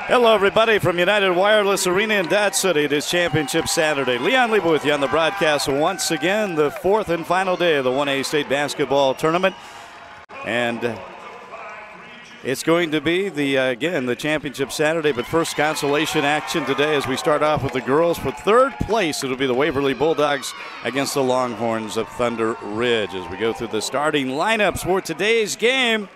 Hello, everybody, from United Wireless Arena in Dodge City. It is Championship Saturday. Leon Leba with you on the broadcast once again, the fourth and final day of the 1A State Basketball Tournament. And it's going to be, again, the Championship Saturday, but first consolation action today as we start off with the girls. For third place, it'll be the Waverly Bulldogs against the Longhorns of Thunder Ridge. As we go through the starting lineups for today's game,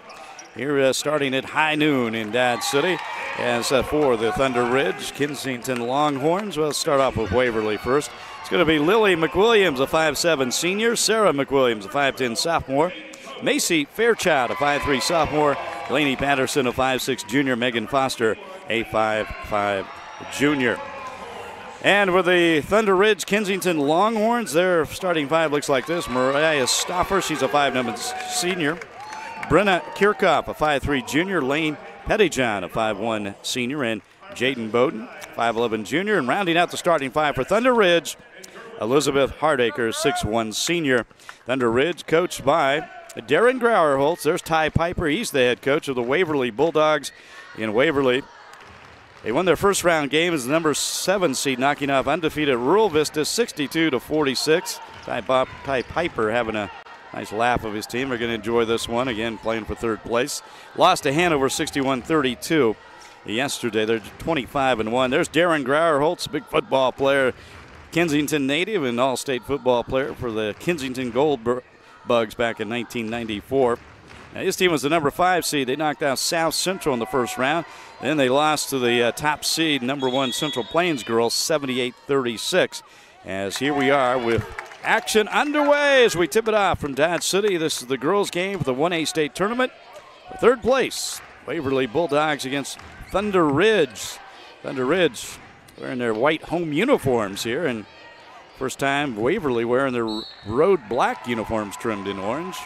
here starting at high noon in Dodge City. As for the Thunder Ridge, Kensington Longhorns, we'll start off with Waverly first. It's going to be Lily McWilliams, a 5'7 senior, Sarah McWilliams, a 5'10 sophomore, Macy Fairchild, a 5'3 sophomore, Lainey Patterson, a 5'6 junior, Megan Foster, a 5'5 junior. And with the Thunder Ridge Kensington Longhorns, their starting five looks like this. Mariah Stoffer, she's a 5'9 senior, Brenna Kirchhoff, a 5'3 junior, Lane Pettyjohn, a 5'1 senior, and Jaden Bowden, 5'11 junior. And rounding out the starting five for Thunder Ridge, Elizabeth Hardaker, 6'1 senior. Thunder Ridge coached by Darren Grauerholtz. There's Ty Piper. He's the head coach of the Waverly Bulldogs in Waverly. They won their first round game as the number 7 seed, knocking off undefeated Rural Vista 62-46. Ty Piper having a nice laugh of his team. They're going to enjoy this one, again playing for third place. Lost to Hanover 61-32 yesterday. They're 25-1. There's Darren Grauerholtz, big football player, Kensington native and all-state football player for the Kensington Gold Bugs back in 1994. Now, his team was the number 5 seed. They knocked out South Central in the first round. Then they lost to the top seed, number 1 Central Plains girls, 78-36. As here we are with action underway as we tip it off from Dodge City. This is the girls' game for the 1A state tournament. For third place, Waverly Bulldogs against Thunder Ridge. Thunder Ridge wearing their white home uniforms here, and first time Waverly wearing their road black uniforms trimmed in orange.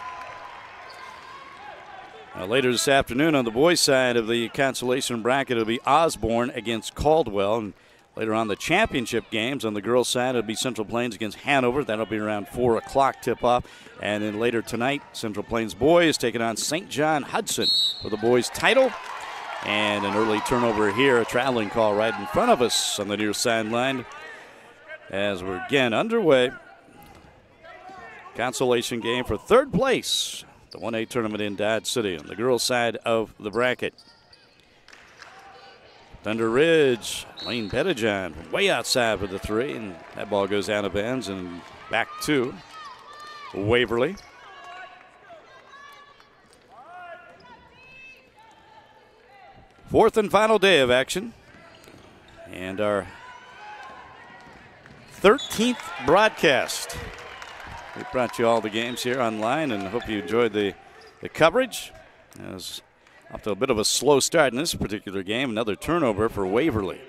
Later this afternoon on the boys' side of the consolation bracket, it'll be Osborne against Caldwell. And later on the championship games on the girls' side, it'll be Central Plains against Hanover. That'll be around 4 o'clock tip-off. And then later tonight, Central Plains boys taking on St. John Hudson for the boys' title. And an early turnover here, a traveling call right in front of us on the near sideline. As we're again underway, consolation game for third place, the 1A tournament in Dodge City on the girls' side of the bracket. Thunder Ridge, Lane Pettyjohn from way outside for the 3, and that ball goes out of bounds and back to Waverly. Fourth and final day of action, and our 13th broadcast. We brought you all the games here online and hope you enjoyed the coverage. It was off to a bit of a slow start in this particular game. Another turnover for Waverly.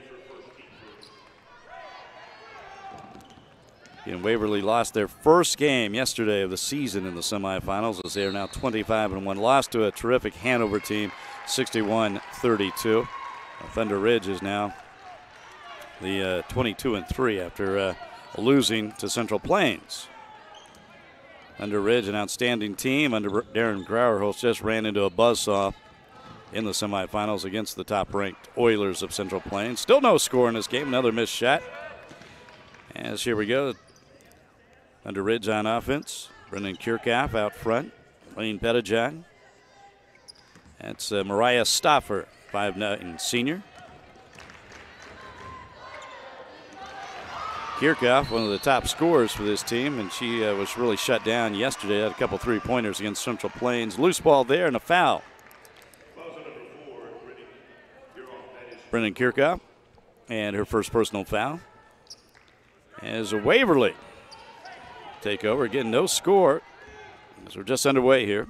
And Waverly lost their first game yesterday of the season in the semifinals as they are now 25-1. Lost to a terrific Hanover team, 61-32. Thunder Ridge is now the 22-3 after losing to Central Plains. Thunder Ridge, an outstanding team under Darren Grauerholtz, just ran into a buzzsaw in the semifinals against the top-ranked Oilers of Central Plains. Still no score in this game, another missed shot. As here we go, Thunder Ridge on offense. Brendan Kirchhoff out front, Lane Pettyjohn. That's Mariah Stoffer, 5'9 senior. Kirchhoff, one of the top scorers for this team, and she was really shut down yesterday. Had a couple three-pointers against Central Plains. Loose ball there and a foul. Brendan Kirchhoff, and her first personal foul. As a Waverly take over. Again, no score as we're just underway here.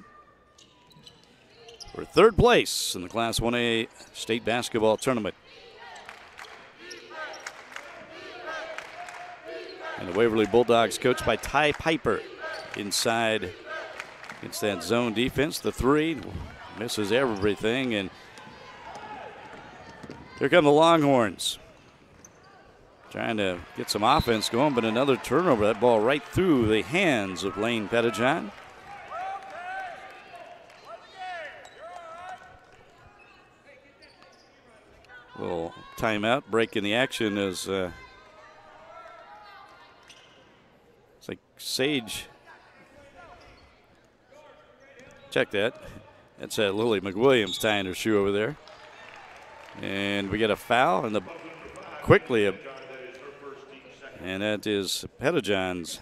For third place in the Class 1A state basketball tournament. And the Waverly Bulldogs coached by Ty Piper inside against that zone defense. The 3 misses everything, and here come the Longhorns. Trying to get some offense going, but another turnover. That ball right through the hands of Lane Pettyjohn. Little timeout, break in the action as it's like Sage. Check that. That's Lily McWilliams tying her shoe over there. And we get a foul and and that is Pettijohn's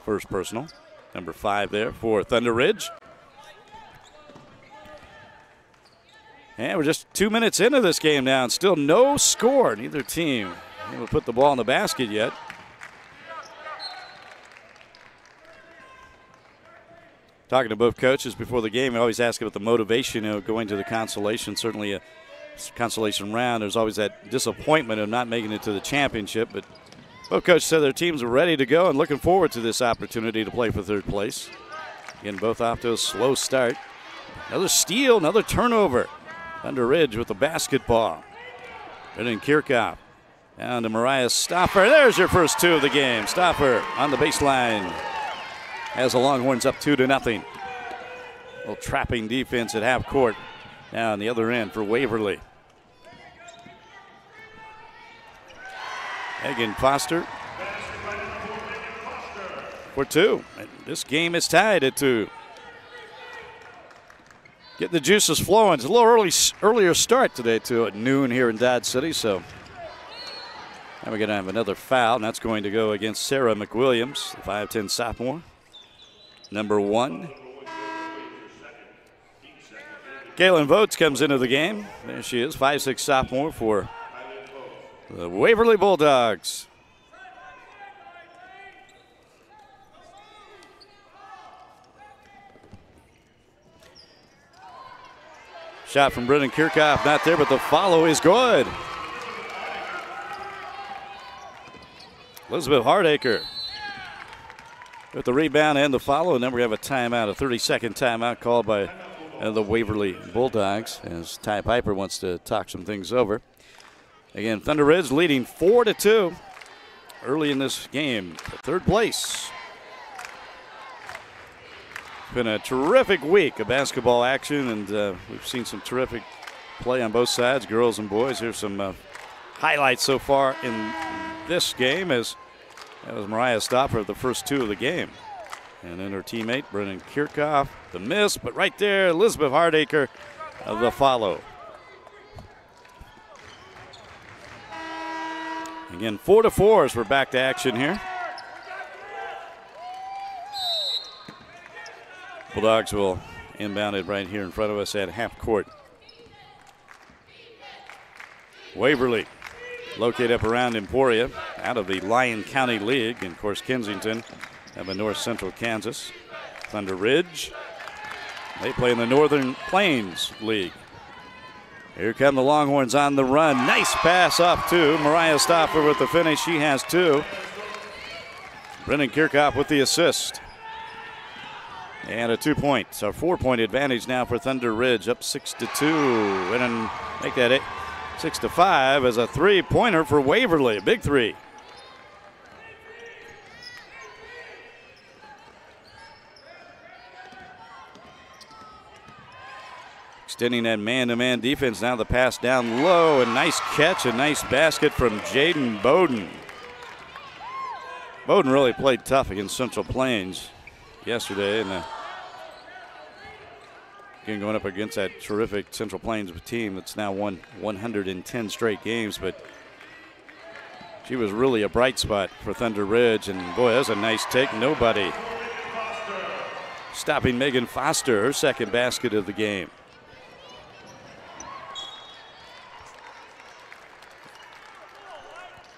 first personal. Number 5 there for Thunder Ridge. And we're just 2 minutes into this game now, and still no score. Neither team able to put the ball in the basket yet. Talking to both coaches before the game, we always ask about the motivation of going to the Consolation. Certainly a Consolation round, there's always that disappointment of not making it to the championship, but both coaches said their teams are ready to go and looking forward to this opportunity to play for third place. Again, both off to a slow start. Another steal, another turnover. Thunder Ridge with the basketball. Brennan Kirchhoff down to Mariah Stoffer. There's your first 2 of the game. Stoffer on the baseline has the Longhorns up 2-0. A little trapping defense at half court. Now on the other end for Waverly. Megan Foster for 2. And this game is tied at 2. Get the juices flowing. It's a little earlier start today too at noon here in Dodge City. So now we're going to have another foul, and that's going to go against Sarah McWilliams, the 5'10" sophomore. Number 1. Kaylin Votes comes into the game. There she is, 5'6" sophomore for the Waverly Bulldogs. Shot from Brennan Kirchhoff, not there, but the follow is good. Elizabeth Hardacre with the rebound and the follow, and then we have a timeout, a 30-second timeout called by the Waverly Bulldogs as Ty Piper wants to talk some things over. Again, Thunder Ridge leading 4-2 early in this game for third place. It's been a terrific week of basketball action, and we've seen some terrific play on both sides, girls and boys. Here's some highlights so far in this game, as that was Mariah Stoffer, the first 2 of the game. And then her teammate, Brennan Kirchhoff, the miss, but right there, Elizabeth Hardacre of the follow. Again, 4-4 as we're back to action here. Bulldogs will inbound it right here in front of us at half court. Waverly located up around Emporia out of the Lyon County League. And of course, Kensington up in north central Kansas. Thunder Ridge, they play in the Northern Plains League. Here come the Longhorns on the run. Nice pass up to Mariah Stoffer with the finish. She has 2. Brennan Kirchhoff with the assist. And a 2-point, so 4-point advantage now for Thunder Ridge, up 6-2. And make that 6-5 as a 3-pointer for Waverly, a big 3. Extending that man-to-man defense. Now the pass down low, and nice catch, a nice basket from Jaden Bowden. Bowden really played tough against Central Plains yesterday, and again going up against that terrific Central Plains team that's now won 110 straight games, but she was really a bright spot for Thunder Ridge, and boy, that was a nice take. Nobody stopping Megan Foster, her second basket of the game.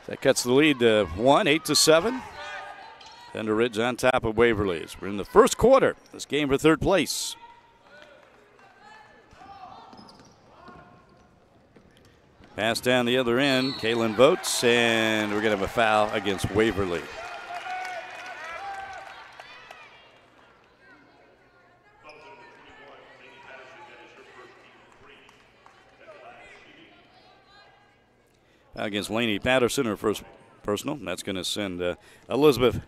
That cuts the lead to 1, 8-7. Thunder Ridge on top of Waverly. We're in the first quarter. This game for third place. Pass down the other end. Kaylin Votes, and we're going to have a foul against Waverly. Against Lainey Patterson, her first personal. That's going to send Elizabeth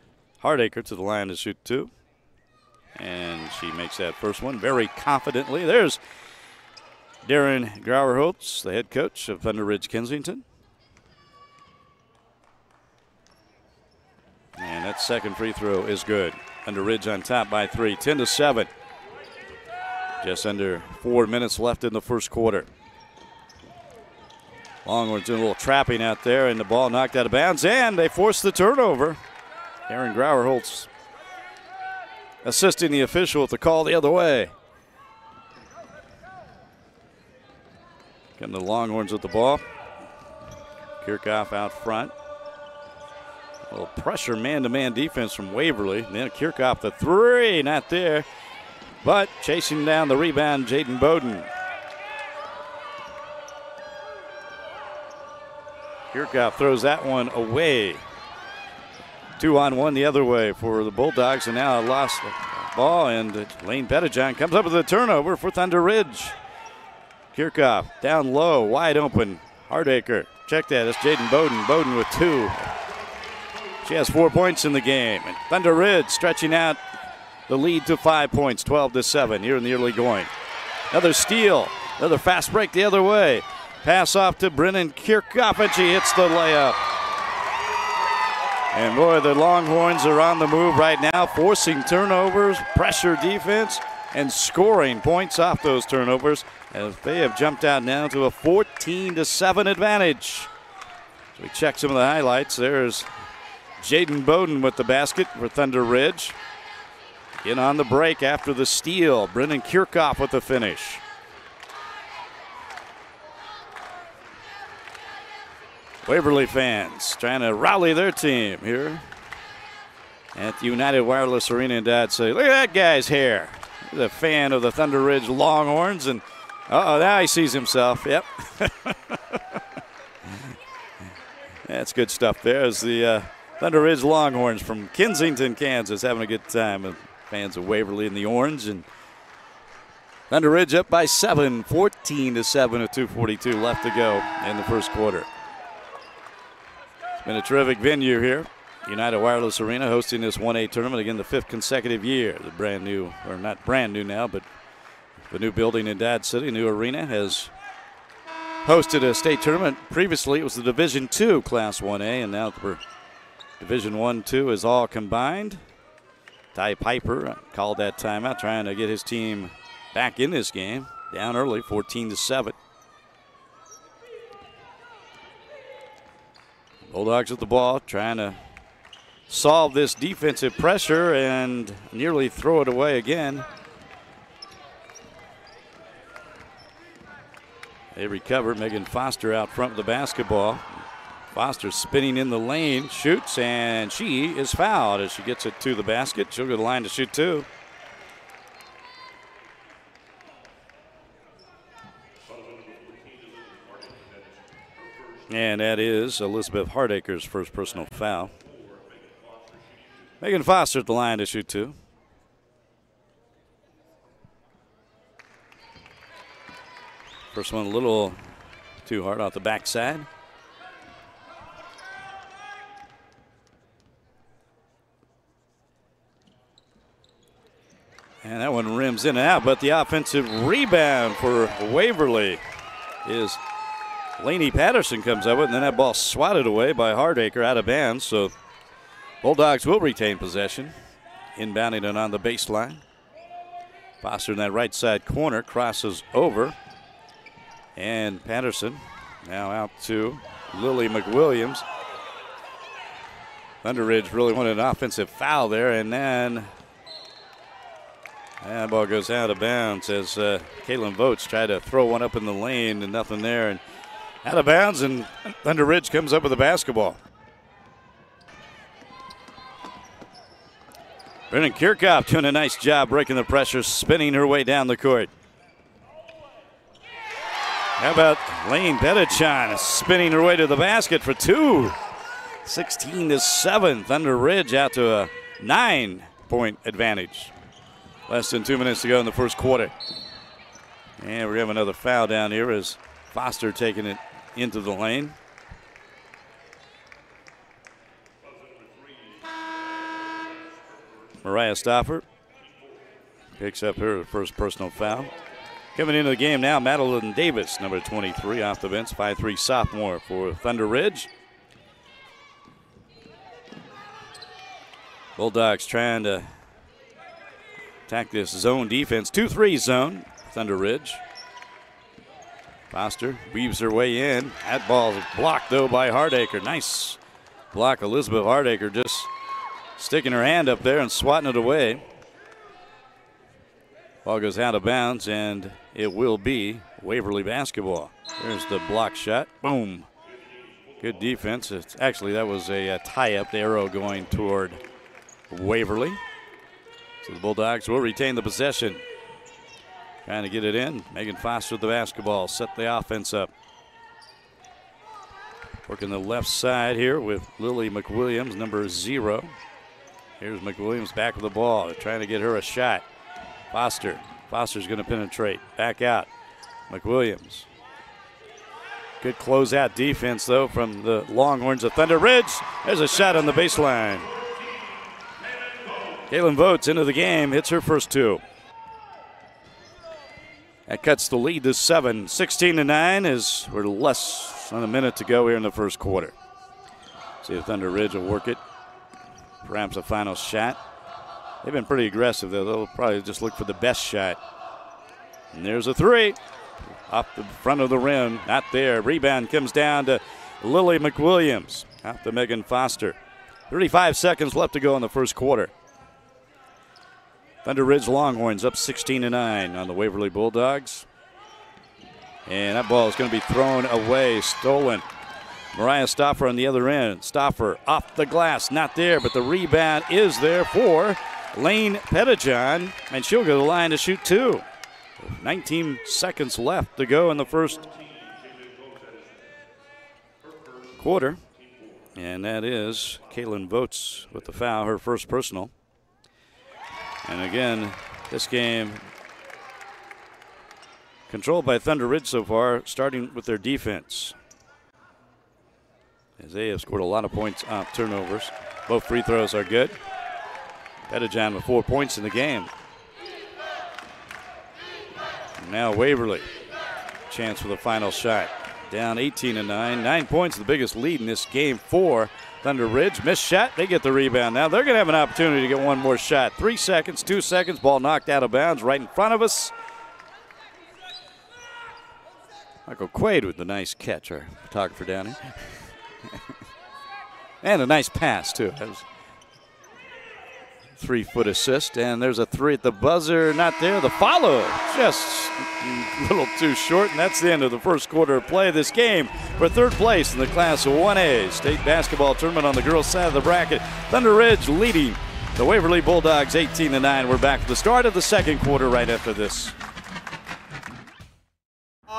Hardacre to the line to shoot 2. And she makes that first one very confidently. There's Darren Grauerholtz, the head coach of Thunder Ridge Kensington. And that second free throw is good. Thunder Ridge on top by 3, 10-7. Just under 4 minutes left in the first quarter. Longhorns doing a little trapping out there, and the ball knocked out of bounds, and they forced the turnover. Aaron Grauerholtz assisting the official with the call the other way. Getting the Longhorns with the ball. Kirchhoff out front. A little pressure man-to-man defense from Waverly. Then Kirchhoff the three, not there. But chasing down the rebound, Jaden Bowden. Kirchhoff throws that one away. 2-on-1 the other way for the Bulldogs, and now lost the ball, and Lane Pettijohn comes up with a turnover for Thunder Ridge. Kirchhoff down low, wide open. Hardacre, check that, it's Jaden Bowden. Bowden with 2. She has 4 points in the game. And Thunder Ridge stretching out the lead to 5 points, 12-7 here in the early going. Another steal, another fast break the other way. Pass off to Brennan Kirchhoff, and she hits the layup. And boy, the Longhorns are on the move right now, forcing turnovers, pressure defense, and scoring points off those turnovers, as they have jumped out now to a 14-7 advantage. So we check some of the highlights. There's Jaden Bowden with the basket for Thunder Ridge. In on the break after the steal, Brennan Kirchhoff with the finish. Waverly fans trying to rally their team here at the United Wireless Arena in Dodge City. Look at that guy's hair. He's a fan of the Thunder Ridge Longhorns, and now he sees himself. Yep. That's good stuff there. As the Thunder Ridge Longhorns from Kensington, Kansas, having a good time with fans of Waverly in the orange. And Thunder Ridge up by 7, 14-7 with 2:42 left to go in the first quarter. Been a terrific venue here. United Wireless Arena hosting this 1A tournament again, the 5th consecutive year. The brand new, or not brand new now, but the new building in Dodge City, new arena, has hosted a state tournament. Previously, it was the Division II Class 1A, and now the Division I, II is all combined. Ty Piper called that timeout, trying to get his team back in this game. Down early, 14-7. Bulldogs with the ball, trying to solve this defensive pressure and nearly throw it away again. They recover. Megan Foster out front with the basketball. Foster spinning in the lane, shoots, and she is fouled as she gets it to the basket. She'll go to the line to shoot 2. And that is Elizabeth Hardacre's first personal foul. Megan Foster at the line to shoot 2. First one a little too hard off the backside. And that one rims in and out, but the offensive rebound for Waverly is Lainey Patterson comes up with it, and then that ball swatted away by Hardacre out of bounds. So Bulldogs will retain possession. Inbounding it on the baseline. Foster in that right side corner crosses over. And Patterson now out to Lily McWilliams. Thunder Ridge really wanted an offensive foul there, and then that ball goes out of bounds as Caitlin Votes tried to throw one up in the lane and nothing there. And out of bounds, and Thunder Ridge comes up with the basketball. Brennan Kirchhoff doing a nice job breaking the pressure, spinning her way down the court. How about Lane Pettijohn spinning her way to the basket for 2. 16-7. Thunder Ridge out to a 9-point advantage. Less than 2 minutes to go in the first quarter. And we have another foul down here as Foster taking it into the lane. Mariah Stauffer picks up her first personal foul. Coming into the game now, Madeline Davis, number 23, off the bench, 5'3" sophomore for Thunder Ridge. Bulldogs trying to attack this zone defense. 2-3 zone, Thunder Ridge. Foster weaves her way in. That ball is blocked, though, by Hardacre. Nice block. Elizabeth Hardacre just sticking her hand up there and swatting it away. Ball goes out of bounds, and it will be Waverly basketball. There's the block shot. Boom. Good defense. Actually, that was a tie-up. The arrow going toward Waverly. So the Bulldogs will retain the possession. Trying to get it in. Megan Foster with the basketball. Set the offense up. Working the left side here with Lily McWilliams, number 0. Here's McWilliams back with the ball. They're trying to get her a shot. Foster. Foster's going to penetrate. Back out. McWilliams. Good closeout defense, though, from the Longhorns of Thunder Ridge. There's a shot on the baseline. Kaylin Votes into the game. Hits her first 2. That cuts the lead to 7. 16-9 as we're less than a minute to go here in the first quarter. See if Thunder Ridge will work it. Perhaps a final shot. They've been pretty aggressive, though. They'll probably just look for the best shot. And there's a 3. Off the front of the rim. Not there. Rebound comes down to Lily McWilliams. Out to Megan Foster. 35 seconds left to go in the first quarter. Thunder Ridge Longhorns up 16-9 on the Waverly Bulldogs. And that ball is going to be thrown away, stolen. Mariah Stauffer on the other end. Stauffer off the glass, not there, but the rebound is there for Lane Pettijohn, and she'll go to the line to shoot 2. 19 seconds left to go in the first quarter. And that is Kaylin Votes with the foul, her first personal. And again, this game controlled by Thunder Ridge so far, starting with their defense, as they have scored a lot of points off turnovers. Both free throws are good. Pettijohn with 4 points in the game. And now Waverly, chance for the final shot. Down 18-9, 9 points, the biggest lead in this game for Thunder Ridge. Missed shot, they get the rebound. Now they're going to have an opportunity to get one more shot. 3 seconds, 2 seconds, ball knocked out of bounds right in front of us. Michael Quaid with the nice catch, our photographer down here. And a nice pass, too. That was a 3-foot assist, and there's a 3 at the buzzer. Not there. The follow just a little too short, and that's the end of the first quarter of play. This game for third place in the Class 1A state basketball tournament on the girls' side of the bracket. Thunder Ridge leading the Waverly Bulldogs 18-9. We're back to the start of the second quarter right after this. Boom!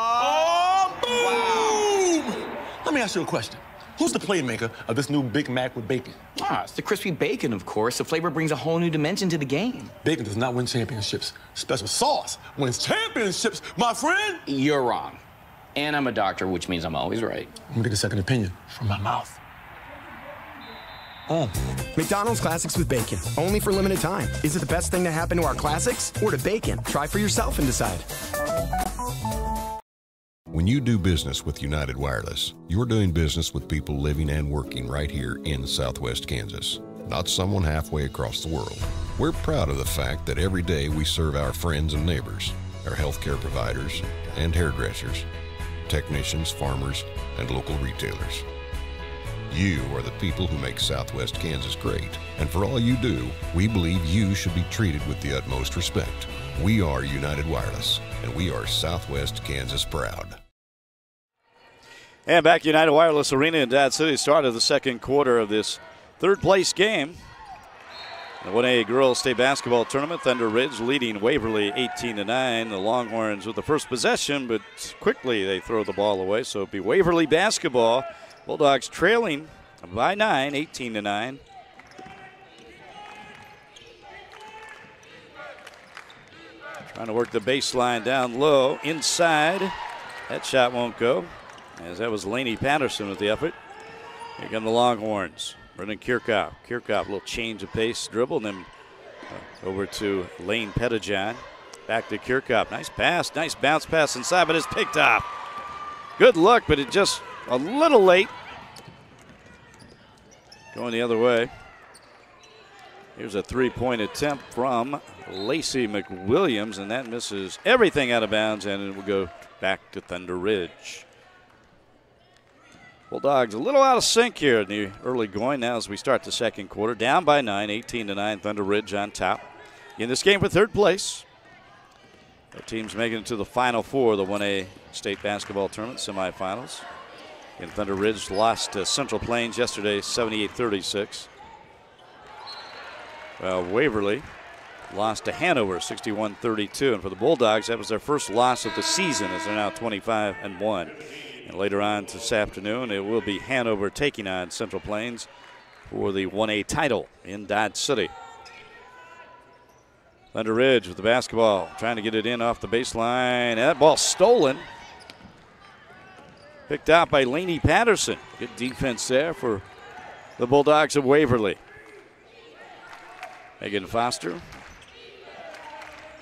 Let me ask you a question. Who's the playmaker of this new Big Mac with bacon? It's the crispy bacon, of course. The flavor brings a whole new dimension to the game. Bacon does not win championships. Special sauce wins championships, my friend. You're wrong. And I'm a doctor, which means I'm always right. Let me get a second opinion from my mouth. McDonald's Classics with Bacon, only for limited time. Is it the best thing to happen to our classics or to bacon? Try for yourself and decide. When you do business with United Wireless, you're doing business with people living and working right here in Southwest Kansas, not someone halfway across the world. We're proud of the fact that every day we serve our friends and neighbors, our healthcare providers and hairdressers, technicians, farmers, and local retailers. You are the people who make Southwest Kansas great, and for all you do, we believe you should be treated with the utmost respect. We are United Wireless, and we are Southwest Kansas proud. And back United Wireless Arena in Dodge City, start of the second quarter of this third place game. The 1A Girls State Basketball Tournament, Thunder Ridge leading Waverly 18-9. The Longhorns with the first possession, but quickly they throw the ball away. So it'll be Waverly basketball. Bulldogs trailing by 9, 18-9. Trying to work the baseline down low, inside. That shot won't go, as that was Lainey Patterson with the effort. Here come the Longhorns. Brendan Kirchhoff. Kirchhoff, a little change of pace, dribble, and then over to Lane Pettijohn. Back to Kirchhoff. Nice pass, nice bounce pass inside, but it's picked off. Good look, but it just a little late. Going the other way. Here's a three-point attempt from Lacey McWilliams, and that misses everything out of bounds, and it will go back to Thunder Ridge. Bulldogs a little out of sync here in the early going now as we start the second quarter. Down by 9, 18-9, Thunder Ridge on top. In this game for third place. The team's making it to the Final Four of the 1A state basketball tournament semifinals. And Thunder Ridge lost to Central Plains yesterday, 78-36. Well, Waverly lost to Hanover, 61-32. And for the Bulldogs, that was their first loss of the season as they're now 25-1. And later on this afternoon, it will be Hanover taking on Central Plains for the 1A title in Dodge City. Thunder Ridge with the basketball, trying to get it in off the baseline. That ball stolen. Picked out by Laney Patterson. Good defense there for the Bulldogs of Waverly. Megan Foster.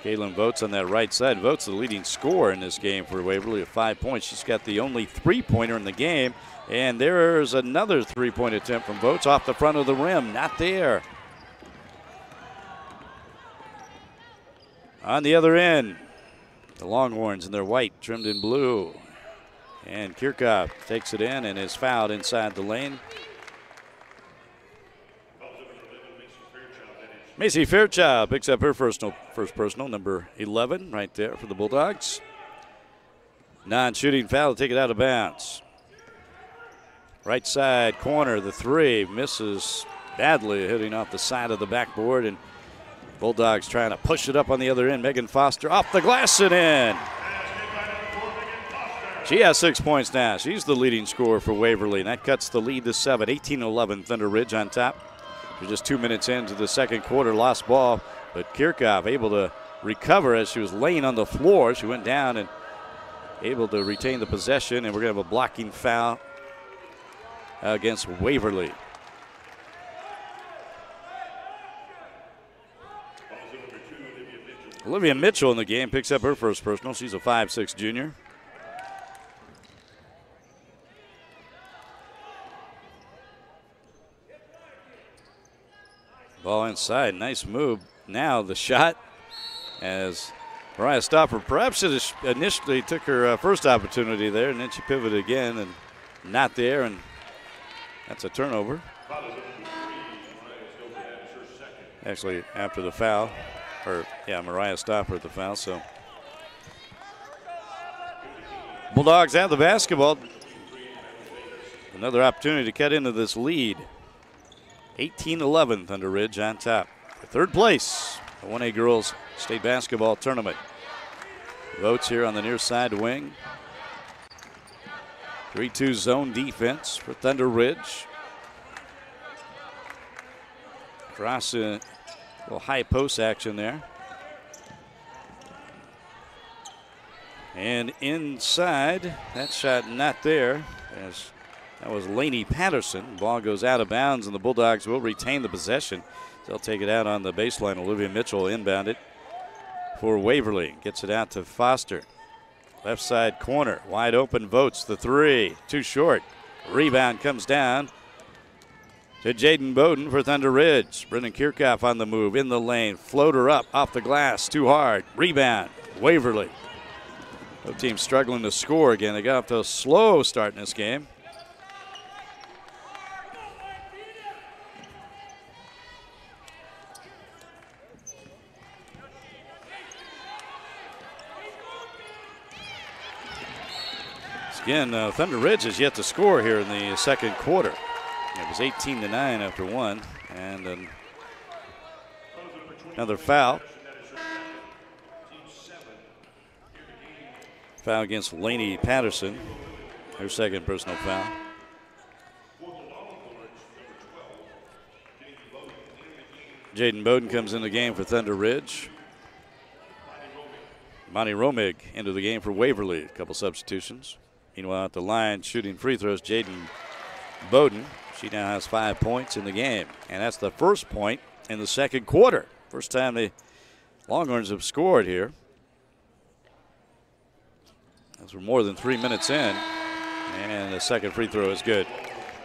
Kaylin Votes on that right side. Votes the leading scorer in this game for Waverly at 5 points. She's got the only three-pointer in the game. And there's another three-point attempt from Votes off the front of the rim. Not there. On the other end, the Longhorns in their white, trimmed in blue. And Kirchhoff takes it in and is fouled inside the lane. Macy Fairchild picks up her first personal, number 11, right there for the Bulldogs. Non-shooting foul to take it out of bounds. Right side corner, the three misses badly, hitting off the side of the backboard, and Bulldogs trying to push it up on the other end. Megan Foster off the glass and in. She has 6 points now. She's the leading scorer for Waverly, and that cuts the lead to 7. 18-11, Thunder Ridge on top. We're just 2 minutes into the second quarter, lost ball, but Kirchhoff able to recover as she was laying on the floor. She went down and able to retain the possession, and we're going to have a blocking foul against Waverly. Olivia Mitchell in the game picks up her first personal. She's a 5'6" junior. Ball inside, nice move. Now the shot as Mariah Stopper perhaps initially took her first opportunity there, and then she pivoted again and not there, and that's a turnover. Actually, after the foul. Mariah Stopper at the foul. So Bulldogs have the basketball. Another opportunity to cut into this lead. 18-11, Thunder Ridge on top. For third place, the 1A girls state basketball tournament. Votes here on the near side wing. 3-2 zone defense for Thunder Ridge. Cross a little high post action there. And inside, that shot not there, as that was Laney Patterson. Ball goes out of bounds, and the Bulldogs will retain the possession. They'll take it out on the baseline. Olivia Mitchell inbound it for Waverly. Gets it out to Foster. Left side corner, wide open. Votes the three, too short. Rebound comes down to Jaden Bowden for Thunder Ridge. Brendan Kirchhoff on the move, in the lane. Floater up, off the glass, too hard. Rebound, Waverly. Both teams struggling to score again. They got off to a slow start in this game. Again, Thunder Ridge has yet to score here in the second quarter. It was 18-9 after one, and another foul. Foul against Laney Patterson, her second personal foul. Jaden Bowden comes in the game for Thunder Ridge. Monty Romig into the game for Waverly, a couple substitutions. Meanwhile, at the line, shooting free throws, Jaden Bowden. She now has 5 points in the game, and that's the first point in the second quarter. First time the Longhorns have scored here. as we're more than 3 minutes in. And the second free throw is good.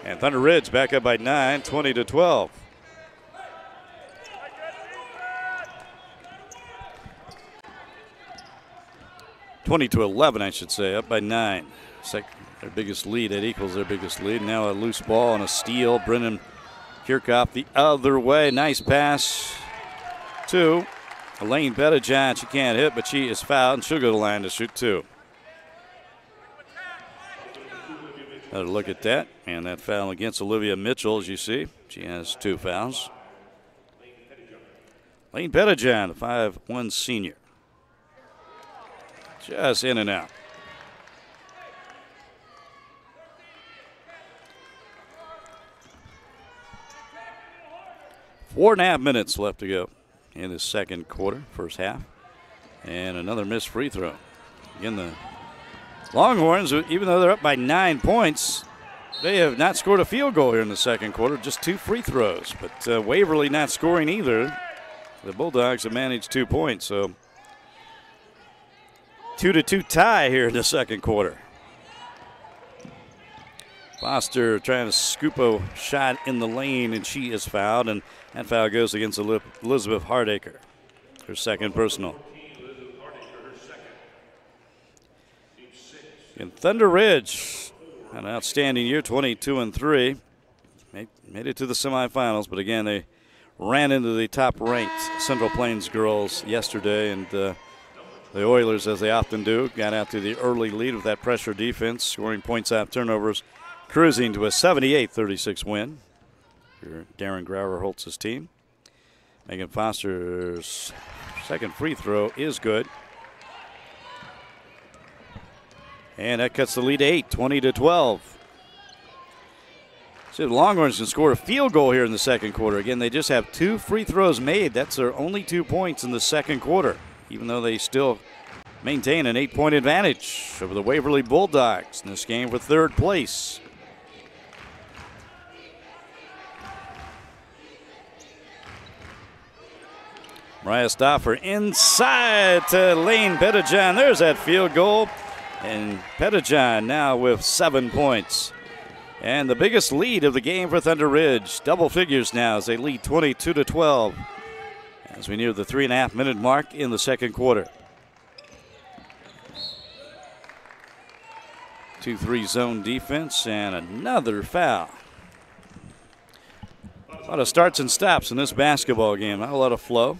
And Thunder Ridge back up by 9, 20-12. (20-11), I should say, up by 9. Their biggest lead. It equals their biggest lead. Now a loose ball and a steal. Brennan Kirchhoff the other way. Nice pass to Elaine Bettijan. She can't hit, but she is fouled, and she'll go to the line to shoot 2. Another look at that, and that foul against Olivia Mitchell, as you see. She has 2 fouls. Elaine Bettijan, the 5'1" senior. Just in and out. Four and a half minutes left to go in the second quarter, first half. And another missed free throw. Again, the Longhorns, even though they're up by 9 points, they have not scored a field goal here in the second quarter, just 2 free throws. But Waverly not scoring either. The Bulldogs have managed 2 points, so 2-2 tie here in the second quarter. Foster trying to scoop a shot in the lane, and she is fouled, and that foul goes against Elizabeth Hardacre, her second personal. In Thunder Ridge, an outstanding year, 22-3. Made it to the semifinals, but again, they ran into the top-ranked Central Plains girls yesterday, and the Oilers, as they often do, got out to the early lead with that pressure defense, scoring points out turnovers, cruising to a 78-36 win. Here, Darren Grauer holds his team. Megan Foster's second free throw is good. And that cuts the lead to 8, 20-12. See, the Longhorns can score a field goal here in the second quarter. Again, they just have 2 free throws made. That's their only 2 points in the second quarter, even though they still maintain an 8-point advantage over the Waverly Bulldogs in this game for third place. Mariah Stauffer inside to Lane Pettijohn. There's that field goal. And Pettijohn now with 7 points. And the biggest lead of the game for Thunder Ridge. Double figures now as they lead 22-12 as we near the 3.5-minute mark in the second quarter. 2-3 zone defense and another foul. A lot of starts and stops in this basketball game. Not a lot of flow.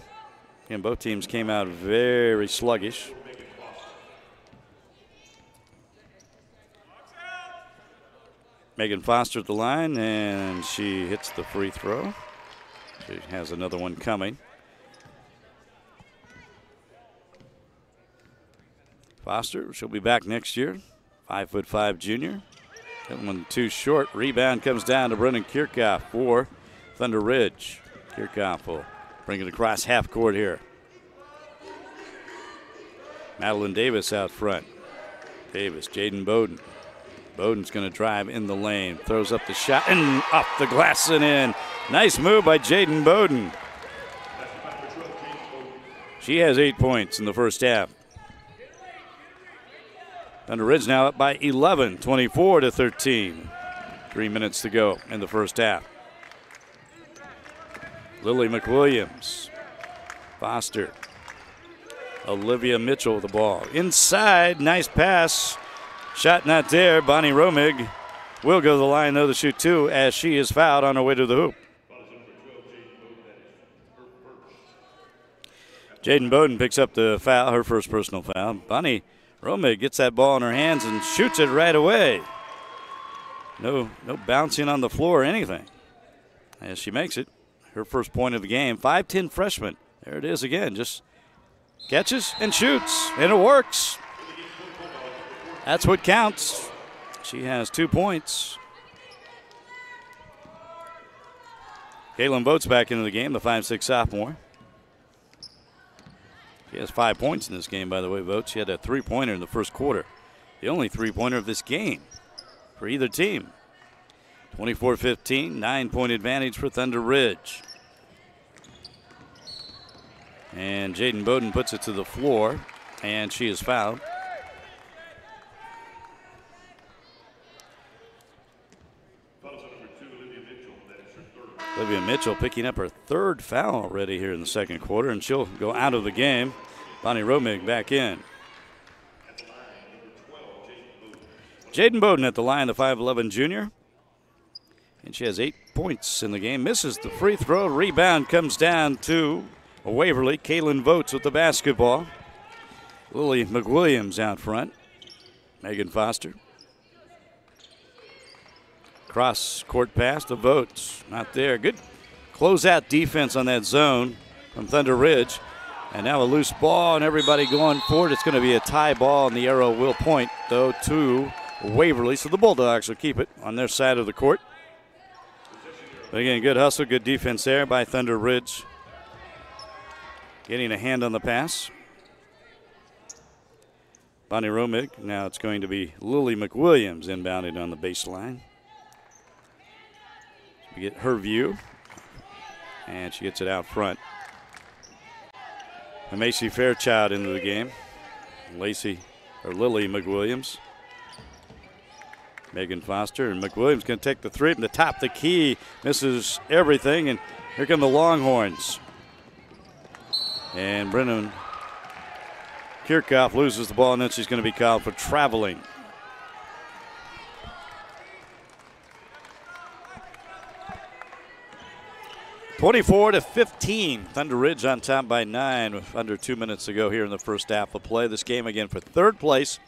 And both teams came out very sluggish. Megan Foster at the line, and she hits the free throw. She has another one coming. Foster, she'll be back next year. 5'5" junior. That one too short. Rebound comes down to Brennan Kirchhoff for Thunder Ridge. Kirchhoff will bring it across half court here. Madeline Davis out front. Davis, Jaden Bowden. Bowden's going to drive in the lane. Throws up the shot and off the glass and in. Nice move by Jaden Bowden. She has 8 points in the first half. Thunder Ridge now up by 11, 24-13. 3 minutes to go in the first half. Lily McWilliams. Foster. Olivia Mitchell with the ball. Inside, nice pass. Shot not there. Bonnie Romig will go to the line, though, to shoot 2 as she is fouled on her way to the hoop. Jaden Bowden picks up the foul, her first personal foul. Bonnie Romig gets that ball in her hands and shoots it right away. No bouncing on the floor or anything as she makes it. Her first point of the game. 5'10" freshman. There it is again. Just catches and shoots, and it works. That's what counts. She has 2 points. Kaylin Votes back into the game, the 5'6" sophomore. She has 5 points in this game, by the way, Votes. She had a 3-pointer in the first quarter. The only 3-pointer of this game for either team. 24-15, 9-point advantage for Thunder Ridge. And Jaden Bowden puts it to the floor, and she is fouled. Olivia Mitchell picking up her third foul already here in the second quarter, and she'll go out of the game. Bonnie Romig back in. Jaden Bowden at the line, the 5'11 junior. And she has 8 points in the game. Misses the free throw. Rebound comes down to Waverly. Kaylin Votes with the basketball. Lily McWilliams out front. Megan Foster. Cross court pass to Votes. Not there. Good closeout defense on that zone from Thunder Ridge. And now a loose ball and everybody going for it. It's going to be a tie ball, and the arrow will point, though, to Waverly. So the Bulldogs will keep it on their side of the court. But again, good hustle, good defense there by Thunder Ridge. Getting a hand on the pass. Bonnie Romig. Now it's going to be Lily McWilliams inbounded on the baseline. We get her view. And she gets it out front. And Macy Fairchild into the game. Lily McWilliams. Megan Foster, and McWilliams going to take the three from the top. The key misses everything, and here come the Longhorns. And Brennan Kirchhoff loses the ball, and then she's going to be called for traveling. (24-15). Thunder Ridge on top by 9 with under 2 minutes to go here in the first half of play. This game again for third place.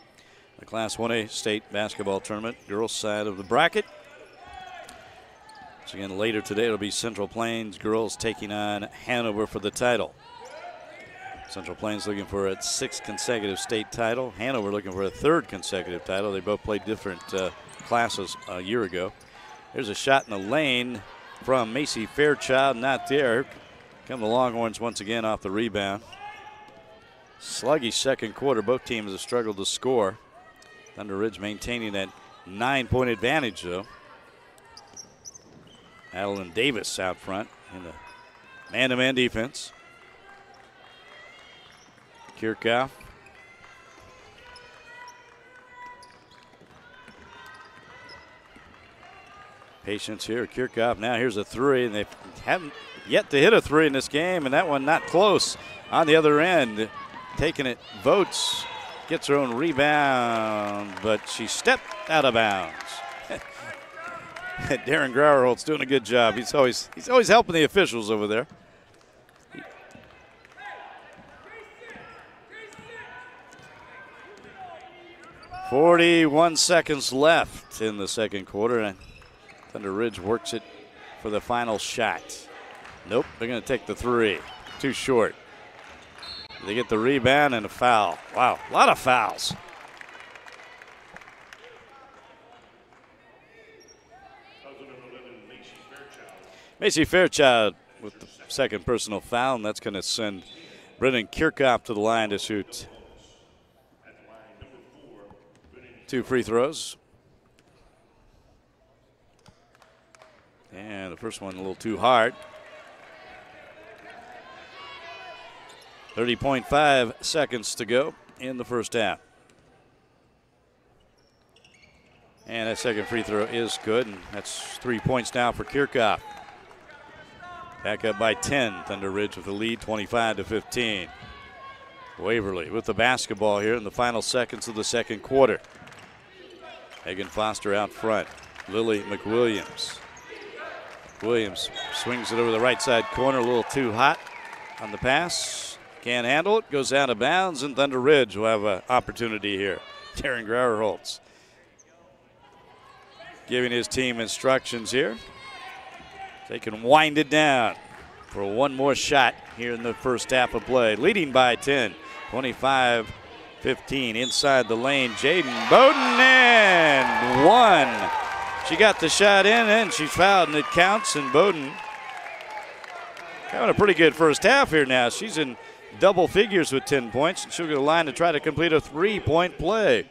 The Class 1A state basketball tournament, girls side of the bracket. So again, later today it'll be Central Plains girls taking on Hanover for the title. Central Plains looking for its 6th consecutive state title. Hanover looking for a 3rd consecutive title. They both played different classes a year ago. There's a shot in the lane from Macy Fairchild, not there. Come the Longhorns once again off the rebound. Sluggish second quarter. Both teams have struggled to score. Thunder Ridge maintaining that 9-point advantage, though. Adeline Davis out front in the man-to-man defense. Kirchhoff. Patience here. Kirchhoff now here's a three, and they haven't yet to hit a three in this game, and that one not close. On the other end, taking it, Votes. Gets her own rebound, but she stepped out of bounds. Darren Grauerholt's doing a good job. He's always helping the officials over there. .41 seconds left in the second quarter, and Thunder Ridge works it for the final shot. Nope, they're going to take the three. Too short. They get the rebound and a foul. Wow, a lot of fouls. Macy Fairchild with the second personal foul, and that's going to send Brennan Kirchhoff to the line to shoot 2 free throws. And the first one a little too hard. 30.5 seconds to go in the first half. And that second free throw is good, and that's 3 points now for Kirchhoff. Back up by 10, Thunder Ridge with the lead, 25-15. Waverly with the basketball here in the final seconds of the second quarter. Megan Foster out front. Lily McWilliams. Williams swings it over the right side corner, a little too hot on the pass. Can't handle it, goes out of bounds, and Thunder Ridge will have an opportunity here. Darren Grauerholtz giving his team instructions here. They can wind it down for one more shot here in the first half of play. Leading by 10, 25-15 inside the lane. Jaden Bowden and one. She got the shot in and she's fouled, and it counts, and Bowden having a pretty good first half here now. She's in double figures with 10 points, and she'll get a line to try to complete a 3-point play.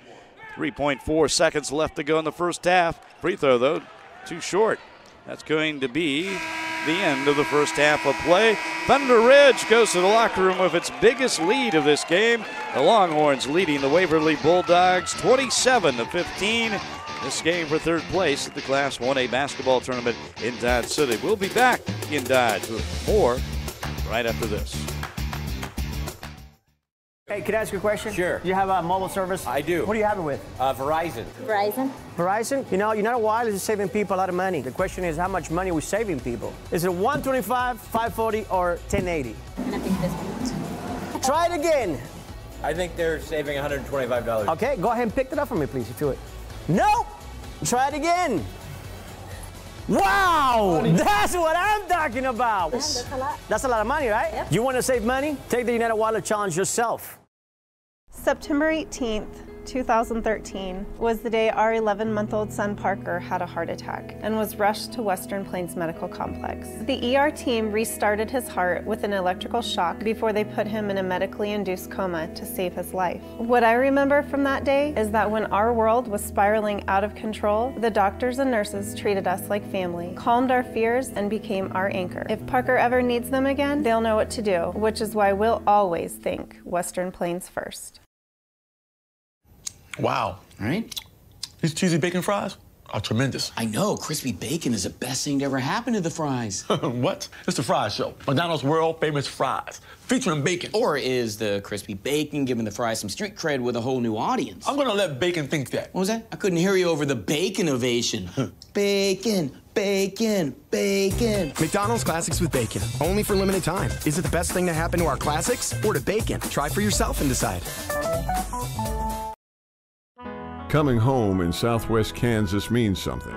3.4 seconds left to go in the first half. Free throw, though, too short. That's going to be the end of the first half of play. Thunder Ridge goes to the locker room with its biggest lead of this game. The Longhorns leading the Waverly Bulldogs 27-15 this game for third place at the Class 1A basketball tournament in Dodge City. We'll be back in Dodge with more right after this. Hey, can I ask you a question? Sure. Do you have a mobile service? I do. What do you have it with? Verizon. Verizon? You know, United Wireless is saving people a lot of money. The question is, how much money are we saving people? Is it 125, 540, or 1080? And I think this one. Try it again. I think they're saving $125. Okay, go ahead and pick it up for me, please, if you would. No! Try it again. Wow! That's what I'm talking about. Yeah, that's a lot. That's a lot of money, right? Yep. You want to save money? Take the United Wireless Challenge yourself. September 18th, 2013 was the day our 11-month-old son Parker had a heart attack and was rushed to Western Plains Medical Complex. The ER team restarted his heart with an electrical shock before they put him in a medically induced coma to save his life. What I remember from that day is that when our world was spiraling out of control, the doctors and nurses treated us like family, calmed our fears, and became our anchor. If Parker ever needs them again, they'll know what to do, which is why we'll always think Western Plains first. Wow. Right? These cheesy bacon fries are tremendous. I know, crispy bacon is the best thing to ever happen to the fries. What? It's the Fries Show. McDonald's world famous fries, featuring bacon. Or is the crispy bacon giving the fries some street cred with a whole new audience? I'm gonna let bacon think that. What was that? I couldn't hear you over the bacon ovation. Bacon, bacon, bacon. McDonald's Classics with Bacon. Only for limited time. Is it the best thing to happen to our classics or to bacon? Try for yourself and decide. Coming home in southwest Kansas means something.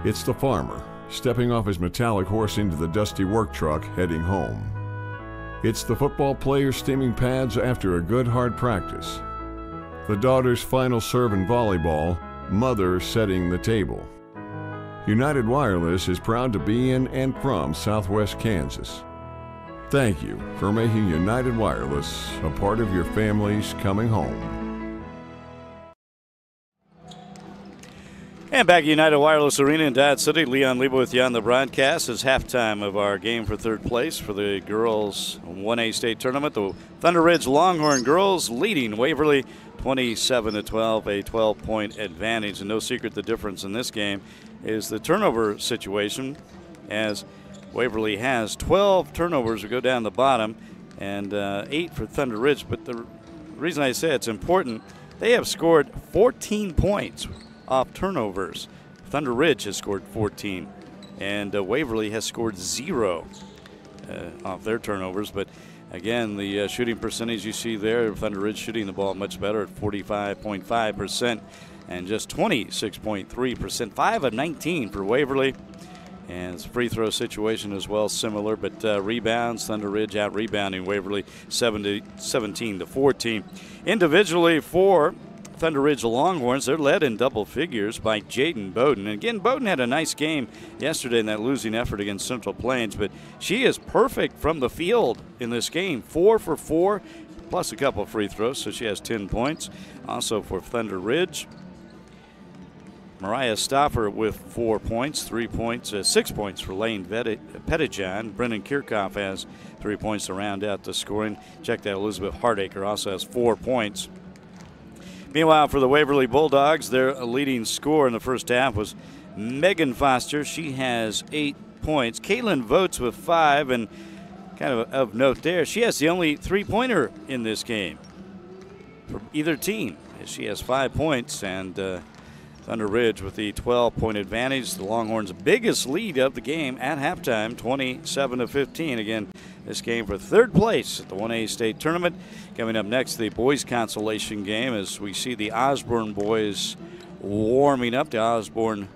It's the farmer stepping off his metallic horse into the dusty work truck heading home. It's the football player steaming pads after a good hard practice. The daughter's final serve in volleyball, mother setting the table. United Wireless is proud to be in and from southwest Kansas. Thank you for making United Wireless a part of your family's coming home. And back at United Wireless Arena in Dodge City, Leon Lebo with you on the broadcast. It's halftime of our game for third place for the girls 1A state tournament. The Thunder Ridge Longhorn girls leading Waverly 27-12, a 12-point advantage. And no secret the difference in this game is the turnover situation, as Waverly has 12 turnovers to go down the bottom and 8 for Thunder Ridge. But the reason I say it's important, they have scored 14 points off turnovers. Thunder Ridge has scored 14, and Waverly has scored 0 off their turnovers. But again, the shooting percentage you see there, Thunder Ridge shooting the ball much better at 45.5% and just 26.3%. 5 of 19 for Waverly. And it's a free throw situation as well, similar, but rebounds, Thunder Ridge out rebounding Waverly 17-14. Individually for Thunder Ridge Longhorns, they're led in double figures by Jaden Bowden. And again, Bowden had a nice game yesterday in that losing effort against Central Plains, but she is perfect from the field in this game. 4 for 4, plus a couple of free throws, so she has 10 points. Also for Thunder Ridge, Mariah Stoffer with 4 points, 6 points for Lane Pettijohn. Brendan Kirchhoff has 3 points to round out the scoring. Check that, Elizabeth Hardaker also has 4 points. Meanwhile, for the Waverly Bulldogs, their leading scorer in the first half was Megan Foster. She has 8 points. Caitlin Votes with 5, and kind of note there, she has the only three-pointer in this game for either team. She has 5 points, and Thunder Ridge with the 12-point advantage. The Longhorns' biggest lead of the game at halftime, 27-15. Again, this game for third place at the 1A state tournament. Coming up next, the boys' consolation game as we see the Osborne boys warming up. The Osborne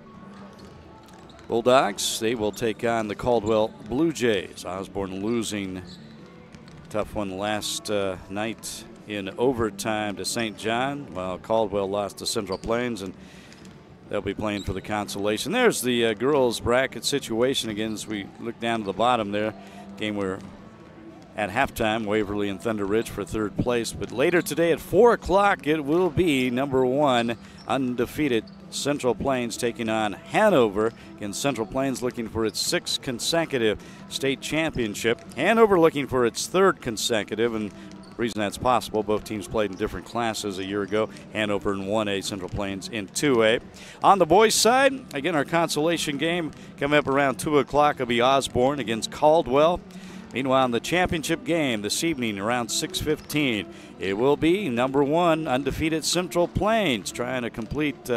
Bulldogs, they will take on the Caldwell Blue Jays. Osborne losing tough one last night in overtime to St. John, while Caldwell lost to Central Plains, and they'll be playing for the consolation. There's the girls' bracket situation again as we look down to the bottom there. Game where at halftime, Waverly and Thunder Ridge for third place. But later today at 4 o'clock, it will be number 1 undefeated Central Plains taking on Hanover. Again, Central Plains looking for its 6th consecutive state championship. Hanover looking for its 3rd consecutive, and The reason that's possible, both teams played in different classes a year ago. Hanover in 1A, Central Plains in 2A. On the boys' side, again, our consolation game coming up around 2 o'clock will be Osborne against Caldwell. Meanwhile, in the championship game this evening around 6:15, it will be number 1 undefeated Central Plains trying to complete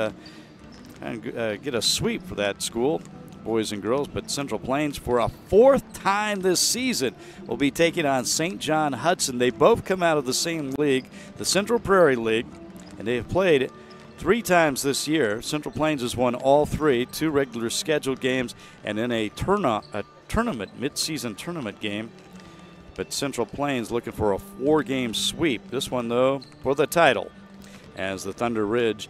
and get a sweep for that school, boys and girls. But Central Plains, for a 4th time this season, will be taking on St. John Hudson. They both come out of the same league, the Central Prairie League, and they have played 3 times this year. Central Plains has won all 3, 2 regular scheduled games, and then a tournament, mid-season tournament game. But Central Plains looking for a 4-game sweep. This one, though, for the title, as the Thunder Ridge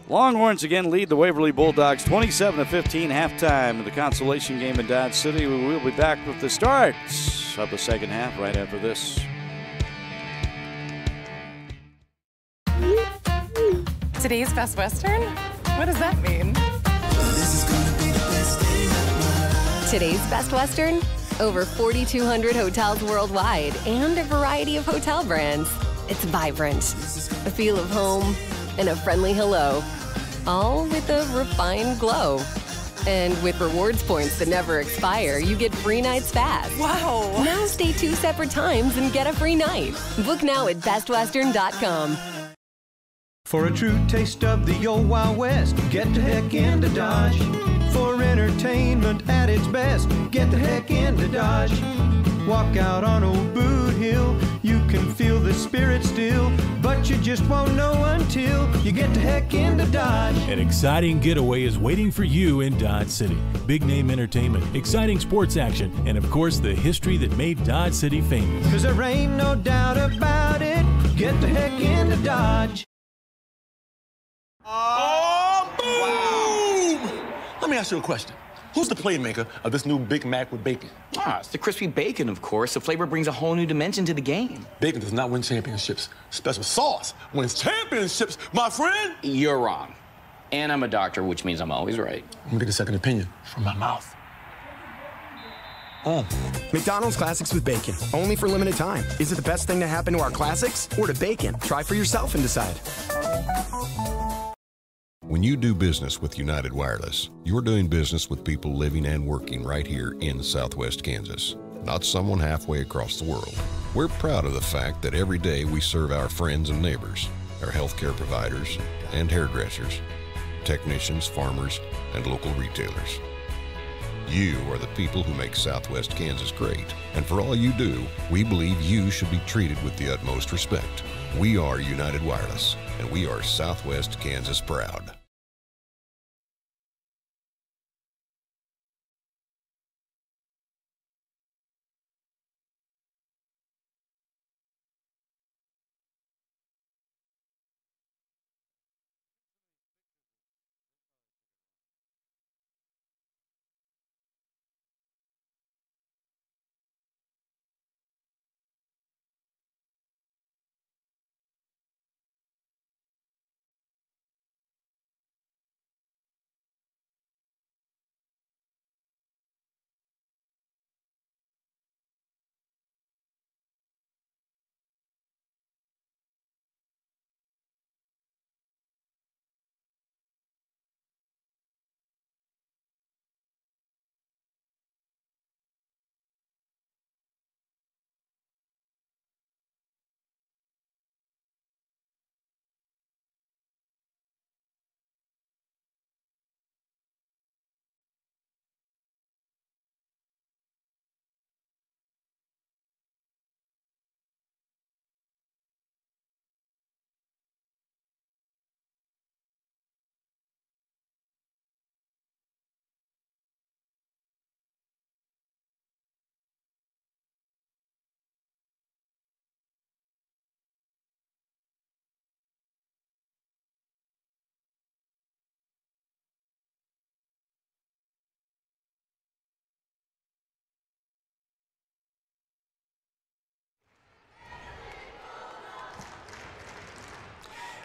Longhorns again lead the Waverly Bulldogs 27-15 halftime of the consolation game in Dodge City. We will be back with the start of the second half right after this. Today's Best Western? What does that mean? Today's Best Western? Over 4,200 hotels worldwide and a variety of hotel brands. It's vibrant, a feel of home, and a friendly hello, all with a refined glow. And with rewards points that never expire, you get free nights fast. Wow! Now stay 2 separate times and get a free night. Book now at bestwestern.com. For a true taste of the old Wild West, get the heck into Dodge. For entertainment at its best, get the heck into Dodge. Walk out on old Boot Hill, you can feel the spirit still, but you just won't know until you get the heck into Dodge. An exciting getaway is waiting for you in Dodge City. Big name entertainment, exciting sports action, and of course the history that made Dodge City famous. 'Cause there ain't no doubt about it, get the heck into Dodge. Oh, boom! Wow. Let me ask you a question. Who's the playmaker of this new Big Mac with bacon? It's the crispy bacon, of course. The flavor brings a whole new dimension to the game. Bacon does not win championships. Special sauce wins championships, my friend. You're wrong. And I'm a doctor, which means I'm always right. Let me get a second opinion from my mouth. McDonald's Classics with Bacon, only for limited time. Is it the best thing to happen to our classics or to bacon? Try for yourself and decide. When you do business with United Wireless, you're doing business with people living and working right here in Southwest Kansas, not someone halfway across the world. We're proud of the fact that every day we serve our friends and neighbors, our healthcare providers and hairdressers, technicians, farmers, and local retailers. You are the people who make Southwest Kansas great, and for all you do, we believe you should be treated with the utmost respect. We are United Wireless, and we are Southwest Kansas proud.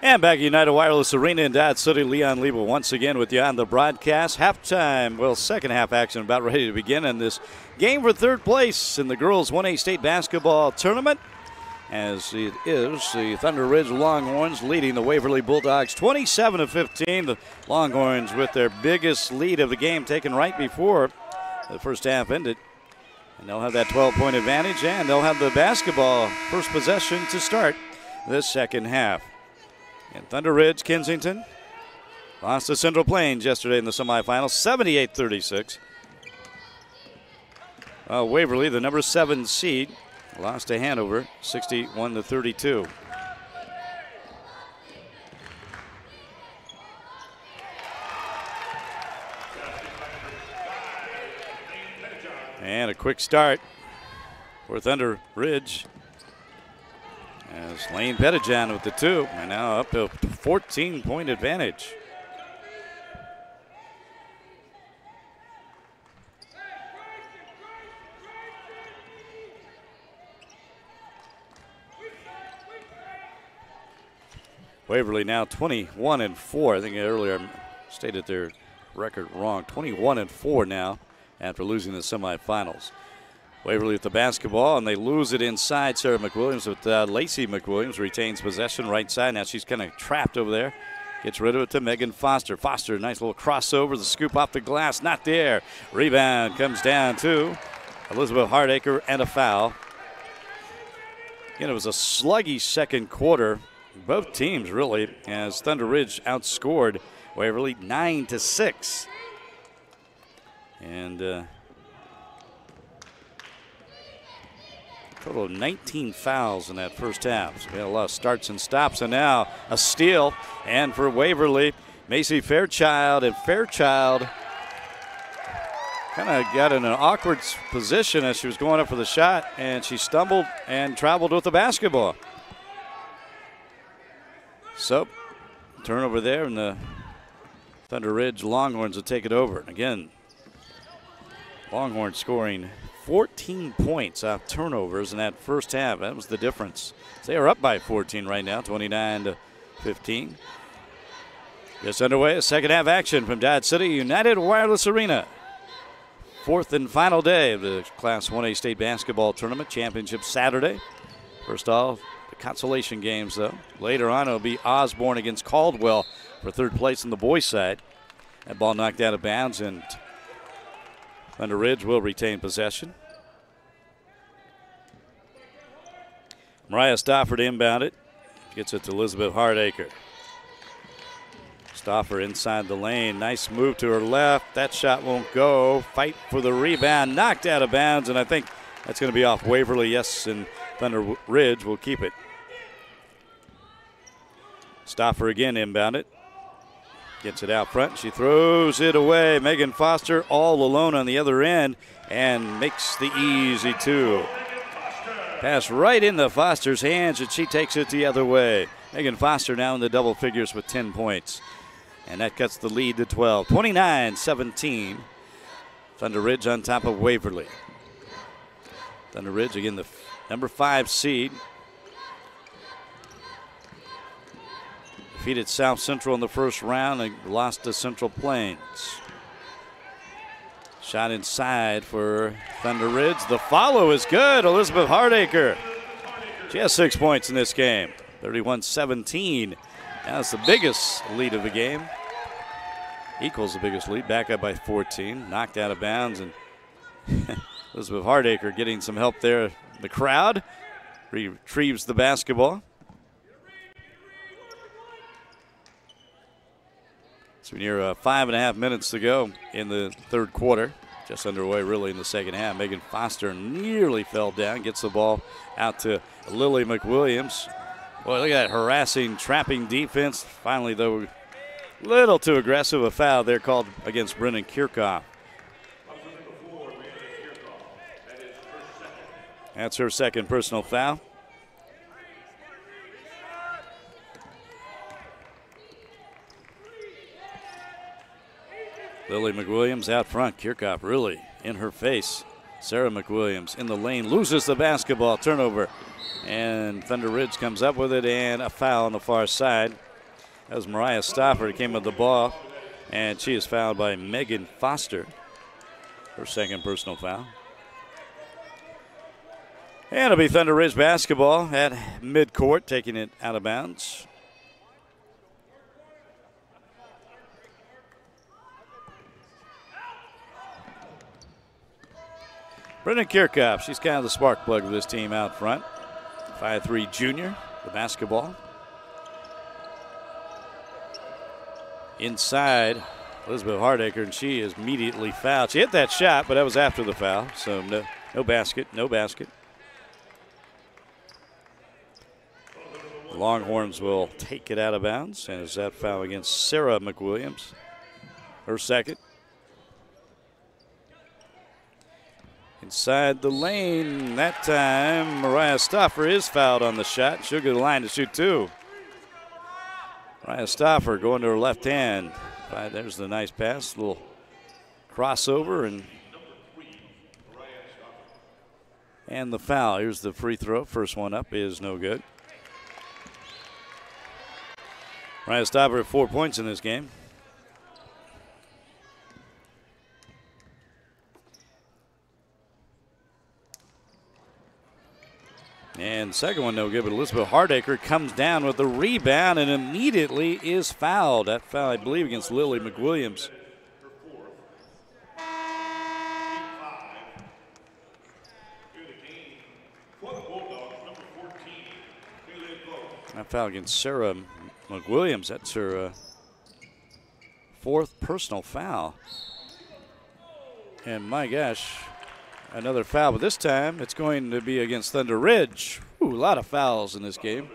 And back at United Wireless Arena in Dodge City, Leon Leba once again with you on the broadcast. Halftime, well, second half action about ready to begin in this game for third place in the girls 1A state basketball tournament. as it is the Thunder Ridge Longhorns leading the Waverly Bulldogs 27-15. The Longhorns with their biggest lead of the game taken right before the first half ended. And they'll have that 12-point advantage, and they'll have the basketball first possession to start this second half. And Thunder Ridge, Kensington lost to Central Plains yesterday in the semifinals, 78-36. Waverly, the number 7 seed, lost to Hanover, 61-32. And a quick start for Thunder Ridge as Lane Pettijan with the 2, and now up to a 14-point advantage. Waverly now 21-4. I think earlier I stated their record wrong. 21-4 now after losing the semifinals. Waverly with the basketball, and they lose it inside. Sarah McWilliams with Lacey McWilliams retains possession right side. Now she's kind of trapped over there. Gets rid of it to Megan Foster. Foster, nice little crossover. The scoop off the glass, not there. Rebound comes down to Elizabeth Hardacre and a foul. Again, it was a sluggy second quarter. Both teams really, as Thunder Ridge outscored Waverly 9-6. And total of 19 fouls in that first half. So we had a lot of starts and stops, and now a steal. And for Waverly, Macy Fairchild, and Fairchild kind of got in an awkward position as she was going up for the shot, and she stumbled and traveled with the basketball. So, turnover there, and the Thunder Ridge Longhorns will take it over. Again, Longhorns scoring 14 points off turnovers in that first half. That was the difference. They are up by 14 right now, 29-15. Just underway, a second half action from Dodge City United Wireless Arena. Fourth and final day of the Class 1A State Basketball Tournament Championship Saturday. First off, the consolation games, though. Later on, it'll be Osborne against Caldwell for third place on the boys' side. That ball knocked out of bounds, and Thunder Ridge will retain possession. Mariah Stafford inbound it. Gets it to Elizabeth Hardacre. Stauffer inside the lane. Nice move to her left. That shot won't go. Fight for the rebound. Knocked out of bounds, and I think that's going to be off Waverly. Yes, and Thunder Ridge will keep it. Stauffer again inbound it. Gets it out front. She throws it away. Megan Foster all alone on the other end and makes the easy 2. Pass right into Foster's hands, and she takes it the other way. Megan Foster now in the double figures with 10 points. And that cuts the lead to 12. 29-17. Thunder Ridge on top of Waverly. Thunder Ridge, again, the number 5 seed. Defeated South Central in the first round and lost to Central Plains. Shot inside for Thunder Ridge. The follow is good. Elizabeth Hardacre. She has 6 points in this game. 31-17. That's the biggest lead of the game. Equals the biggest lead. Back up by 14. Knocked out of bounds. And Elizabeth Hardacre getting some help there. The crowd retrieves the basketball. So near 5.5 minutes to go in the third quarter. Just underway really in the second half. Megan Foster nearly fell down. Gets the ball out to Lily McWilliams. Boy, look at that harassing, trapping defense. Finally, though, a little too aggressive. A foul there called against Brennan Kirchhoff. That's her second personal foul. Lily McWilliams out front. Kirchhoff really in her face. Sarah McWilliams in the lane, loses the basketball. Turnover. And Thunder Ridge comes up with it, and a foul on the far side. That was Mariah Stauffer who came with the ball, and she is fouled by Megan Foster. Her second personal foul. And it'll be Thunder Ridge basketball at midcourt, taking it out of bounds. Brendan Kirchhoff, she's kind of the spark plug of this team out front. 5'3" junior, the basketball. Inside, Elizabeth Hardacre, and she is immediately fouled. She hit that shot, but that was after the foul, so no basket, no basket. The Longhorns will take it out of bounds, and is that foul against Sarah McWilliams, her second. Inside the lane, that time Mariah Stoffer is fouled on the shot. She'll go to the line to shoot two. Mariah Stoffer going to her left hand. There's the nice pass, little crossover, and the foul. Here's the free throw. First one up is no good. Mariah Stoffer with 4 points in this game. And second one no good, but Elizabeth Hardacre comes down with the rebound and immediately is fouled. That foul, I believe, against Lily McWilliams. That foul against Sarah McWilliams. That's her fourth personal foul. And my gosh, another foul, but this time it's going to be against Thunder Ridge. Ooh, a lot of fouls in this game.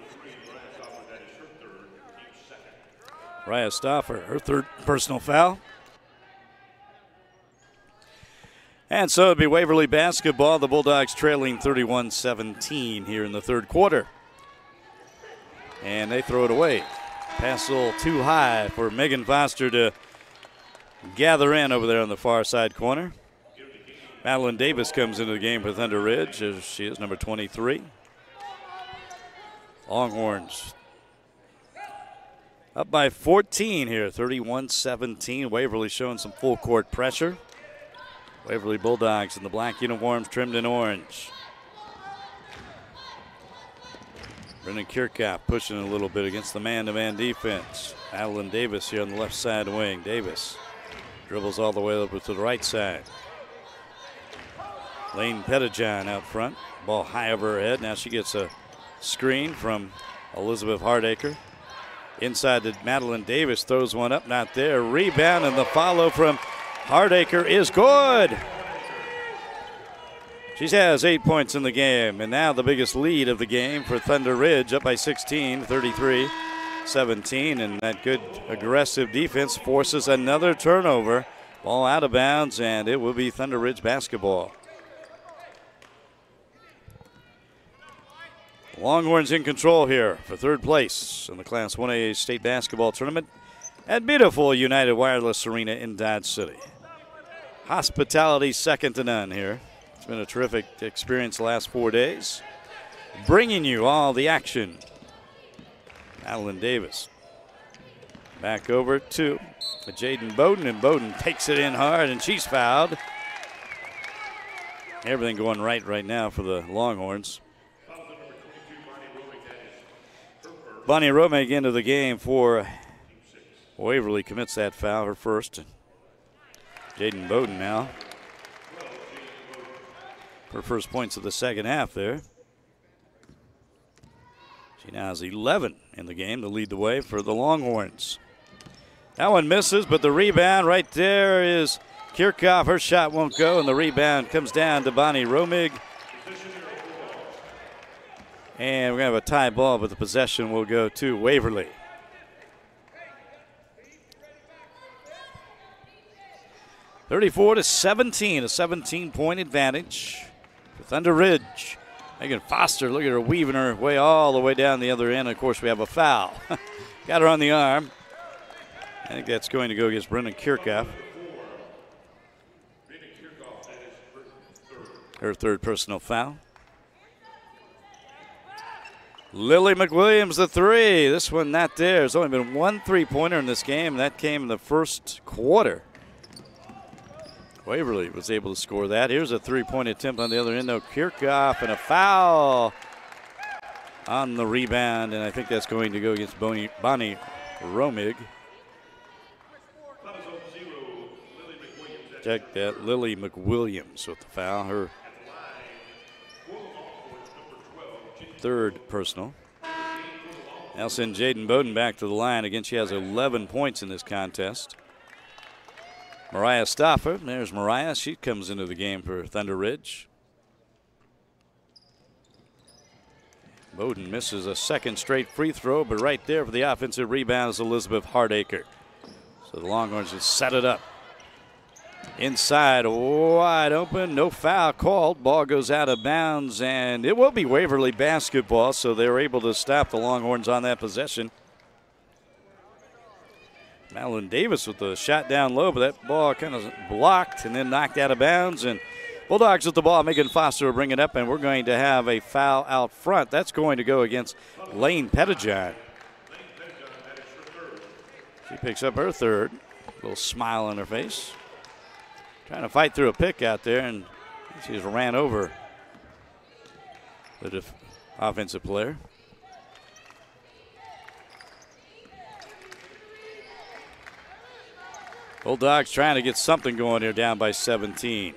Raya Stoffer, her third personal foul. And so it'll be Waverly basketball. The Bulldogs trailing 31-17 here in the third quarter. And they throw it away. Pass a little too high for Megan Foster to gather in over there on the far side corner. Madeline Davis comes into the game for Thunder Ridge, as she is number 23. Longhorns up by 14 here, 31-17. Waverly showing some full court pressure. Waverly Bulldogs in the black uniforms trimmed in orange. Brendan Kirchhoff pushing a little bit against the man-to-man defense. Madeline Davis here on the left side wing. Davis dribbles all the way over to the right side. Lane Pettijohn out front. Ball high over her head. Now she gets a screen from Elizabeth Hardacre. Inside to Madeline Davis. Throws one up, not there. Rebound, and the follow from Hardacre is good. She has 8 points in the game, and now the biggest lead of the game for Thunder Ridge, up by 16, 33-17, and that good aggressive defense forces another turnover. Ball out of bounds, and it will be Thunder Ridge basketball. Longhorns in control here for third place in the Class 1A state basketball tournament at beautiful United Wireless Arena in Dodge City. Hospitality second to none here. It's been a terrific experience the last 4 days, bringing you all the action. Madeline Davis back over to Jaden Bowden, and Bowden takes it in hard, and she's fouled. Everything going right now for the Longhorns. Bonnie Romig into the game for Waverly, commits that foul, her first. Jaden Bowden now. Her first points of the second half there. She now has 11 in the game to lead the way for the Longhorns. That one misses, but the rebound right there is Kirchhoff. Her shot won't go, and the rebound comes down to Bonnie Romig. And we're going to have a tie ball, but the possession will go to Waverly. (34-17), a 17-point advantage for Thunder Ridge. Megan Foster, look at her weaving her way all the way down the other end. Of course, we have a foul. Got her on the arm. I think that's going to go against Brendan Kirchhoff. Her third personal foul. Lily McWilliams, the three. This one not there. There's only been one three-pointer in this game, and that came in the first quarter. Waverly was able to score that. Here's a three-point attempt on the other end, though. Kirchhoff and a foul on the rebound, and I think that's going to go against Bonnie Romig. Check that. Lily McWilliams with the foul. Her third personal. Now send Jaden Bowden back to the line. Again, she has 11 points in this contest. Mariah Stoffer, there's Mariah. She comes into the game for Thunder Ridge. Bowden misses a second straight free throw, but right there for the offensive rebound is Elizabeth Hardacre. So the Longhorns just set it up. Inside, wide open, no foul called. Ball goes out of bounds, and it will be Waverly basketball, so they're able to stop the Longhorns on that possession. Madeline Davis with the shot down low, but that ball kind of blocked and then knocked out of bounds. And Bulldogs with the ball. Megan Foster will bring it up, and we're going to have a foul out front. That's going to go against Lane Pettijohn. She picks up her third. A little smile on her face. Trying to fight through a pick out there, and she's ran over the offensive player. Bulldogs trying to get something going here, down by 17.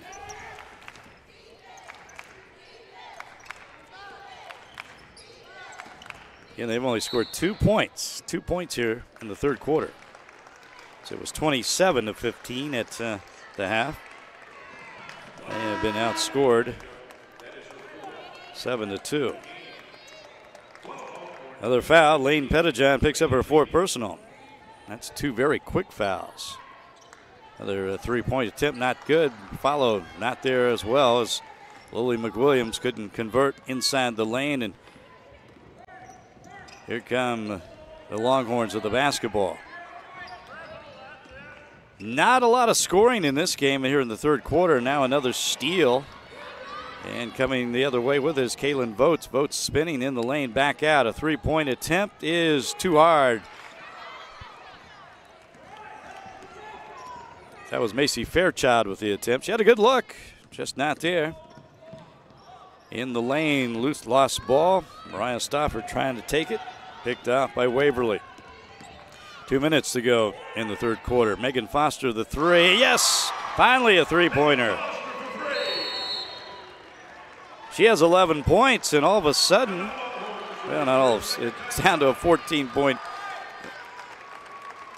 Again, they've only scored 2 points. 2 points here in the third quarter. So it was 27-15 at the half. They have been outscored 7-2. Another foul. Lane Pettijohn picks up her fourth personal. That's 2 very quick fouls. Another three-point attempt, not good. Follow not there as well, as Lily McWilliams couldn't convert inside the lane. And here come the Longhorns with the basketball. Not a lot of scoring in this game here in the third quarter. Now another steal. And coming the other way with it is Kaylin Votes. Votes spinning in the lane, back out. A three-point attempt is too hard. That was Macy Fairchild with the attempt. She had a good look, just not there. In the lane, loose lost ball. Mariah Stoffer trying to take it. Picked off by Waverly. 2 minutes to go in the third quarter. Megan Foster, the three. Yes, finally a three-pointer. She has 11 points, and all of a sudden, well, not all of it's down to a 14-point.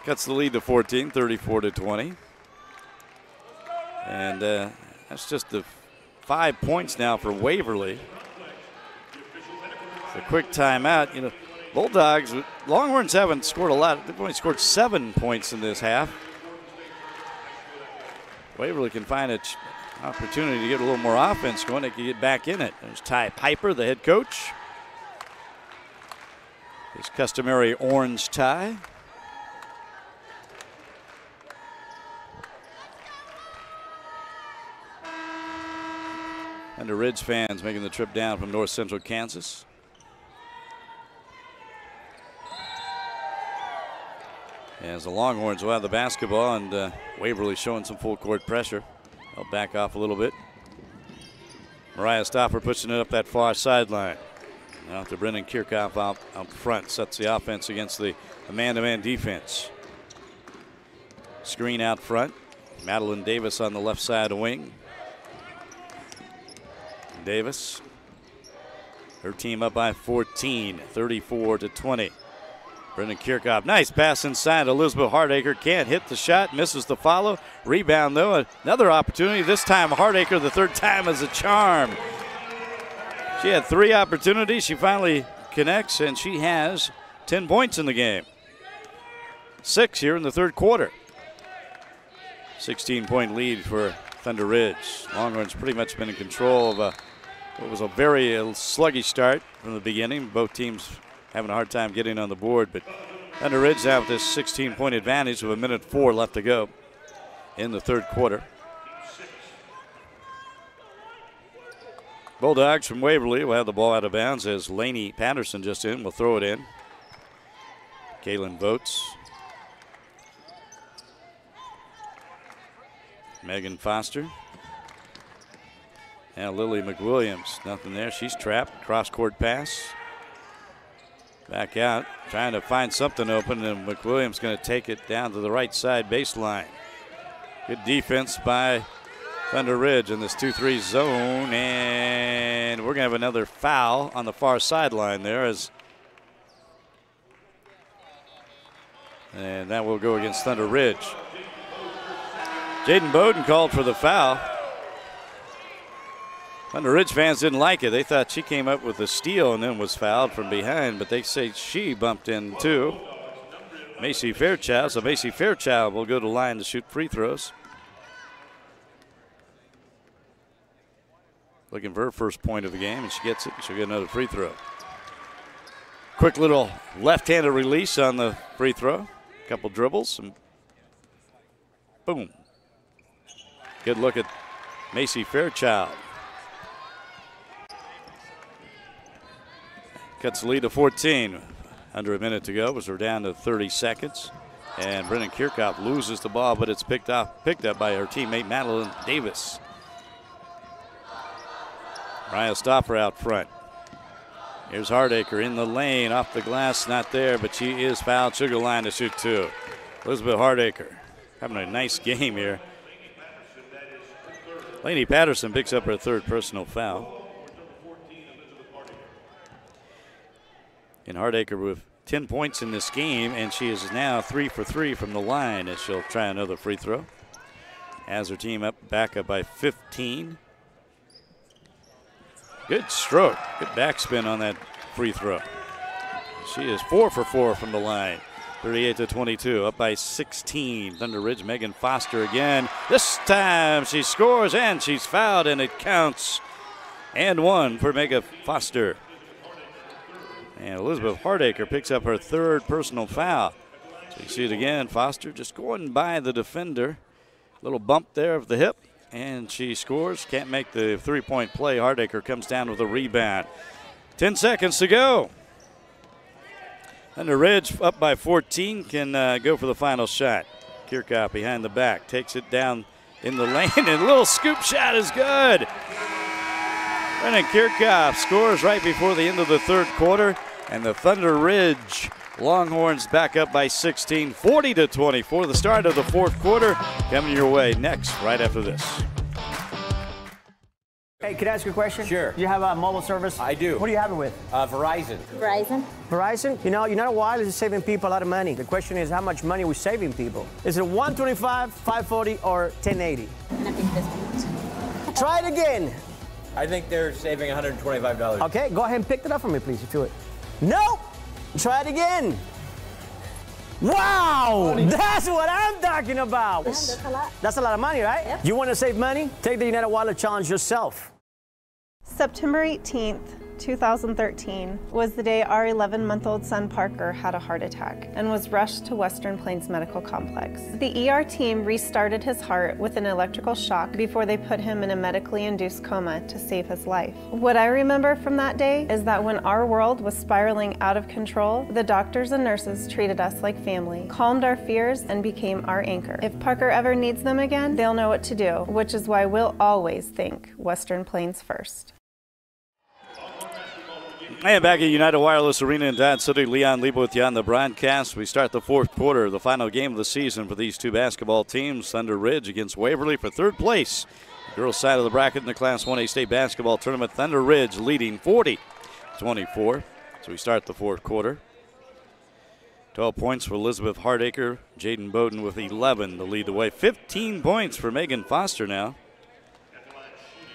Cuts the lead to 14, 34-20. And that's just the 5 points now for Waverly. It's a quick timeout. You know, Bulldogs, Longhorns haven't scored a lot. They've only scored 7 points in this half. Waverly can find an opportunity to get a little more offense going. They can get back in it. There's Ty Piper, the head coach. His customary orange tie. Thunder Ridge fans making the trip down from north central Kansas. As the Longhorns will have the basketball, and Waverly showing some full court pressure. They'll back off a little bit. Mariah Stoffer pushing it up that far sideline. Now to Brendan Kirchhoff out front, sets the offense against the man-to-man defense. Screen out front. Madeline Davis on the left side of the wing. Davis, her team up by 14, 34-20. Brendan Kirchhoff, nice pass inside. Elizabeth Hardacre can't hit the shot, misses the follow. Rebound though, another opportunity. This time Hardacre, the third time as a charm. She had 3 opportunities. She finally connects, and she has 10 points in the game. 6 here in the third quarter. 16-point lead for Thunder Ridge. Longhorns pretty much been in control of what was a very sluggish start from the beginning. Both teams having a hard time getting on the board, but Thunder Ridge now with this 16-point advantage with 1:04 left to go in the third quarter. Bulldogs from Waverly will have the ball out of bounds as Lainey Patterson just in. Will throw it in. Kaylin Votes. Megan Foster. Now Lily McWilliams, nothing there. She's trapped. Cross-court pass. Back out, trying to find something open, and McWilliams going to take it down to the right side baseline. Good defense by Thunder Ridge in this 2-3 zone, and we're going to have another foul on the far sideline there, and that will go against Thunder Ridge. Jaden Bowden called for the foul. Thunder Ridge fans didn't like it. They thought she came up with a steal and then was fouled from behind, but they say she bumped in too. Macy Fairchild, so Macy Fairchild will go to line to shoot free throws. Looking for her first point of the game, and she gets it. She'll get another free throw. Quick little left-handed release on the free throw. Couple dribbles, and boom. Good look at Macy Fairchild. Cuts the lead to 14. Under a minute to go, as we're down to 30 seconds. And Brennan Kirchhoff loses the ball, but it's picked up by her teammate Madeline Davis. Ryan Stopper out front. Here's Hardacre in the lane, off the glass, not there, but she is fouled. Sugar line to shoot two. Elizabeth Hardacre having a nice game here. Lainey Patterson picks up her third personal foul. And Hardacre with 10 points in this game, and she is now 3 for 3 from the line as she'll try another free throw. Has her team back up by 15. Good stroke, good backspin on that free throw. She is 4 for 4 from the line. 38-22, up by 16. Thunder Ridge, Megan Foster again. This time she scores and she's fouled, and it counts. And one for Megan Foster. And Elizabeth Hardacre picks up her third personal foul. So you see it again, Foster just going by the defender. Little bump there of the hip, and she scores. Can't make the three-point play. Hardacre comes down with a rebound. 10 seconds to go. Thunder Ridge up by 14 can go for the final shot. Kirchhoff behind the back, takes it down in the lane, and a little scoop shot is good. Brennan Kirchhoff scores right before the end of the third quarter, and the Thunder Ridge Longhorns back up by 16, 40-24. The start of the fourth quarter coming your way next, right after this. Hey, can I ask you a question? Sure. Do you have a mobile service? I do. What do you have it with? Verizon. Verizon. Verizon? You know, United Wireless is saving people a lot of money. The question is, how much money are we saving people? Is it 125, 540, or 1080? And I think this one. Try it again. I think they're saving $125. Okay, go ahead and pick it up for me, please, if you would. No! Try it again. Wow! That's what I'm talking about. Yeah, that's a lot. That's a lot of money, right? Yep. You want to save money? Take the United Wireless Challenge yourself. September 18th, 2013 was the day our 11-month-old son Parker had a heart attack and was rushed to Western Plains Medical Complex. The ER team restarted his heart with an electrical shock before they put him in a medically induced coma to save his life. What I remember from that day is that when our world was spiraling out of control, the doctors and nurses treated us like family, calmed our fears, and became our anchor. If Parker ever needs them again, they'll know what to do, which is why we'll always think Western Plains first. And back at United Wireless Arena in Dodge City, Leon Lebo with you on the broadcast. We start the fourth quarter, the final game of the season for these two basketball teams. Thunder Ridge against Waverly for third place. The girls' side of the bracket in the Class 1A state basketball tournament. Thunder Ridge leading 40-24. So we start the fourth quarter. 12 points for Elizabeth Hardacre. Jaden Bowden with 11 to lead the way. 15 points for Megan Foster now.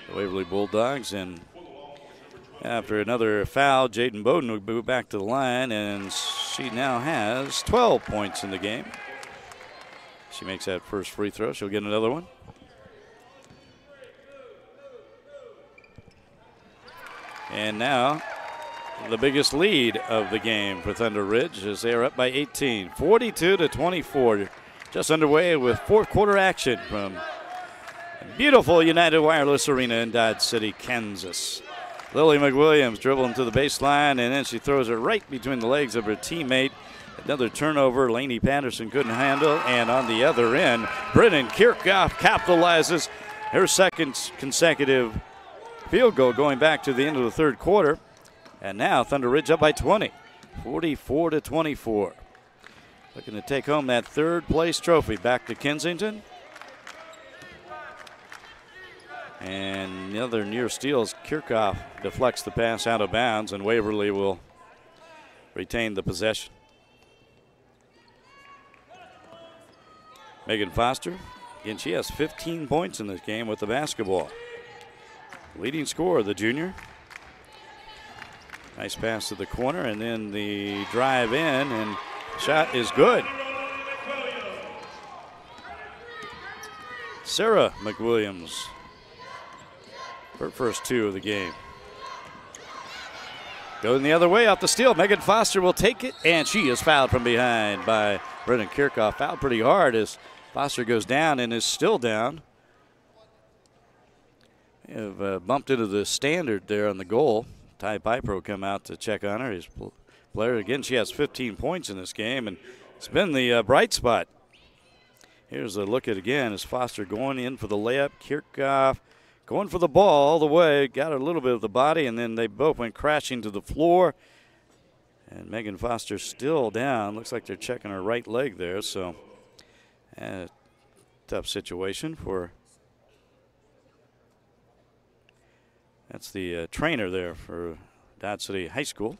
The Waverly Bulldogs, and after another foul, Jaden Bowden will move back to the line, and she now has 12 points in the game. She makes that first free throw. She'll get another one. And now the biggest lead of the game for Thunder Ridge as they are up by 18, 42-24. Just underway with fourth quarter action from beautiful United Wireless Arena in Dodge City, Kansas. Lily McWilliams dribbling to the baseline, and then she throws it right between the legs of her teammate Another turnover Lainey Patterson couldn't handle, and on the other end, Brennan Kirchhoff capitalizes her second consecutive field goal going back to the end of the third quarter. And now Thunder Ridge up by 20, 44-24. Looking to take home that third place trophy back to Kensington. And the other near steals, Kirchhoff deflects the pass out of bounds, and Waverly will retain the possession. Megan Foster, again, she has 15 points in this game with the basketball. Leading scorer, the junior. Nice pass to the corner, and then the drive in, and shot is good. Sarah McWilliams, her first two of the game. Going the other way off the steal. Megan Foster will take it, and she is fouled from behind by Brennan Kirchhoff. Fouled pretty hard as Foster goes down and is still down. They have bumped into the standard there on the goal. Ty Piper will come out to check on her. His player, again, she has 15 points in this game, and it's been the bright spot. Here's a look at it again as Foster going in for the layup. Kirchhoff going for the ball all the way, got a little bit of the body, and then they both went crashing to the floor. And Megan Foster still down. Looks like they're checking her right leg there, so tough situation for. That's the trainer there for Dodge City High School.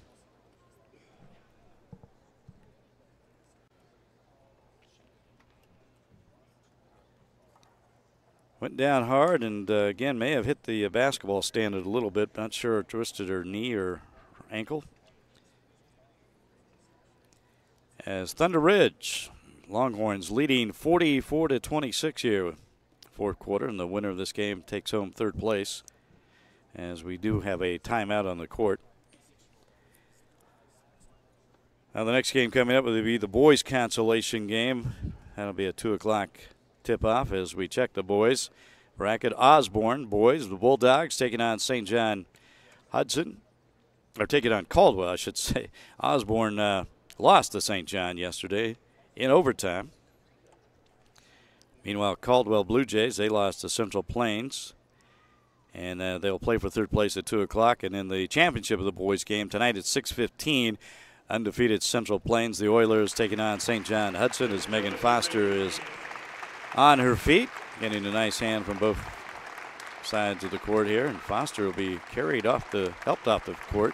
Went down hard and again may have hit the basketball stand a little bit. Not sure, twisted her knee or ankle. As Thunder Ridge, Longhorns leading 44-26 here, fourth quarter, and the winner of this game takes home third place, as we do have a timeout on the court. Now the next game coming up will be the boys' consolation game. That'll be a 2 o'clock tip-off as we check the boys bracket. Osborne boys, the Bulldogs, taking on St. John Hudson, or taking on Caldwell, I should say. Osborne lost to St. John yesterday in overtime. Meanwhile, Caldwell Blue Jays, they lost to Central Plains. And they'll play for third place at 2 o'clock. And in the championship of the boys game tonight at 6:15, undefeated Central Plains, the Oilers taking on St. John Hudson as Megan Foster is on her feet, getting a nice hand from both sides of the court here. And Foster will be helped off the court.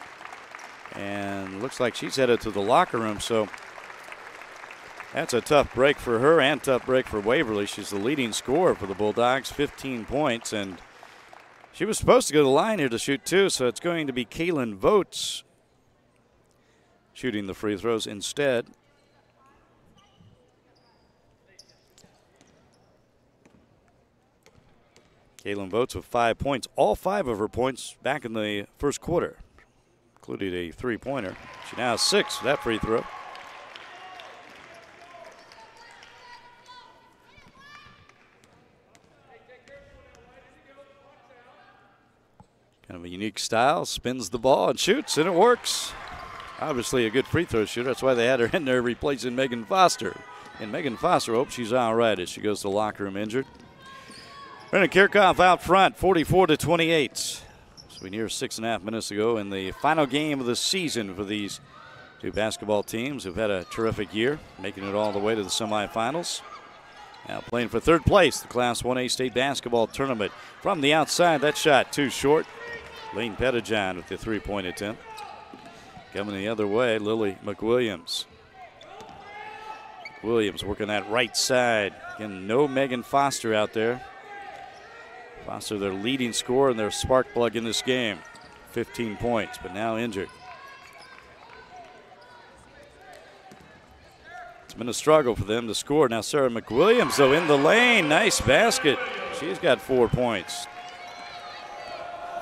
And looks like she's headed to the locker room. So that's a tough break for her and tough break for Waverly. She's the leading scorer for the Bulldogs, 15 points. And she was supposed to go to the line here to shoot two, so it's going to be Kaylin Votes shooting the free throws instead. Kaylin Votes with 5 points. All 5 of her points back in the first quarter, including a three-pointer. She now has 6 for that free throw. Kind of a unique style, spins the ball and shoots, and it works. Obviously a good free throw shooter. That's why they had her in there replacing Megan Foster. And Megan Foster hopes she's all right as she goes to the locker room injured. Brennan Kirchhoff out front, 44-28. So we near 6.5 minutes ago in the final game of the season for these two basketball teams who've had a terrific year, making it all the way to the semifinals. Now playing for third place, the Class 1A state basketball tournament. From the outside, that shot too short. Lane Pettijohn with the three-point attempt. Coming the other way, Lily McWilliams. Williams working that right side. Again, no Megan Foster out there. Foster, their leading scorer and their spark plug in this game. 15 points, but now injured. It's been a struggle for them to score. Now Sarah McWilliams, though, in the lane. Nice basket. She's got 4 points.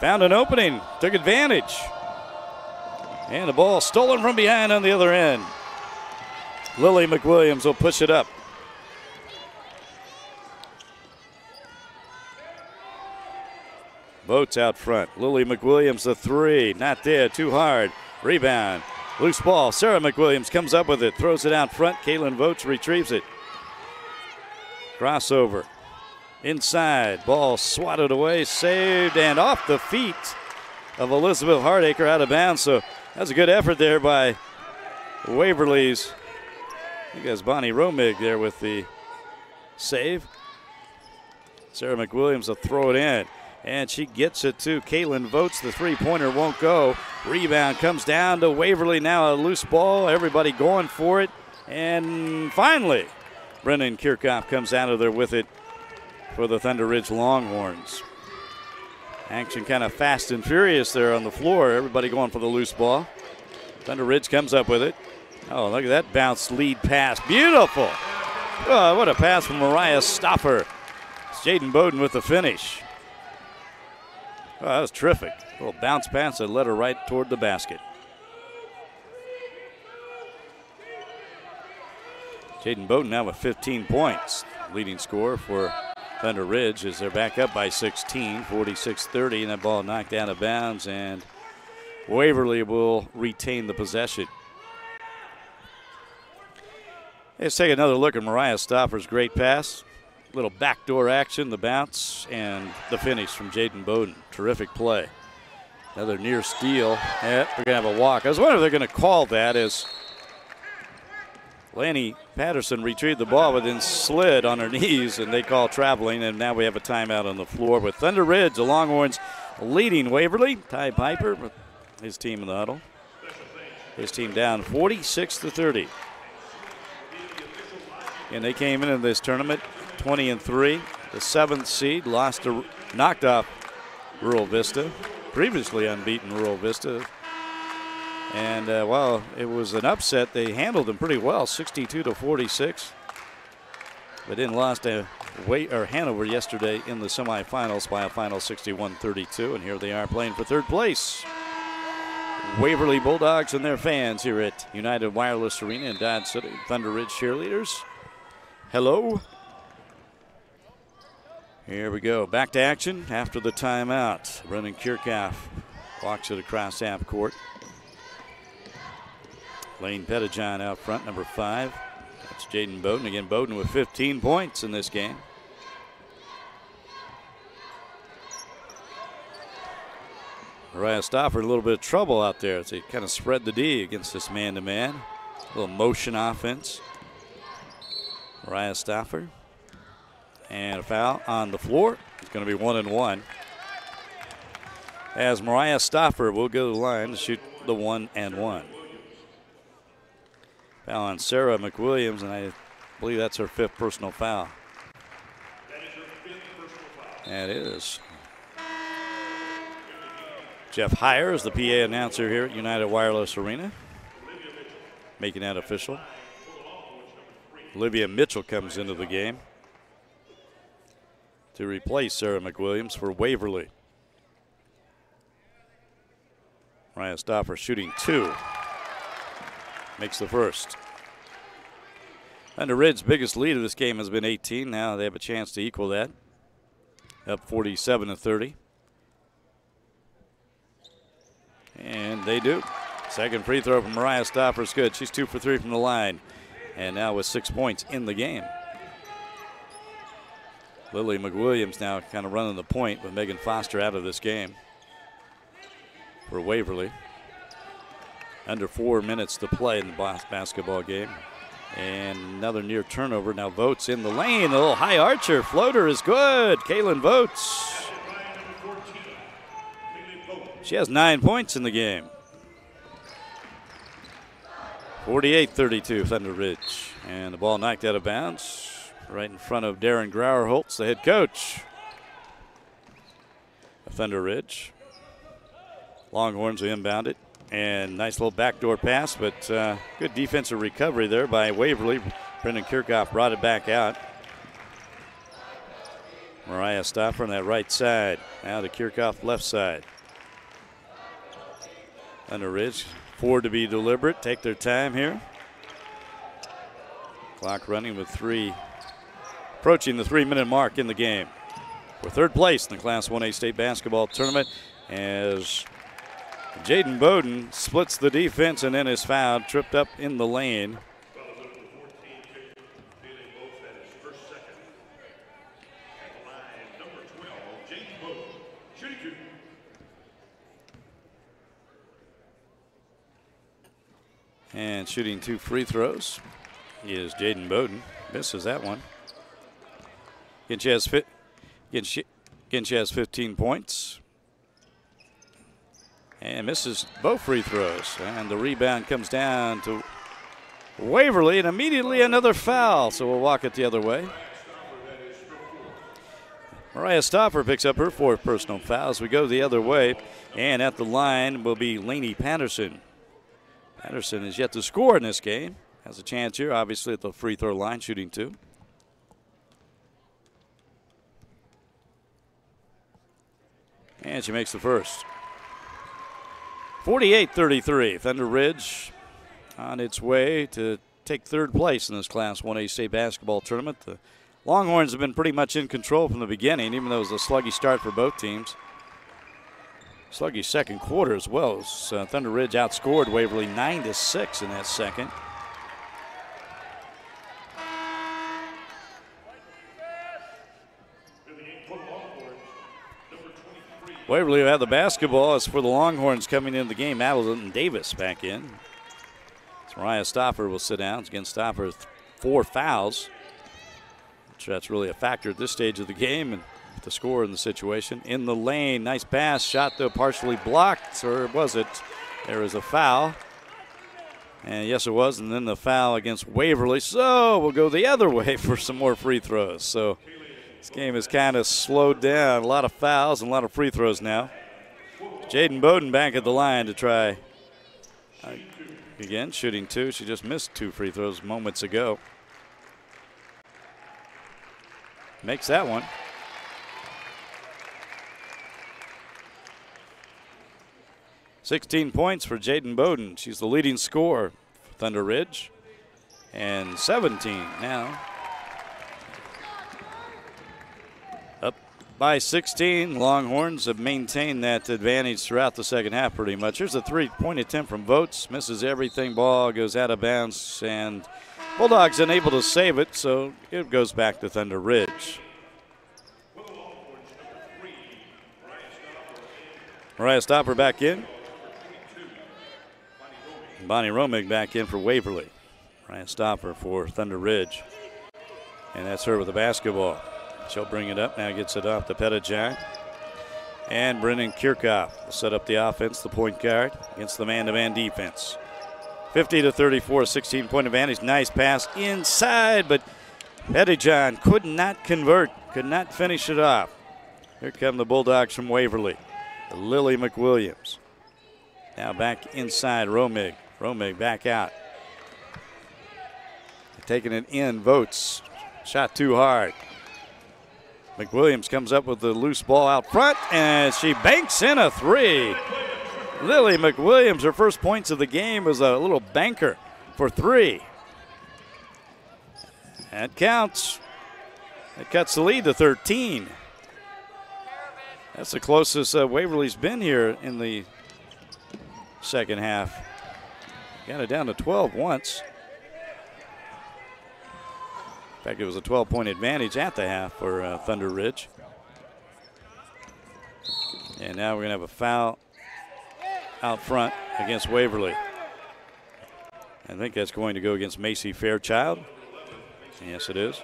Found an opening, took advantage. And the ball stolen from behind on the other end. Lily McWilliams will push it up. Boats out front. Lily McWilliams, the three. Not there, too hard. Rebound. Loose ball. Sarah McWilliams comes up with it, throws it out front. Kaylin Votes retrieves it. Crossover. Inside. Ball swatted away, saved, and off the feet of Elizabeth Hardacre, out of bounds. So that's a good effort there by Waverly's. I think that's Bonnie Romig there with the save. Sarah McWilliams will throw it in. And she gets it to Kaylin Votes. The three-pointer won't go. Rebound comes down to Waverly. Now a loose ball. Everybody going for it. And finally, Brennan Kirchhoff comes out of there with it for the Thunder Ridge Longhorns. Action kind of fast and furious there on the floor. Everybody going for the loose ball. Thunder Ridge comes up with it. Oh, look at that bounce lead pass. Beautiful. Oh, what a pass from Mariah Stoffer. It's Jaden Bowden with the finish. Oh, that was terrific. A little bounce pass that led her right toward the basket. Jaden Bowden now with 15 points. Leading scorer for Thunder Ridge as they're back up by 16, 46-30, and that ball knocked out of bounds, and Waverly will retain the possession. Let's take another look at Mariah Stoffer's great pass. Little backdoor action, the bounce, and the finish from Jaden Bowden. Terrific play. Another near steal. Yeah, we're going to have a walk. I was wondering if they're going to call that as Lanny Patterson retrieved the ball but then slid on her knees, and they call traveling, and now we have a timeout on the floor with Thunder Ridge, the Longhorns leading Waverly. Ty Piper with his team in the huddle. His team down 46-30. And they came into this tournament 20-3, the 7th seed, knocked off Rural Vista, previously unbeaten Rural Vista. And while it was an upset, they handled them pretty well, 62-46. But then lost to Hanover yesterday in the semifinals by a final 61-32. And here they are playing for third place. Waverly Bulldogs and their fans here at United Wireless Arena in Dodge City. Thunder Ridge cheerleaders. Hello. Here we go. Back to action after the timeout. Brennan Kirchhoff walks it across half court. Lane Pettijohn out front, number 5. That's Jaden Bowden. Again, Bowden with 15 points in this game. Mariah Stoffer, a little bit of trouble out there as they kind of spread the D against this man-to-man. A little motion offense. Mariah Stoffer. And a foul on the floor. It's going to be 1-1. As Mariah Stoffer will go to the line to shoot the 1-1. Foul on Sarah McWilliams, and I believe that's her 5th personal foul. That is. Jeff Heyer is the PA announcer here at United Wireless Arena, making that official. Olivia Mitchell comes into the game to replace Sarah McWilliams for Waverly. Mariah Stoffer shooting 2. Makes the first. Thunder Ridge's biggest lead of this game has been 18. Now they have a chance to equal that. Up 47-30. And they do. Second free throw from Mariah Stoffer is good. She's 2 for 3 from the line. And now with 6 points in the game. Lily McWilliams now kind of running the point with Megan Foster out of this game for Waverly. Under 4 minutes to play in the basketball game. And another near turnover. Now Votes in the lane. A little high archer. Floater is good. Kaylin Votes. She has 9 points in the game. 48-32 Thunder Ridge. And the ball knocked out of bounds right in front of Darren Grauer-Holtz, the head coach of Thunder Ridge. Longhorns will inbound it. And nice little backdoor pass, but good defensive recovery there by Waverly. Brendan Kirchhoff brought it back out. Mariah Stoffer on that right side. Now to Kirchhoff left side. Thunder Ridge, 4 to be deliberate. Take their time here. Clock running with 3, approaching the 3-minute mark in the game. For third place in the Class 1A state basketball tournament as Jaden Bowden splits the defense and then is fouled, tripped up in the lane. And shooting 2 free throws is Jaden Bowden. Misses that one. Again, she has 15 points. And misses both free throws. And the rebound comes down to Waverly, and immediately another foul. So we'll walk it the other way. Mariah Stoffer picks up her 4th personal foul as we go the other way. And at the line will be Lainey Patterson. Patterson is yet to score in this game. Has a chance here, obviously, at the free throw line, shooting 2. And she makes the first. 48-33. Thunder Ridge on its way to take 3rd place in this Class 1A state basketball tournament. The Longhorns have been pretty much in control from the beginning, even though it was a sluggish start for both teams. Sluggish second quarter as well. Thunder Ridge outscored Waverly 9-6 in that second. Waverly will have the basketball. As for the Longhorns coming into the game, Madeline Davis back in. So Mariah Stoffer will sit down. Again, Stoffer 4 fouls. Which that's really a factor at this stage of the game and the score in the situation. In the lane, nice pass. Shot though partially blocked, or was it? There was a foul. And yes, it was. And then the foul against Waverly. So we'll go the other way for some more free throws. So this game is kind of slowed down. A lot of fouls and a lot of free throws now. Jaden Bowden back at the line to try again, shooting 2. She just missed 2 free throws moments ago. Makes that one. $16 points for Jaden Bowden. She's the leading scorer for Thunder Ridge. And 17 now. Up by 16. Longhorns have maintained that advantage throughout the second half pretty much. Here's a 3-point attempt from Votes. Misses everything. Ball goes out of bounds. And Bulldogs unable to save it, so it goes back to Thunder Ridge. Mariah Stopper back in. Bonnie Romig back in for Waverly. Mariah Stopper for Thunder Ridge. And that's her with the basketball. She'll bring it up. Now gets it off to Pettijohn. And Brennan Kirchhoff will set up the offense, the point guard, against the man-to-man defense. 50-34, 16-point advantage. Nice pass inside, but Pettijohn could not convert, could not finish it off. Here come the Bulldogs from Waverly. Lily McWilliams. Now back inside, Romig. Romig back out. Taking it in, Votes. Shot too hard. McWilliams comes up with the loose ball out front, and she banks in a 3. Lily McWilliams, her first points of the game, was a little banker for 3. That counts. That cuts the lead to 13. That's the closest Waverly's been here in the second half. Got it down to 12 once. In fact, it was a 12-point advantage at the half for Thunder Ridge. And now we're going to have a foul out front against Waverly. I think that's going to go against Macy Fairchild. Yes, it is.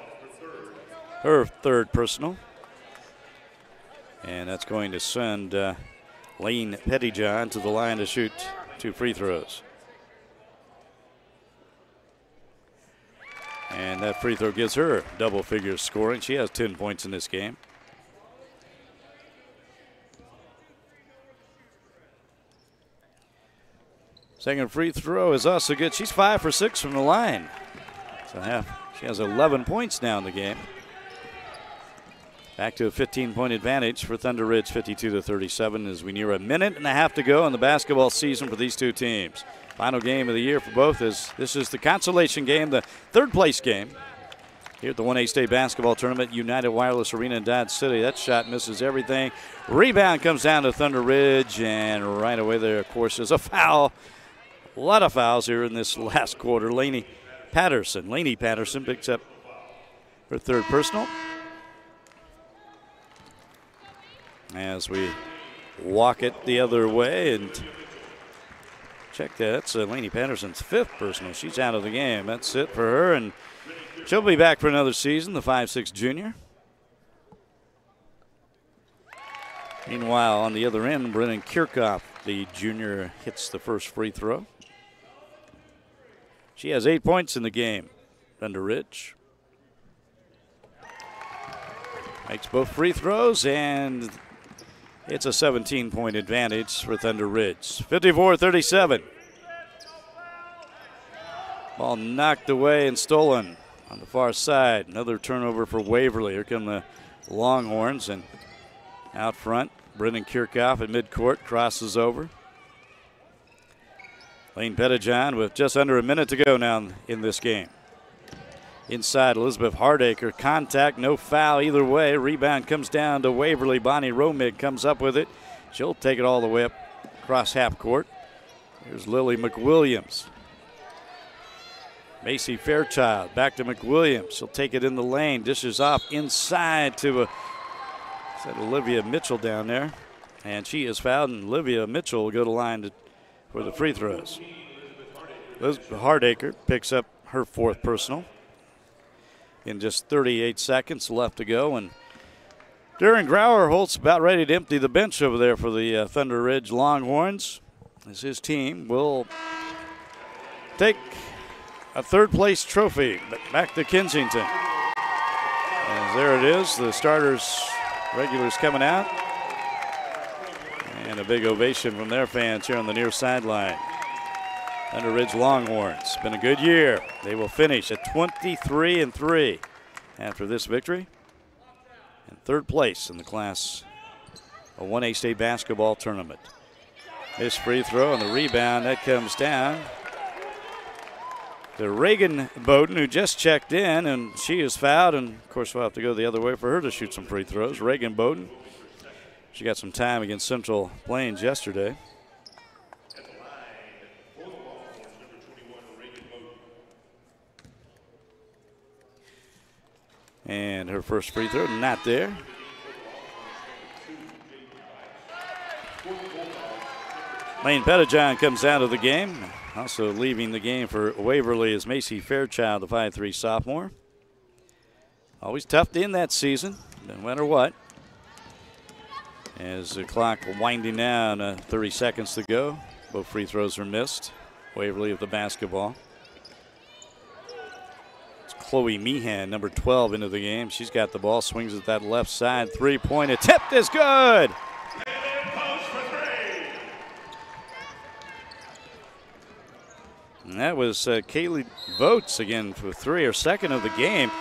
Her 3rd personal. And that's going to send Lane Pettijohn to the line to shoot 2 free throws. And that free throw gives her double figure scoring. She has 10 points in this game. Second free throw is also good. She's 5 for 6 from the line. So she has 11 points now in the game. Back to a 15-point advantage for Thunder Ridge, 52-37, as we near a minute and a half to go in the basketball season for these two teams. Final game of the year for both is this is the consolation game, the 3rd place game. here at the 1A State Basketball Tournament, United Wireless Arena in Dodge City. That shot misses everything. Rebound comes down to Thunder Ridge, and right away there, of course, is a foul. A lot of fouls here in this last quarter. Lainey Patterson picks up her third personal. As we walk it the other way, and check that. That's Lainey Patterson's fifth personal. She's out of the game. That's it for her, and she'll be back for another season, the 5'6" junior. Meanwhile, on the other end, Brennan Kirchhoff, the junior, hits the first free throw. She has 8 points in the game. Thunder Ridge makes both free throws, and it's a 17-point advantage for Thunder Ridge. 54-37. Ball knocked away and stolen on the far side. Another turnover for Waverly. Here come the Longhorns, and out front, Brennan Kirchhoff at midcourt crosses over. Lane Pettijohn with just under a minute to go now in this game. Inside, Elizabeth Hardacre. Contact, no foul either way. Rebound comes down to Waverly. Bonnie Romig comes up with it. She'll take it all the way up across half court. Here's Lily McWilliams. Macy Fairchild back to McWilliams. She'll take it in the lane. Dishes off inside to Olivia Mitchell down there. And she is fouled, and Olivia Mitchell will go to line for the free throws. Elizabeth Hardacre picks up her fourth personal. In just 38 seconds left to go, and Darren Grauer-Holt's about ready to empty the bench over there for the Thunder Ridge Longhorns, as his team will take a third-place trophy back to Kensington. As there it is, the starters, regulars coming out, and a big ovation from their fans here on the near sideline. Thunder Ridge Longhorns. Been a good year. They will finish at 23-3 after this victory. And third place in the Class of 1A State Basketball Tournament. This free throw and the rebound, that comes down to Reagan Bowden, who just checked in, and she is fouled. And, of course, we'll have to go the other way for her to shoot some free throws. Reagan Bowden, she got some time against Central Plains yesterday. And her first free throw, not there. Lane Pettijohn comes out of the game. Also leaving the game for Waverly is Macy Fairchild, the 5'3" sophomore. Always tough to end that season, no matter what. As the clock winding down, 30 seconds to go. Both free throws are missed. Waverly with the basketball. Chloe Meehan, number 12, into the game. She's got the ball, swings at that left side. Three-point attempt is good. And that was Kaylee Votes again for three, her second of the game.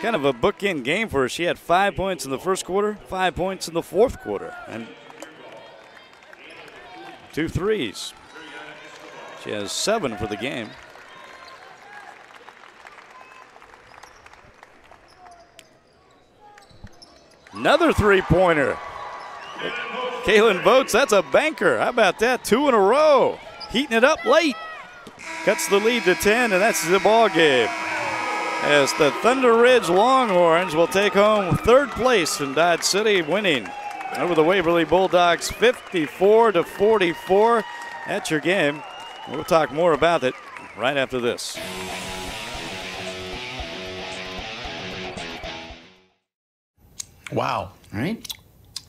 Kind of a bookend game for her. She had 5 points in the first quarter, 5 points in the fourth quarter, and 2 threes. She has 7 for the game. Another three-pointer. Kaylin Votes, that's a banker. How about that? 2 in a row. Heating it up late. Cuts the lead to 10, and that's the ball game. As the Thunder Ridge Longhorns will take home third place in Dodge City, winning over the Waverly Bulldogs 54-44. That's your game. We'll talk more about it right after this. Wow. Right?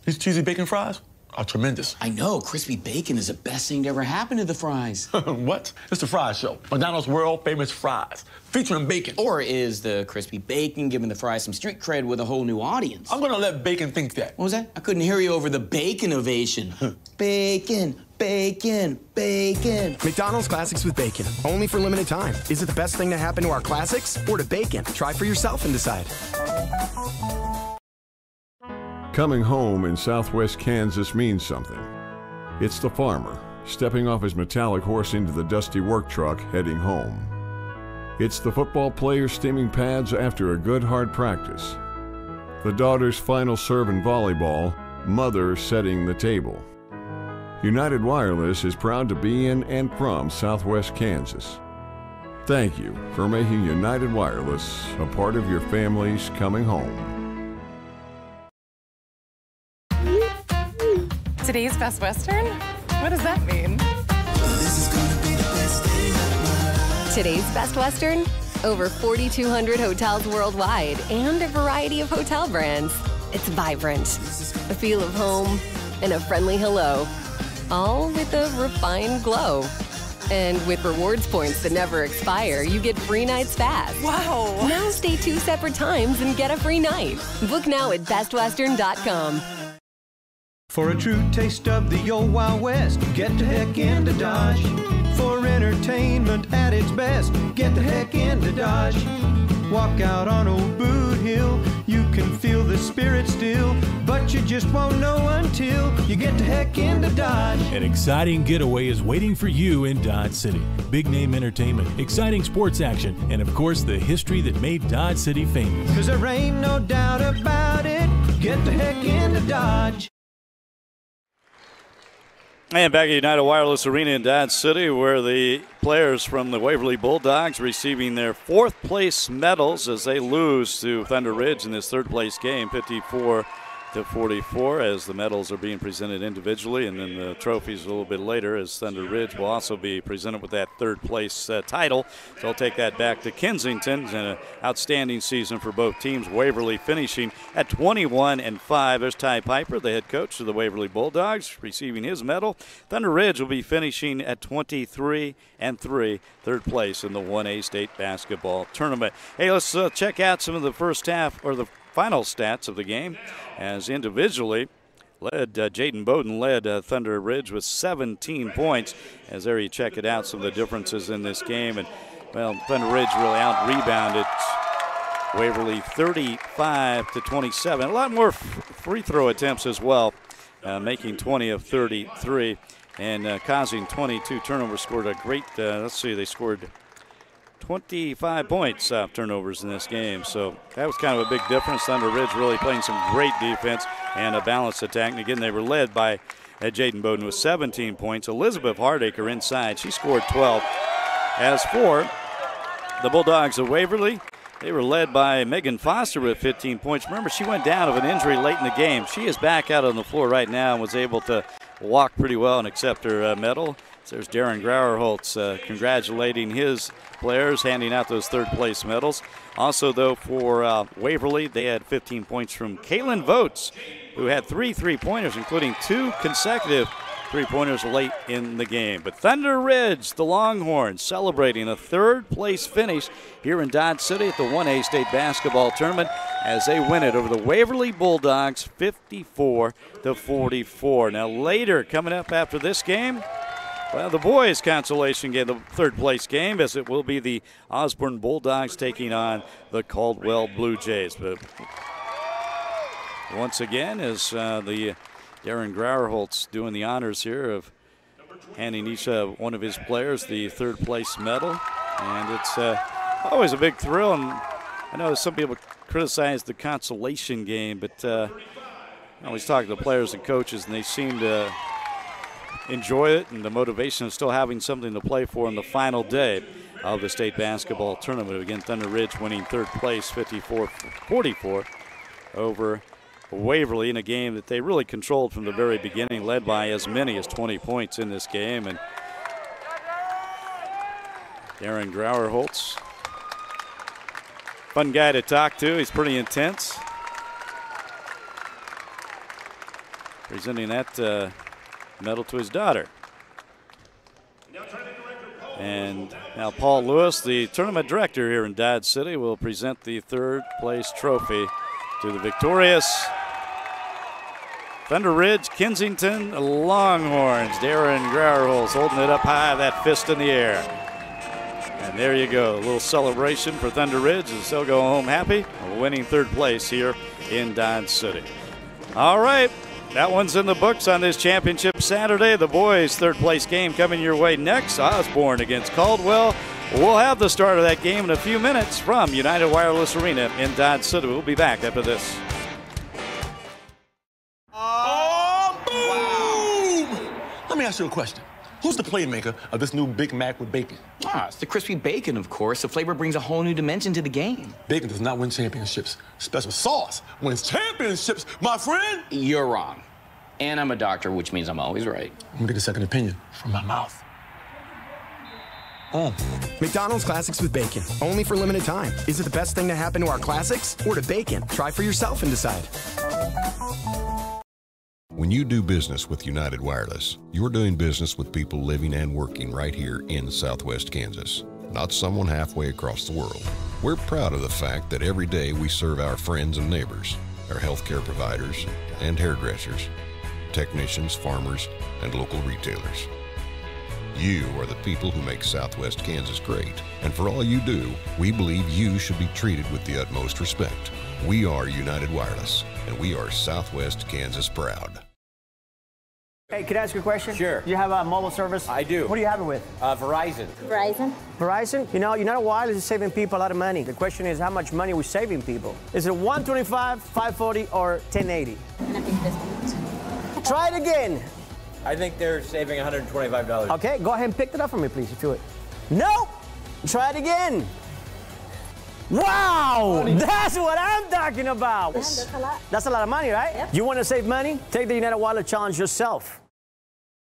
These cheesy bacon fries are tremendous. I know. Crispy bacon is the best thing to ever happen to the fries. What? It's the Fries Show. McDonald's world famous fries, featuring bacon. Or is the crispy bacon giving the fries some street cred with a whole new audience? I'm gonna let bacon think that. What was that? I couldn't hear you over the bacon ovation. Bacon, bacon, bacon. McDonald's Classics with Bacon, only for limited time. Is it the best thing to happen to our classics or to bacon? Try for yourself and decide. Coming home in southwest Kansas means something. It's the farmer stepping off his metallic horse into the dusty work truck heading home. It's the football players steaming pads after a good hard practice. The daughter's final serve in volleyball, mother setting the table. United Wireless is proud to be in and from Southwest Kansas. Thank you for making United Wireless a part of your family's coming home. Today's Best Western? What does that mean? Today's Best Western? Over 4,200 hotels worldwide and a variety of hotel brands. It's vibrant, a feel of home, and a friendly hello. All with a refined glow. And with rewards points that never expire, you get free nights fast. Wow! Now stay 2 separate times and get a free night. Book now at bestwestern.com. For a true taste of the old Wild West, get the heck into Dodge. For entertainment at its best, get the heck into Dodge. Walk out on old Boot Hill, you can feel the spirit still, but you just won't know until you get the heck into Dodge. An exciting getaway is waiting for you in Dodge City. Big name entertainment, exciting sports action, and of course the history that made Dodge City famous. 'Cause there ain't no doubt about it, get the heck into Dodge. And back at United Wireless Arena in Dodge City, where the players from the Waverly Bulldogs receiving their 4th place medals as they lose to Thunder Ridge in this 3rd place game, 54-44, as the medals are being presented individually, and then the trophies a little bit later, as Thunder Ridge will also be presented with that 3rd place title. So they'll take that back to Kensington. And an outstanding season for both teams. Waverly finishing at 21-5. There's Ty Piper, the head coach of the Waverly Bulldogs, receiving his medal. Thunder Ridge will be finishing at 23-3, 3rd place in the 1A state basketball tournament. Hey, let's check out some of the first half, or the final stats of the game, as individually Jaden Bowden led Thunder Ridge with 17 points. As there you check it out, some of the differences in this game. And, well, Thunder Ridge really out-rebounded Waverly 35-27. A lot more free throw attempts as well, making 20 of 33 and causing 22 turnovers. Scored a great, they scored 25 points off turnovers in this game. So that was kind of a big difference. Thunder Ridge really playing some great defense and a balanced attack. And again, they were led by Jaden Bowden with 17 points. Elizabeth Hardacre inside, she scored 12. As for the Bulldogs of Waverly, they were led by Megan Foster with 15 points. Remember, she went down of an injury late in the game. She is back out on the floor right now and was able to walk pretty well and accept her medal. So there's Darren Grauerholtz congratulating his players, handing out those 3rd place medals. Also, though, for Waverly, they had 15 points from Caitlin Votes, who had 3 3-pointers, including 2 consecutive 3-pointers late in the game. But Thunder Ridge, the Longhorns, celebrating a 3rd place finish here in Dodge City at the 1A state basketball tournament as they win it over the Waverly Bulldogs 54-44. Now later, coming up after this game, well, the boys' consolation game, the 3rd place game, as it will be the Osborne Bulldogs taking on the Caldwell Blue Jays. But once again, as the Darren Grauerholtz doing the honors here of handing each one of his players the 3rd place medal. And it's always a big thrill. And I know some people criticize the consolation game, but I always talk to the players and coaches, and they seem to enjoy it, and the motivation of still having something to play for on the final day of the state basketball tournament. Again, Thunder Ridge winning 3rd place 54-44 over Waverly in a game that they really controlled from the very beginning, led by as many as 20 points in this game. And Darren Grauerholtz, fun guy to talk to. He's pretty intense. Presenting that medal to his daughter. And now Paul Lewis, the tournament director here in Dodge City, will present the 3rd place trophy to the victorious Thunder Ridge Kensington Longhorns. Darren Grauerholtz holding it up high, that fist in the air. And there you go, a little celebration for Thunder Ridge as they'll go home happy, winning 3rd place here in Dodge City. All right. That one's in the books on this championship Saturday. The boys' 3rd place game coming your way next. Osborne against Caldwell. We'll have the start of that game in a few minutes from United Wireless Arena in Dodge City. We'll be back after this. Let me ask you a question. Who's the playmaker of this new Big Mac with bacon? It's the crispy bacon, of course. The flavor brings a whole new dimension to the game. Bacon does not win championships. Special sauce wins championships, my friend. You're wrong. And I'm a doctor, which means I'm always right. I'm gonna get a second opinion from my mouth. McDonald's Classics with Bacon, only for limited time. Is it the best thing to happen to our classics or to bacon? Try for yourself and decide. When you do business with United Wireless, you're doing business with people living and working right here in Southwest Kansas, not someone halfway across the world. We're proud of the fact that every day we serve our friends and neighbors, our healthcare providers and hairdressers, technicians, farmers, and local retailers. You are the people who make Southwest Kansas great, and for all you do, we believe you should be treated with the utmost respect. We are United Wireless, and we are Southwest Kansas proud. Hey, can I ask you a question? Sure. Do you have a mobile service? I do. What do you have it with? Verizon. Verizon. Verizon? You know, United Wireless is saving people a lot of money. The question is, how much money are we saving people? Is it 125, 540, or 1080? I think this one. Try it again. I think they're saving $125. Okay, go ahead and pick it up for me, please, if you would. No! Try it again. Wow! That's what I'm talking about. Yeah, that's a lot. That's a lot of money, right? Yep. You want to save money? Take the United Wireless Challenge yourself.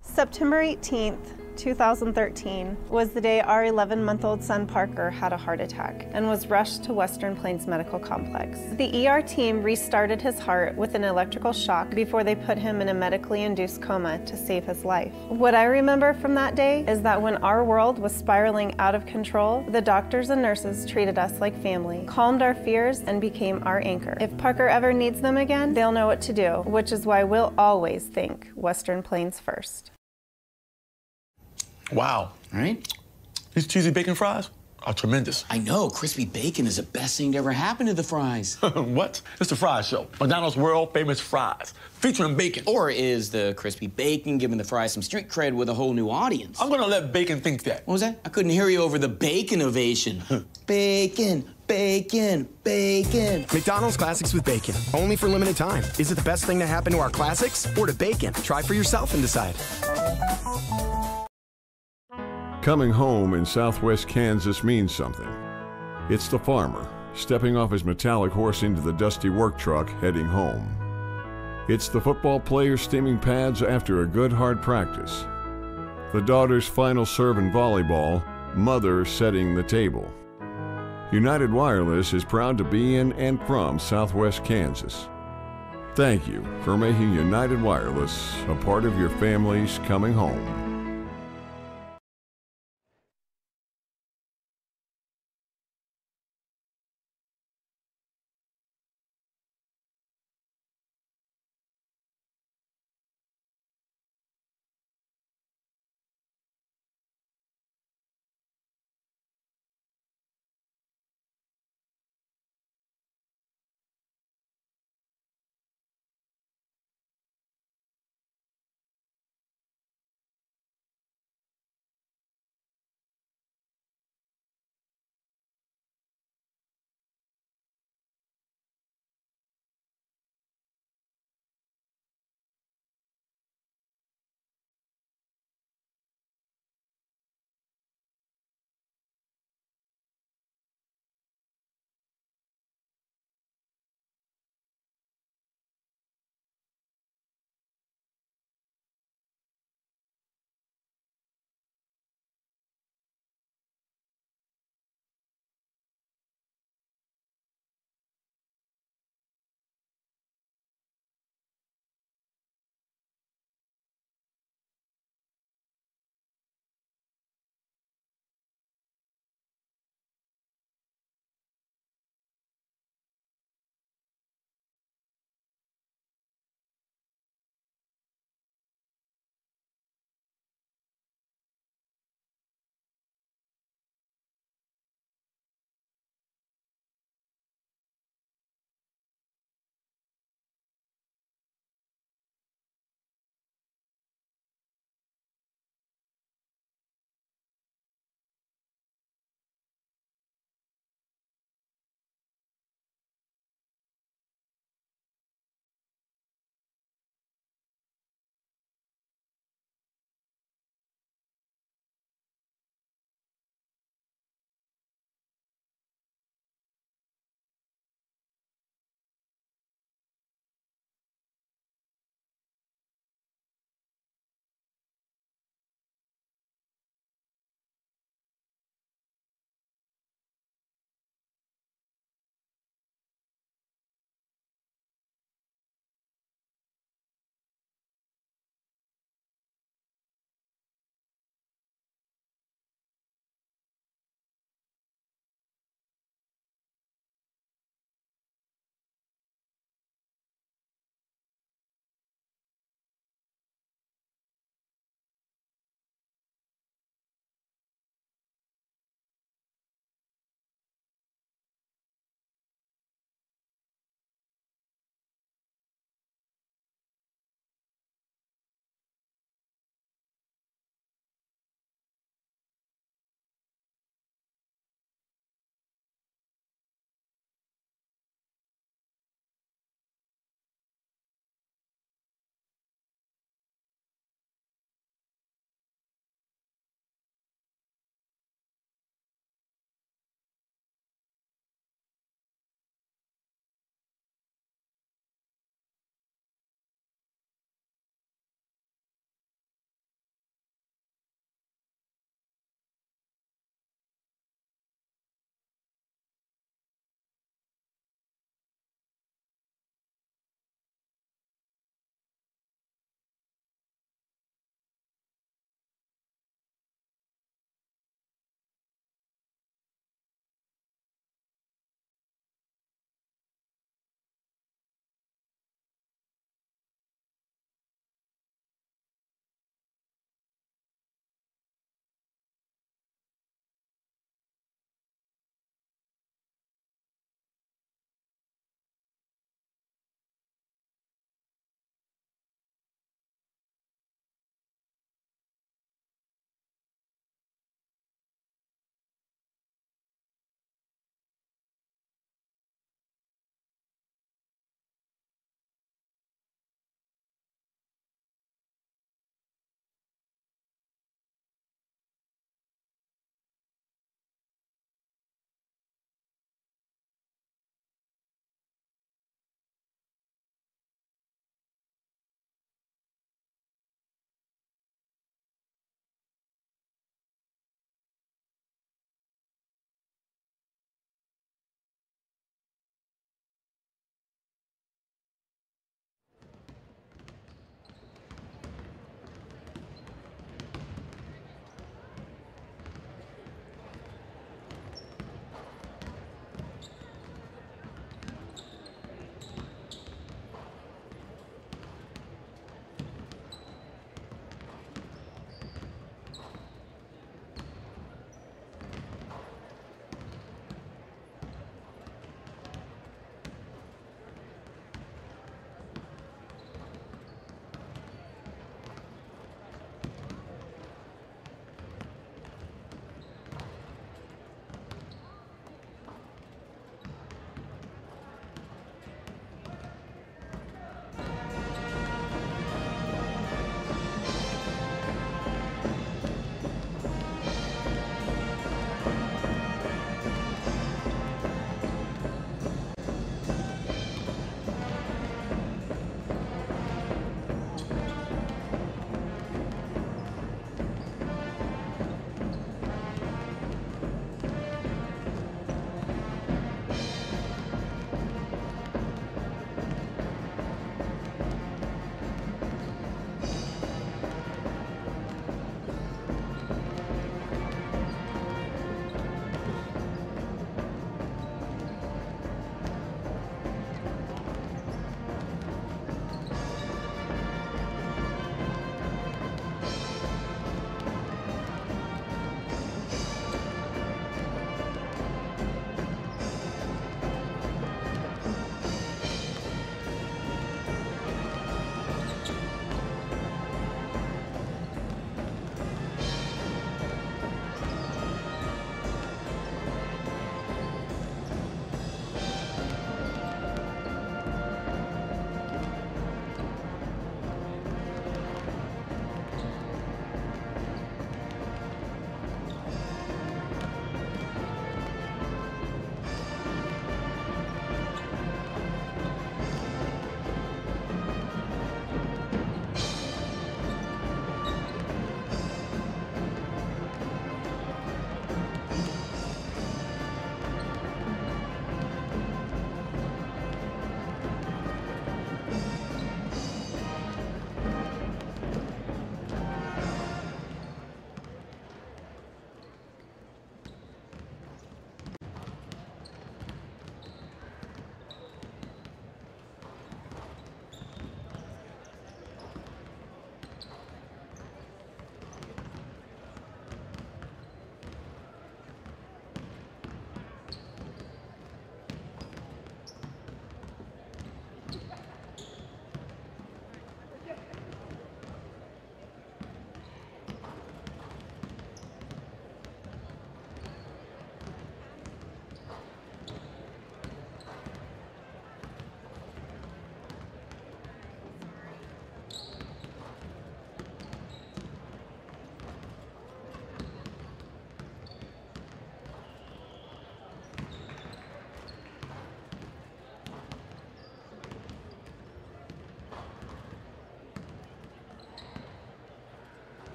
September 18th, 2013 was the day our 11-month-old son Parker had a heart attack and was rushed to Western Plains Medical Complex. The ER team restarted his heart with an electrical shock before they put him in a medically induced coma to save his life. What I remember from that day is that when our world was spiraling out of control, the doctors and nurses treated us like family, calmed our fears, and became our anchor. If Parker ever needs them again, they'll know what to do, which is why we'll always think Western Plains first. Wow. Right? These cheesy bacon fries are tremendous. I know. Crispy bacon is the best thing to ever happen to the fries. What? It's the Fries Show. McDonald's world famous fries, featuring bacon. Or is the crispy bacon giving the fries some street cred with a whole new audience? I'm gonna let bacon think that. What was that? I couldn't hear you over the bacon ovation. Bacon, bacon, bacon. McDonald's Classics with Bacon, only for limited time. Is it the best thing to happen to our classics or to bacon? Try for yourself and decide. Coming home in Southwest Kansas means something. It's the farmer stepping off his metallic horse into the dusty work truck heading home. It's the football player steaming pads after a good hard practice. The daughter's final serve in volleyball, mother setting the table. United Wireless is proud to be in and from Southwest Kansas. Thank you for making United Wireless a part of your family's coming home.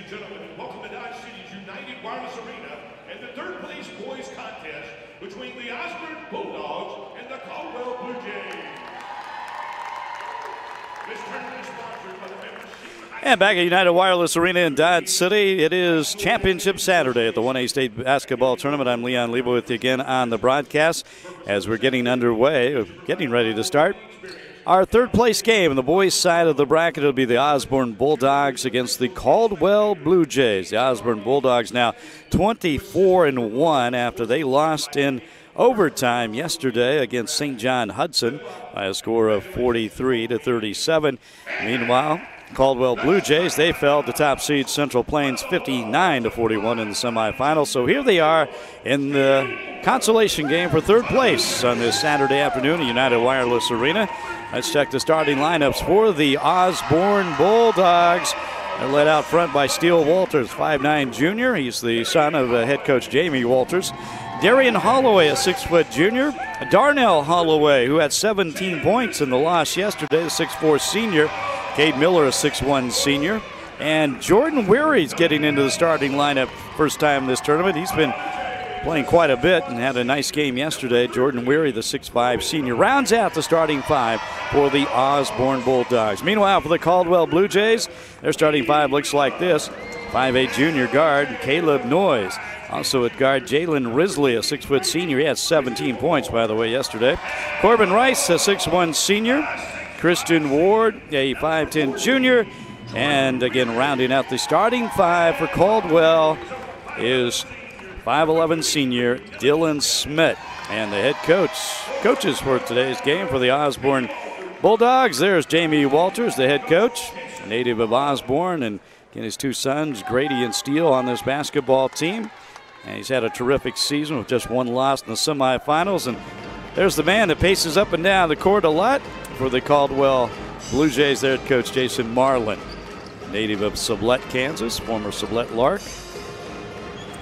and gentlemen, welcome to Dodge City's United Wireless Arena and the third place boys contest between the Osborne Bulldogs and the Caldwell Blue Jays. This tournament is sponsored by the members. And back at United Wireless Arena in Dodge City, it is Championship Saturday at the 1A State Basketball Tournament. I'm Leon Lebo with you again on the broadcast as we're getting underway, getting ready to start our third place game. On the boys' side of the bracket, it'll be the Osborne Bulldogs against the Caldwell Blue Jays. The Osborne Bulldogs now 24-1 after they lost in overtime yesterday against St. John Hudson by a score of 43-37. Meanwhile, Caldwell Blue Jays, they fell to top seed Central Plains 59-41 in the semifinals. So here they are in the consolation game for third place on this Saturday afternoon at United Wireless Arena. Let's check the starting lineups for the Osborne Bulldogs. They're led out front by Steele Walters, 5'9" junior. He's the son of head coach Jamie Walters. Darian Holloway, a 6-foot junior. Darnell Holloway, who had 17 points in the loss yesterday, the 6'4" senior. Cade Miller, a 6'1" senior. And Jordan Weary's getting into the starting lineup first time this tournament. He's been playing quite a bit and had a nice game yesterday. Jordan Weary, the 6'5" senior, rounds out the starting five for the Osborne Bulldogs. Meanwhile, for the Caldwell Blue Jays, their starting five looks like this. 5'8" junior guard Caleb Noyes. Also at guard, Jalen Risley, a 6-foot senior. He had 17 points, by the way, yesterday. Corbin Rice, a 6'1" senior. Christian Ward, a 5'10" junior. And again, rounding out the starting five for Caldwell is 5'11" senior Dylan Smith. And the head coaches for today's game for the Osborne Bulldogs. There's Jamie Walters, the head coach, a native of Osborne, and again, his two sons, Grady and Steele, on this basketball team. And he's had a terrific season with just one loss in the semifinals. And there's the man that paces up and down the court a lot for the Caldwell Blue Jays, their head coach, Jason Marlin, native of Sublette, Kansas, former Sublette Lark.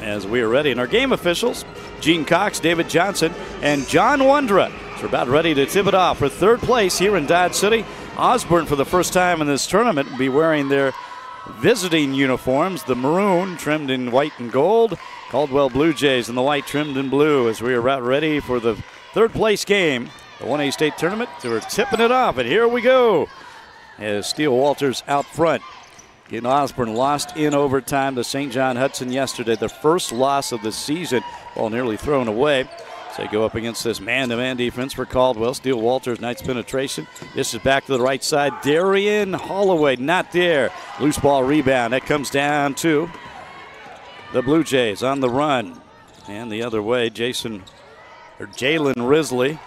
As we are ready, and our game officials, Gene Cox, David Johnson, and John Wondra. So we're about ready to tip it off for third place here in Dodge City. Osborne, for the first time in this tournament, will be wearing their visiting uniforms, the maroon trimmed in white and gold. Caldwell Blue Jays in the white trimmed in blue, as we are about ready for the third place game, the 1A State Tournament. So we're tipping it off, and here we go. As Steele Walters out front. Again, Osborne lost in overtime to St. John Hudson yesterday, the first loss of the season. Ball nearly thrown away. So they go up against this man-to-man defense for Caldwell. Steele Walters, nice penetration. This is back to the right side. Darian Holloway, not there. Loose ball rebound. That comes down to the Blue Jays on the run. And the other way, Jalen Risley.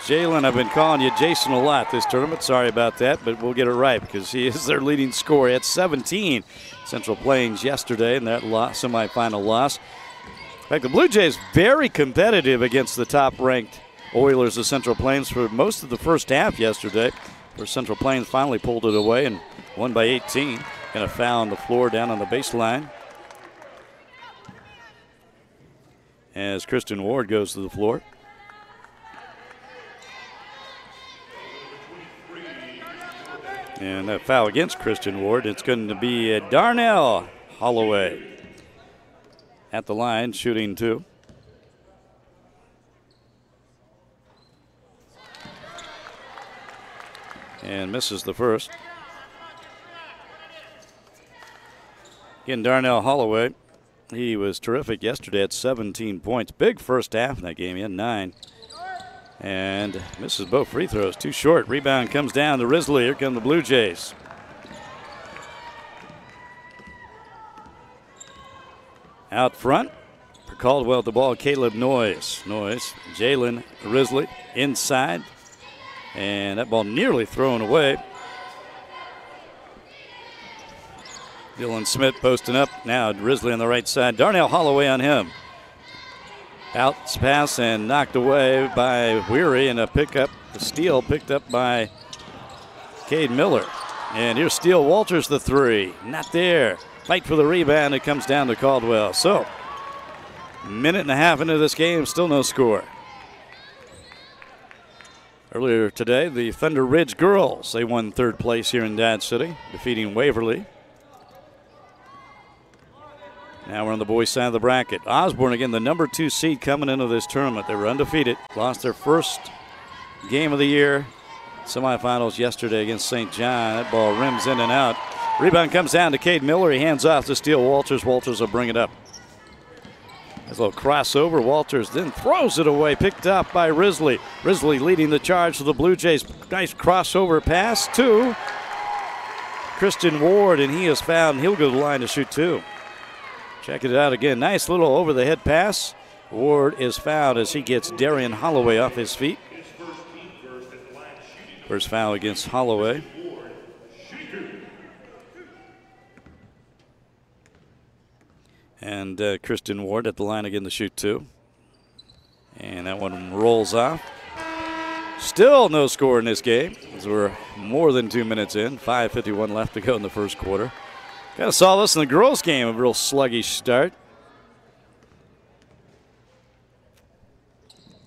Jalen, I've been calling you Jason a lot this tournament. Sorry about that, but we'll get it right because he is their leading scorer. He had 17 Central Plains yesterday in that semifinal loss. In fact, the Blue Jays very competitive against the top-ranked Oilers of Central Plains for most of the first half yesterday, where Central Plains finally pulled it away and won by 18. Kind of foul on the floor down on the baseline as Christian Ward goes to the floor. And that foul against Christian Ward, it's going to be Darnell Holloway at the line, shooting two. And misses the first. Again, Darnell Holloway, he was terrific yesterday at 17 points. Big first half in that game, he had 9. And misses both free throws, too short. Rebound comes down to Risley. Here come the Blue Jays. Out front for Caldwell, the ball, Caleb Noyes. Jalen Risley inside. And that ball nearly thrown away. Dylan Smith posting up. Now Risley on the right side. Darnell Holloway on him. Bounce pass and knocked away by Weary, and a pickup, the steal picked up by Cade Miller. And here's Steele Walters, the three. Not there. Fight for the rebound. It comes down to Caldwell. So, a minute and a half into this game, still no score. Earlier today, the Thunder Ridge girls, they won third place here in Dodge City, defeating Waverly. Now we're on the boys' side of the bracket. Osborne, again, the number 2 seed coming into this tournament. They were undefeated. Lost their first game of the year. Semifinals yesterday against St. John. That ball rims in and out. Rebound comes down to Cade Miller. He hands off to Steele Walters. Walters will bring it up. There's a little crossover. Walters then throws it away. Picked up by Risley. Risley leading the charge for the Blue Jays. Nice crossover pass to Christian Ward, and he is fouled. He'll go to the line to shoot 2. Checking it out again. Nice little over-the-head pass. Ward is fouled as he gets Darian Holloway off his feet. First foul against Holloway. And Christian Ward at the line again to shoot 2. And that one rolls off. Still no score in this game as we're more than 2 minutes in. 5:51 left to go in the first quarter. Kind of saw this in the girls' game, a real sluggish start.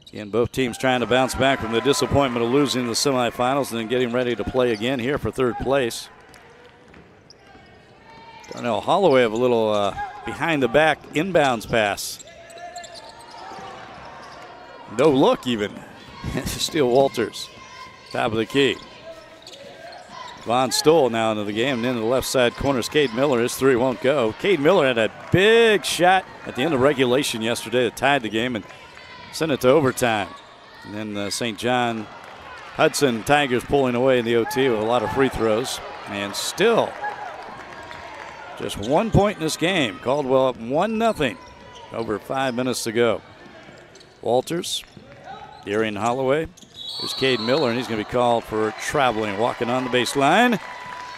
Again, both teams trying to bounce back from the disappointment of losing the semifinals and then getting ready to play again here for 3rd place. Darnell Holloway have a little behind-the-back inbounds pass. No look even. Steele Walters, top of the key. Von Stoll now into the game, and into the left side corners. Cade Miller, his 3 won't go. Cade Miller had a big shot at the end of regulation yesterday that tied the game and sent it to overtime. And then St. John Hudson Tigers pulling away in the OT with a lot of free throws. And still just 1 point in this game. Caldwell up 1-0. Over 5 minutes to go. Walters, Darian Holloway. Here's Cade Miller, and he's going to be called for traveling, walking on the baseline.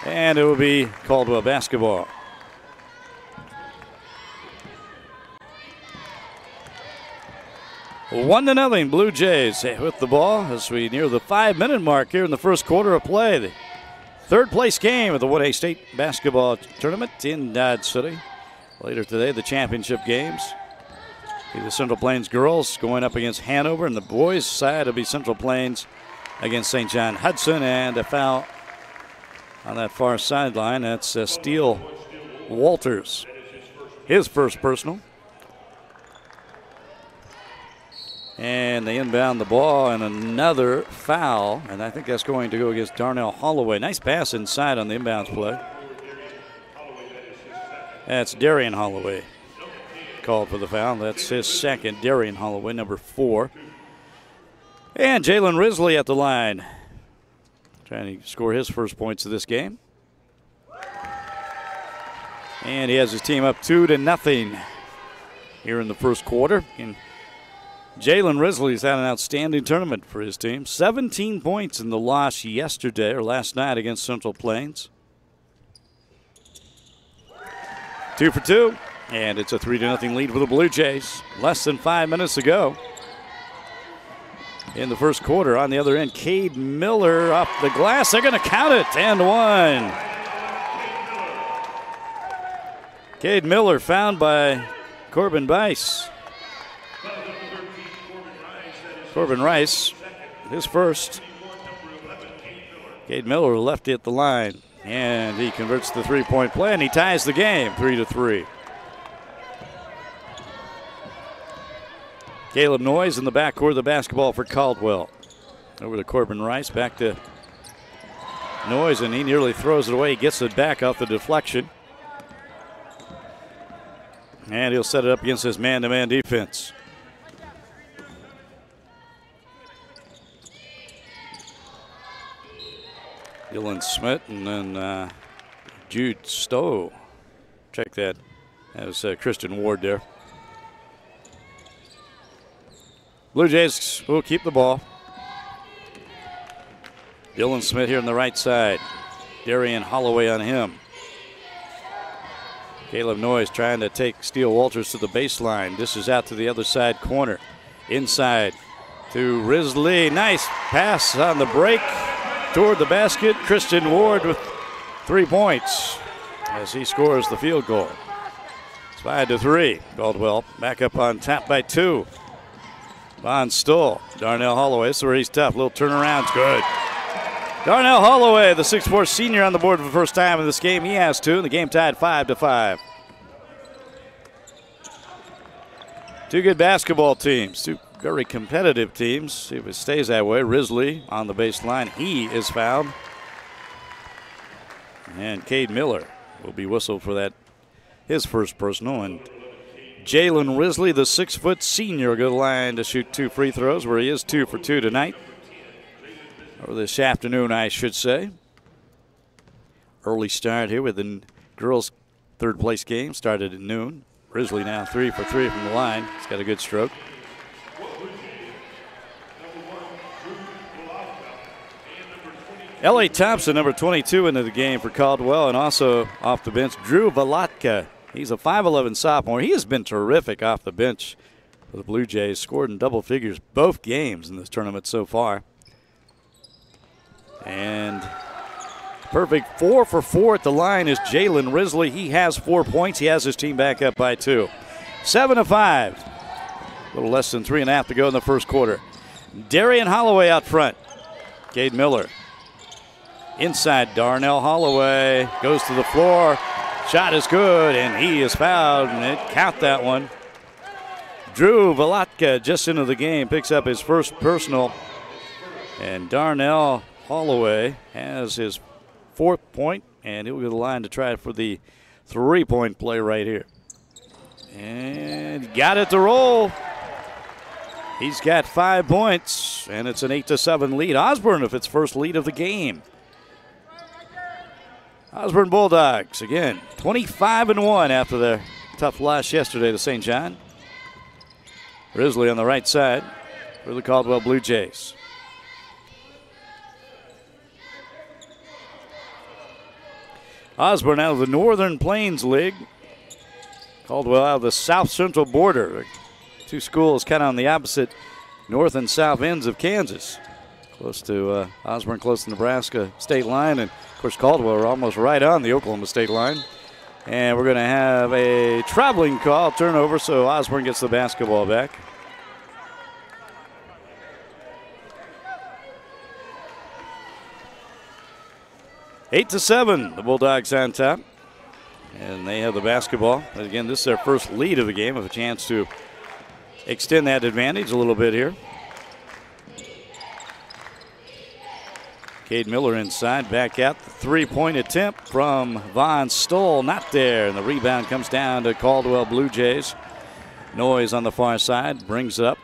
And it will be Caldwell basketball. One to nothing, Blue Jays with the ball as we near the 5-minute mark here in the first quarter of play. The 3rd place game of the 1A State basketball tournament in Dodge City. Later today, the championship games. The Central Plains girls going up against Hanover, and the boys' side will be Central Plains against St. John Hudson, and a foul on that far sideline. That's Steele Walters, his first personal. And they inbound the ball, and another foul, and I think that's going to go against Darnell Holloway. Nice pass inside on the inbounds play. That's Darian Holloway called for the foul. That's his second. Darian Holloway, number 4. And Jalen Risley at the line, trying to score his first points of this game. And he has his team up 2-0 here in the first quarter. And Jalen Risley's had an outstanding tournament for his team. 17 points in the loss yesterday or last night against Central Plains. 2 for 2. And it's a 3-0 lead for the Blue Jays. Less than 5 minutes to go in the first quarter. On the other end, Cade Miller off the glass. They're going to count it. And 1. Cade Miller found by Corbin Bice. Corbin Rice, his first. Cade Miller lefty at the line. And he converts the 3-point play, and he ties the game 3-3. Caleb Noyes in the backcourt of the basketball for Caldwell. Over to Corbin Rice, back to Noyes, and he nearly throws it away. He gets it back off the deflection. And he'll set it up against his man-to-man defense. Dylan Smith and then Jude Stowe. Check that. That was Christian Ward there. Blue Jays will keep the ball. Dylan Smith here on the right side. Darian Holloway on him. Caleb Noyes trying to take Steele Walters to the baseline. This is out to the other side corner. Inside to Risley. Nice pass on the break toward the basket. Christian Ward with 3 points as he scores the field goal. It's 5-3. Caldwell back up on top by 2. Von Stoll, Darnell Holloway. This is where he's tough. Little turnaround's good. Darnell Holloway, the 6'4 senior, on the board for the first time in this game. He has 2, and the game tied 5-5. Two good basketball teams, two very competitive teams. See if it stays that way. Risley on the baseline. He is fouled. And Cade Miller will be whistled for that, his first personal. And Jalen Risley, the 6-foot senior, will go to the line to shoot 2 free throws, where he is 2 for 2 tonight. Or this afternoon, I should say. Early start here with the girls' third-place game. Started at noon. Risley now 3 for 3 from the line. He's got a good stroke. L.A. Thompson, number 22, into the game for Caldwell, and also off the bench, Drew Valatka. He's a 5'11 sophomore. He has been terrific off the bench for the Blue Jays. Scored in double figures both games in this tournament so far. And perfect 4 for 4 at the line is Jalen Risley. He has 4 points. He has his team back up by 2. 7-5. A little less than 3.5 to go in the first quarter. Darian Holloway out front. Cade Miller. Inside, Darnell Holloway goes to the floor. Shot is good, and he is fouled, and it count that one. Drew Valatka just into the game, picks up his first personal. And Darnell Holloway has his 4th point, and he'll go to the line to try for the 3-point play right here. And got it to roll. He's got 5 points, and it's an 8-7 lead. Osborne with its first lead of the game. Osborne Bulldogs, again, 25-1 after their tough loss yesterday to St. John. Risley on the right side for the Caldwell Blue Jays. Osborne out of the Northern Plains League. Caldwell out of the South Central border. Two schools kind of on the opposite north and south ends of Kansas. Close to Osborne, close to Nebraska state line, and of course Caldwell are almost right on the Oklahoma state line. And we're going to have a traveling call, turnover, so Osborne gets the basketball back. 8-7, the Bulldogs on top, and they have the basketball. But again, this is their first lead of the game, with a chance to extend that advantage a little bit here. Cade Miller inside, back out. The 3-point attempt from Von Stoll, not there. And the rebound comes down to Caldwell Blue Jays. Noise on the far side, brings it up.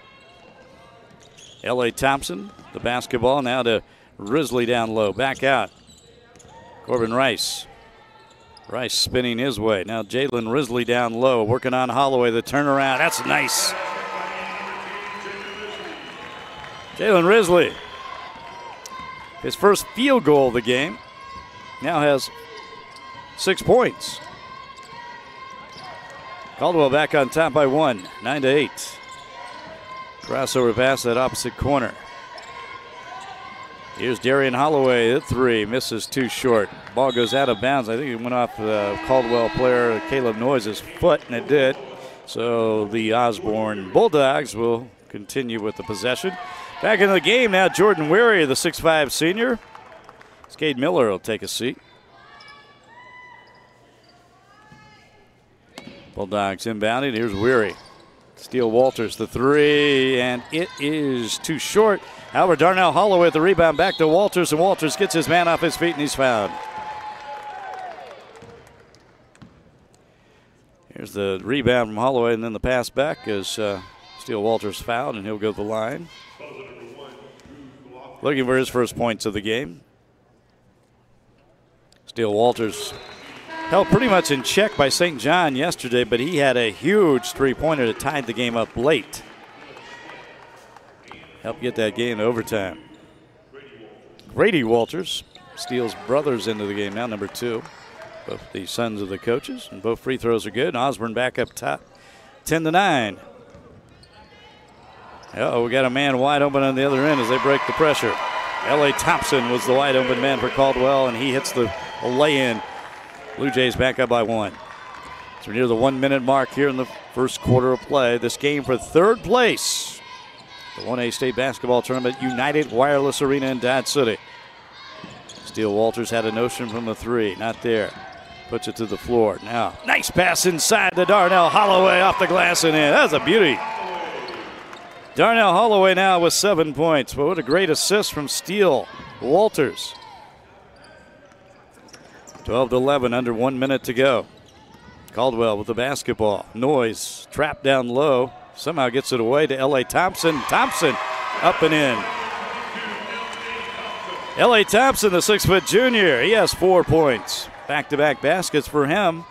L.A. Thompson, the basketball now to Risley down low, back out. Corbin Rice. Rice spinning his way. Now Jalen Risley down low, working on Holloway, the turnaround. That's nice. Jalen Risley. His first field goal of the game, now has 6 points. Caldwell back on top by 1, 9-8. Crossover pass that opposite corner. Here's Darian Holloway at 3, misses too short. Ball goes out of bounds. I think it went off Caldwell player Caleb Noise's foot, and it did. So the Osborne Bulldogs will continue with the possession. Back into the game now, Jordan Weary, the 6'5 senior. Cade Miller will take a seat. Bulldogs inbounded. Here's Weary. Steele Walters, the 3, and it is too short. However, Darnell Holloway with the rebound back to Walters, and Walters gets his man off his feet, and he's fouled. Here's the rebound from Holloway, and then the pass back as Steele Walters fouled, and he'll go to the line. Looking for his first points of the game. Steele Walters held pretty much in check by St. John yesterday, but he had a huge three-pointer that tied the game up late. Helped get that game to overtime. Grady Walters, Steele's brothers into the game now, number 2. Both the sons of the coaches, and both free throws are good. And Osborne back up top, 10-9. Uh-oh, we got a man wide open on the other end as they break the pressure. L.A. Thompson was the wide open man for Caldwell, and he hits the lay-in. Blue Jays back up by 1. So we're near the 1-minute mark here in the first quarter of play. This game for third place. The 1A state basketball tournament, United Wireless Arena in Dodge City. Steele Walters had a notion from the 3, not there. Puts it to the floor. Now, nice pass inside to Darnell Holloway off the glass and in. That was a beauty. Darnell Holloway now with 7 points. But what a great assist from Steele Walters. 12-11, under 1 minute to go. Caldwell with the basketball. Noyes trapped down low. Somehow gets it away to L.A. Thompson. Thompson up and in. L.A. Thompson, the 6-foot junior, he has 4 points. Back-to-back baskets for him.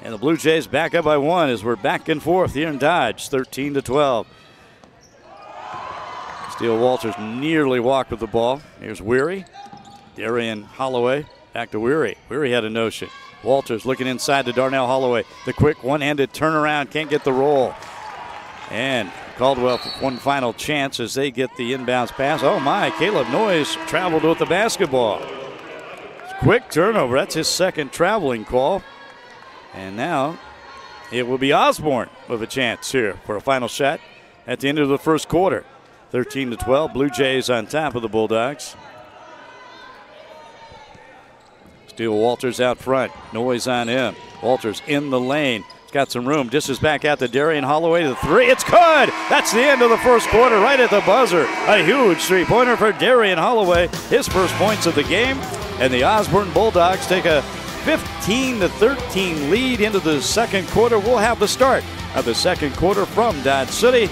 And the Blue Jays back up by 1 as we're back and forth here in Dodge, 13-12. Steele Walters nearly walked with the ball. Here's Weary. Darian Holloway back to Weary. Weary had a notion. Walters looking inside to Darnell Holloway. The quick one-handed turnaround, can't get the roll. And Caldwell for one final chance as they get the inbounds pass. Oh my, Caleb Noyes traveled with the basketball. Quick turnover, that's his second traveling call. And now it will be Osborne with a chance here for a final shot at the end of the first quarter. 13-12, Blue Jays on top of the Bulldogs. Steele Walters out front, Noyes on him. Walters in the lane. Got some room. Dishes back out to Darian Holloway. The 3. It's good. That's the end of the first quarter, right at the buzzer. A huge 3-pointer for Darian Holloway. His first points of the game. And the Osborne Bulldogs take a 15-13 lead into the second quarter. We'll have the start of the second quarter from Dodge City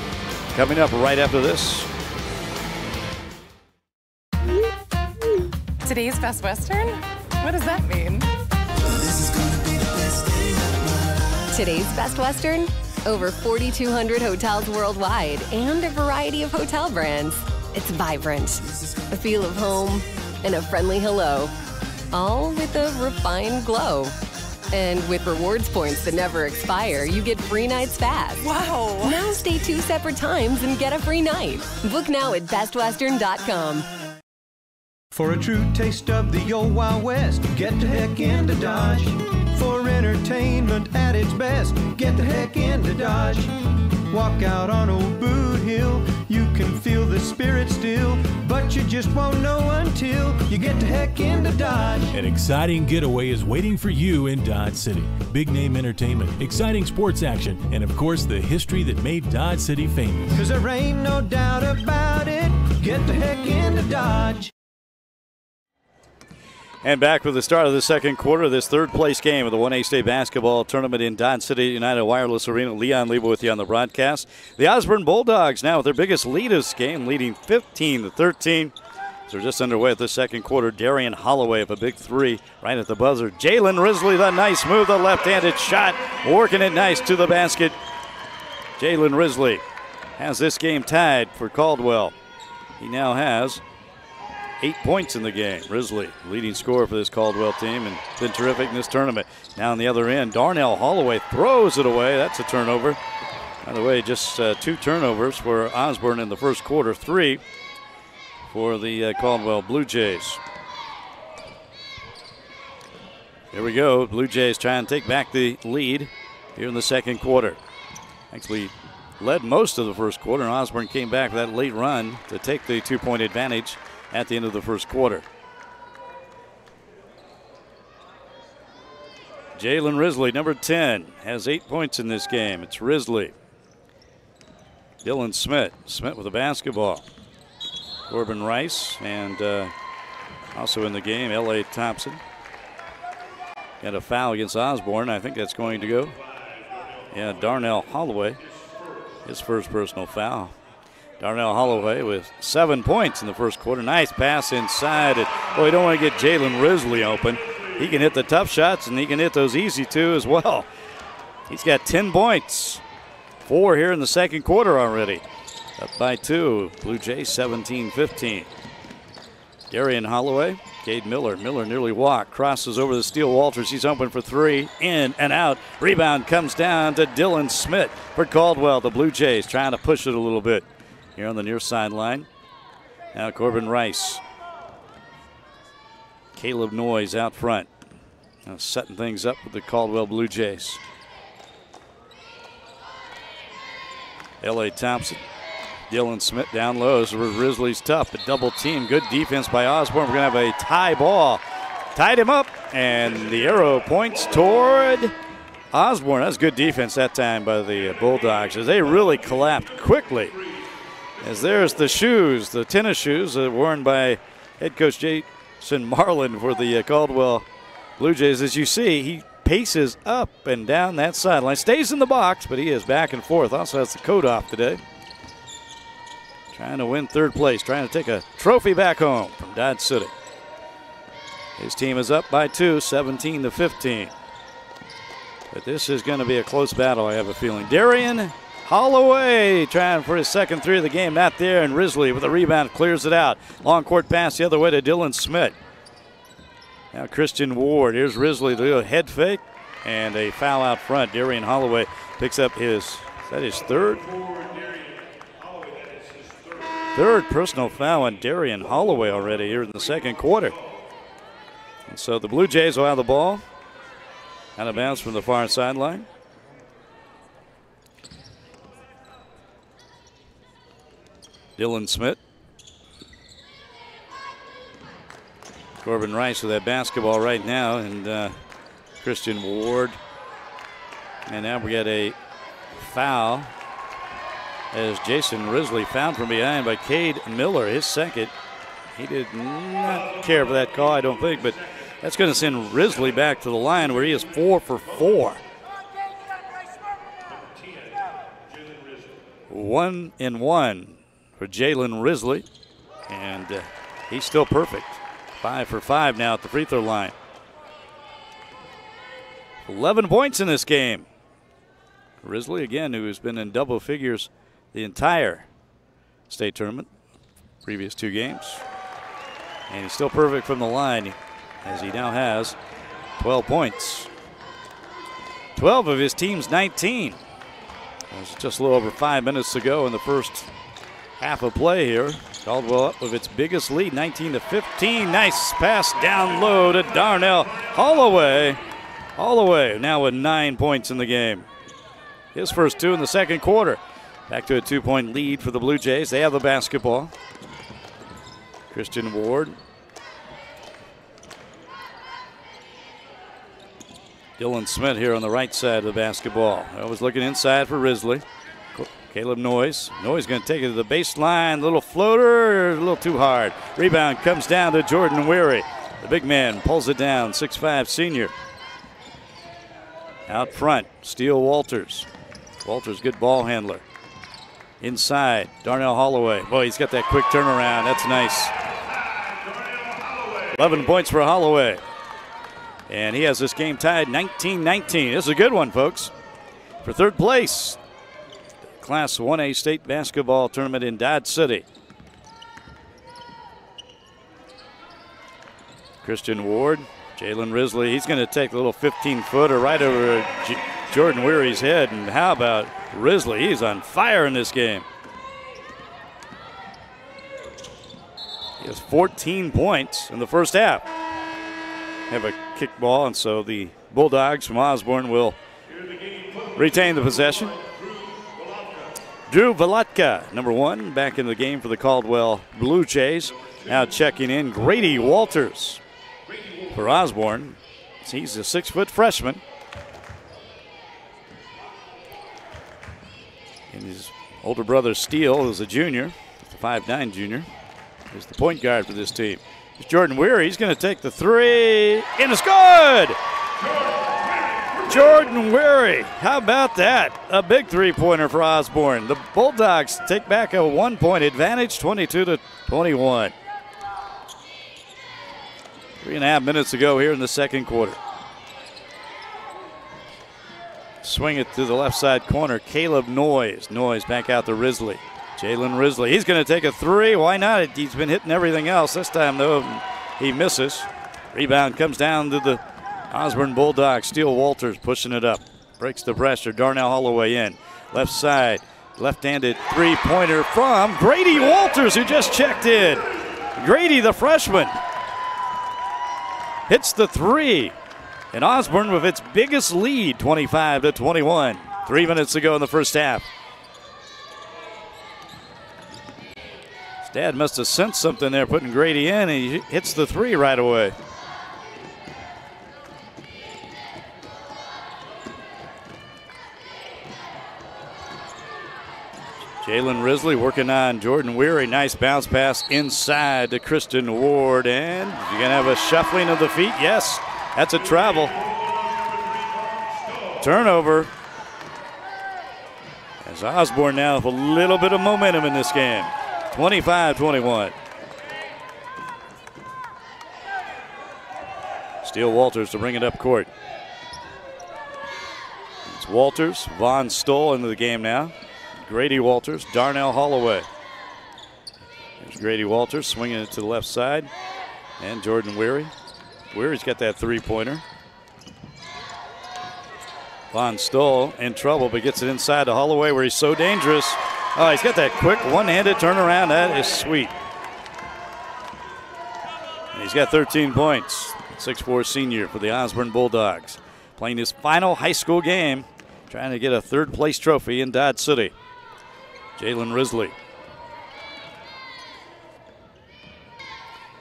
coming up right after this. Today's Best Western? What does that mean? Today's Best Western? Over 4,200 hotels worldwide and a variety of hotel brands. It's vibrant, a feel of home, and a friendly hello. All with a refined glow. And with rewards points that never expire, you get free nights fast. Wow! Now stay 2 separate times and get a free night. Book now at bestwestern.com. For a true taste of the old Wild West, get the heck into Dodge. For entertainment at its best, get the heck into Dodge. Walk out on old Boot Hill, you can feel the spirit still, but you just won't know until you get the heck into Dodge. An exciting getaway is waiting for you in Dodge City. Big name entertainment, exciting sports action, and of course the history that made Dodge City famous. 'Cause there ain't no doubt about it, get the heck into Dodge. And back with the start of the second quarter of this third-place game of the 1A State Basketball Tournament in Dodge City United Wireless Arena. Leon Lebo with you on the broadcast. The Osborne Bulldogs now with their biggest lead of this game, leading 15-13. So we're just underway at the second quarter. Darian Holloway with a big 3 right at the buzzer. Jalen Risley, the nice move, the left-handed shot, working it nice to the basket. Jalen Risley has this game tied for Caldwell. He now has 8 points in the game. Risley, leading scorer for this Caldwell team, and been terrific in this tournament. Now on the other end, Darnell Holloway throws it away. That's a turnover. By the way, just 2 turnovers for Osborne in the first quarter, 3 for the Caldwell Blue Jays. Here we go. Blue Jays trying to take back the lead here in the second quarter. Actually led most of the first quarter, and Osborne came back with that late run to take the 2-point advantage at the end of the first quarter. Jalen Risley, number 10, has 8 points in this game. It's Risley. Dylan Smith. Smith with the basketball. Corbin Rice, and also in the game, L.A. Thompson. Got a foul against Osborne. I think that's going to go. Yeah, Darnell Holloway, his first personal foul. Darnell Holloway with 7 points in the first quarter. Nice pass inside. Boy, you don't want to get Jalen Risley open. He can hit the tough shots, and he can hit those easy too as well. He's got 10 points. 4 here in the second quarter already. Up by 2. Blue Jays 17-15. Darian Holloway, Cade Miller. Miller nearly walked. Crosses over to Steele Walters. He's open for 3. In and out. Rebound comes down to Dylan Smith for Caldwell. The Blue Jays trying to push it a little bit here on the near sideline. Now Corbin Rice. Caleb Noyes out front. Now setting things up with the Caldwell Blue Jays. L.A. Thompson. Dylan Smith down low. This is where Risley's tough. A double team. Good defense by Osborne. We're going to have a tie ball. Tied him up, and the arrow points toward Osborne. That's good defense that time by the Bulldogs as they really collapsed quickly As there's the shoes, the tennis shoes worn by head coach Jason Marlin for the Caldwell Blue Jays. As you see, he paces up and down that sideline. Stays in the box, but he is back and forth. Also has the coat off today. Trying to win third place, trying to take a trophy back home from Dodge City. His team is up by 2, 17-15. But this is going to be a close battle, I have a feeling. Darian Holloway trying for his second three of the game. Not there, and Risley with a rebound clears it out. Long court pass the other way to Dylan Smith. Now Christian Ward. Here's Risley to do a head fake and a foul out front. Darian Holloway picks up his, is that his third? Third personal foul on Darian Holloway already here in the second quarter. And so the Blue Jays will have the ball. Out of bounds from the far sideline. Dylan Smith. Corbin Rice with that basketball right now, and Christian Ward. And now we got a foul as Jason Risley fouled from behind by Cade Miller, his second. He did not care for that call, I don't think, but that's going to send Risley back to the line where he is 4 for 4. 1 and 1 for Jalen Risley, and he's still perfect. 5 for 5 now at the free throw line. 11 points in this game. Risley, again, who has been in double figures the entire state tournament, previous 2 games. And he's still perfect from the line, as he now has 12 points. 12 of his team's 19. It was just a little over 5 minutes to go in the first half of play here. Caldwell up with its biggest lead, 19-15. Nice pass down low to Darnell Holloway. Holloway now with 9 points in the game. His first 2 in the second quarter. Back to a 2-point lead for the Blue Jays. They have the basketball. Christian Ward. Dylan Smith here on the right side of the basketball. I was looking inside for Risley. Caleb Noyes. Noyes going to take it to the baseline. Little floater, a little too hard. Rebound comes down to Jordan Weary. The big man pulls it down, 6'5" senior. Out front, Steele Walters. Walters, good ball handler. Inside, Darnell Holloway. Boy, he's got that quick turnaround. That's nice. 11 points for Holloway. And he has this game tied 19-19. This is a good one, folks. For third place, Class 1A state basketball tournament in Dodge City. Christian Ward, Jalen Risley. He's going to take the little 15-footer right over Jordan Weary's head. And how about Risley? He's on fire in this game. He has 14 points in the first half. Have a kick ball, and so the Bulldogs from Osborne will retain the possession. Drew Volotka, number 1, back in the game for the Caldwell Blue Jays. Now checking in Grady Walters for Osborne. He's a 6-foot freshman. And his older brother Steele is a junior, the 5'9" junior. He's the point guard for this team. It's Jordan Weary. He's going to take the 3, and it's good! Jordan Weary, how about that? A big 3-pointer for Osborne. The Bulldogs take back a 1-point advantage, 22-21. 3.5 minutes to go here in the second quarter. Swing it to the left side corner. Caleb Noyes. Noyes back out to Risley. Jalen Risley. He's going to take a 3. Why not? He's been hitting everything else. This time, though, he misses. Rebound comes down to the Osborne Bulldogs. Steele Walters pushing it up. Breaks the pressure. Darnell Holloway in. Left side. Left-handed 3-pointer from Grady Walters, who just checked in. Grady, the freshman, hits the 3. And Osborne with its biggest lead, 25-21. 3 minutes to go in the first half. His dad must have sensed something there, putting Grady in, and he hits the 3 right away. Jalen Risley working on Jordan Weary. Nice bounce pass inside to Kristen Ward. And you're going to have a shuffling of the feet. Yes, that's a travel. Turnover. As Osborne now with a little bit of momentum in this game. 25-21. Steele Walters to bring it up court. It's Walters, Von Stoll into the game now. Grady Walters, Darnell Holloway. There's Grady Walters swinging it to the left side. And Jordan Weary. Weary's got that three-pointer. Von Stoll in trouble, but gets it inside to Holloway where he's so dangerous. Oh, he's got that quick one-handed turnaround. That is sweet. And he's got 13 points. 6'4" senior for the Osborne Bulldogs. Playing his final high school game, trying to get a third-place trophy in Dodge City. Jalen Risley.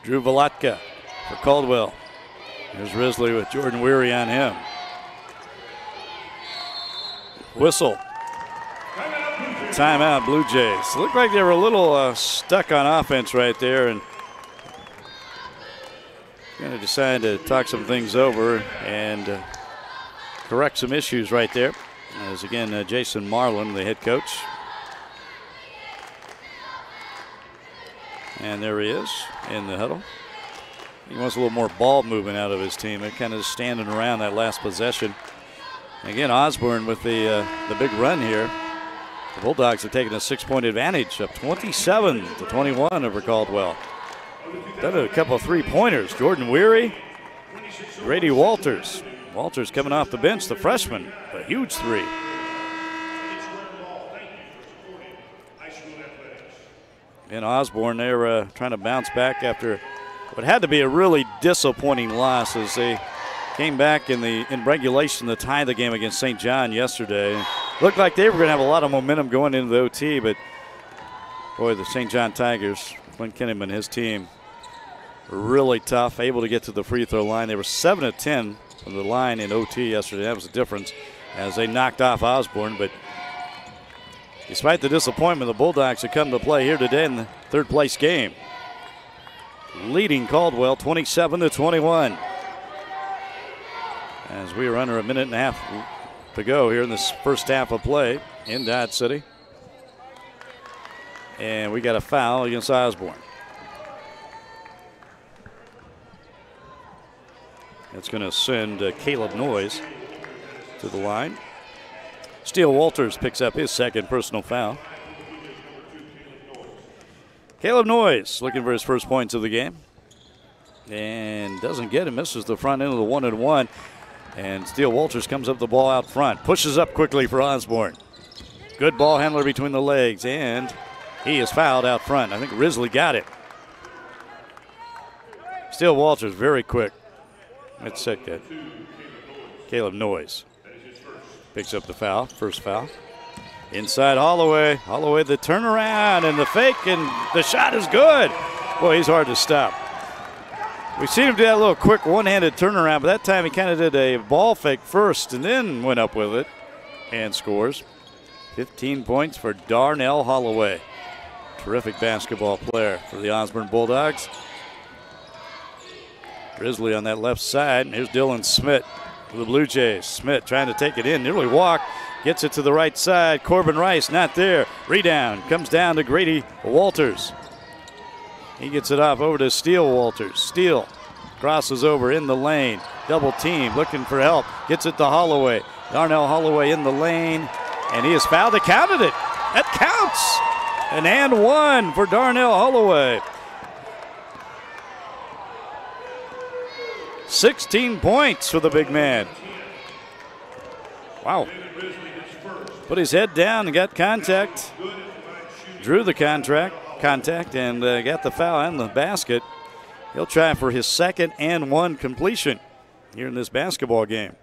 Drew Valatka for Caldwell. There's Risley with Jordan Weary on him. Whistle. Timeout, Blue Jays. Looked like they were a little stuck on offense right there, and going to decide to talk some things over and correct some issues right there. As again, Jason Marlin, the head coach. And there he is in the huddle. He wants a little more ball movement out of his team. They're kind of standing around that last possession. Again, Osborne with the big run here. The Bulldogs have taken a 6-point advantage, up 27-21 over Caldwell. Done a couple of three-pointers. Jordan Weary, Grady Walters. Walters coming off the bench, the freshman, a huge three. And Osborne, they're trying to bounce back after what had to be a really disappointing loss as they came back in regulation to tie the game against St. John yesterday. Looked like they were going to have a lot of momentum going into the OT, but boy, the St. John Tigers, Clint Kinneman, his team, were really tough, able to get to the free throw line. They were 7 of 10 from the line in OT yesterday. That was the difference as they knocked off Osborne, but despite the disappointment, the Bulldogs have come to play here today in the third-place game, leading Caldwell 27-21. As we are under a minute and a half to go here in this first half of play in Dodge City. And we got a foul against Osborne. That's going to send Caleb Noyes to the line. Steele Walters picks up his second personal foul. Caleb Noyes looking for his first points of the game. And doesn't get it, misses the front end of the 1-and-1. And Steele Walters comes up the ball out front, pushes up quickly for Osborne. Good ball handler between the legs, and he is fouled out front. I think Risley got it. Steele Walters very quick. Let's check that. Caleb Noyes picks up the foul, first foul. Inside Holloway. Holloway the turnaround and the fake, and the shot is good. Boy, he's hard to stop. We've seen him do that little quick one-handed turnaround, but that time he kind of did a ball fake first and then went up with it and scores. 15 points for Darnell Holloway. Terrific basketball player for the Osborne Bulldogs. Risley on that left side. Here's Dylan Smith for the Blue Jays. Smith trying to take it in, nearly walked, gets it to the right side. Corbin Rice not there. Rebound comes down to Grady Walters. He gets it off over to Steele Walters. Steele crosses over in the lane. Double team, looking for help. Gets it to Holloway. Darnell Holloway in the lane, and he is fouled. They counted it. That counts. An and one for Darnell Holloway. 16 points for the big man. Wow. Put his head down and got contact. Drew the contact and got the foul and the basket. He'll try for his second and one completion here in this basketball game.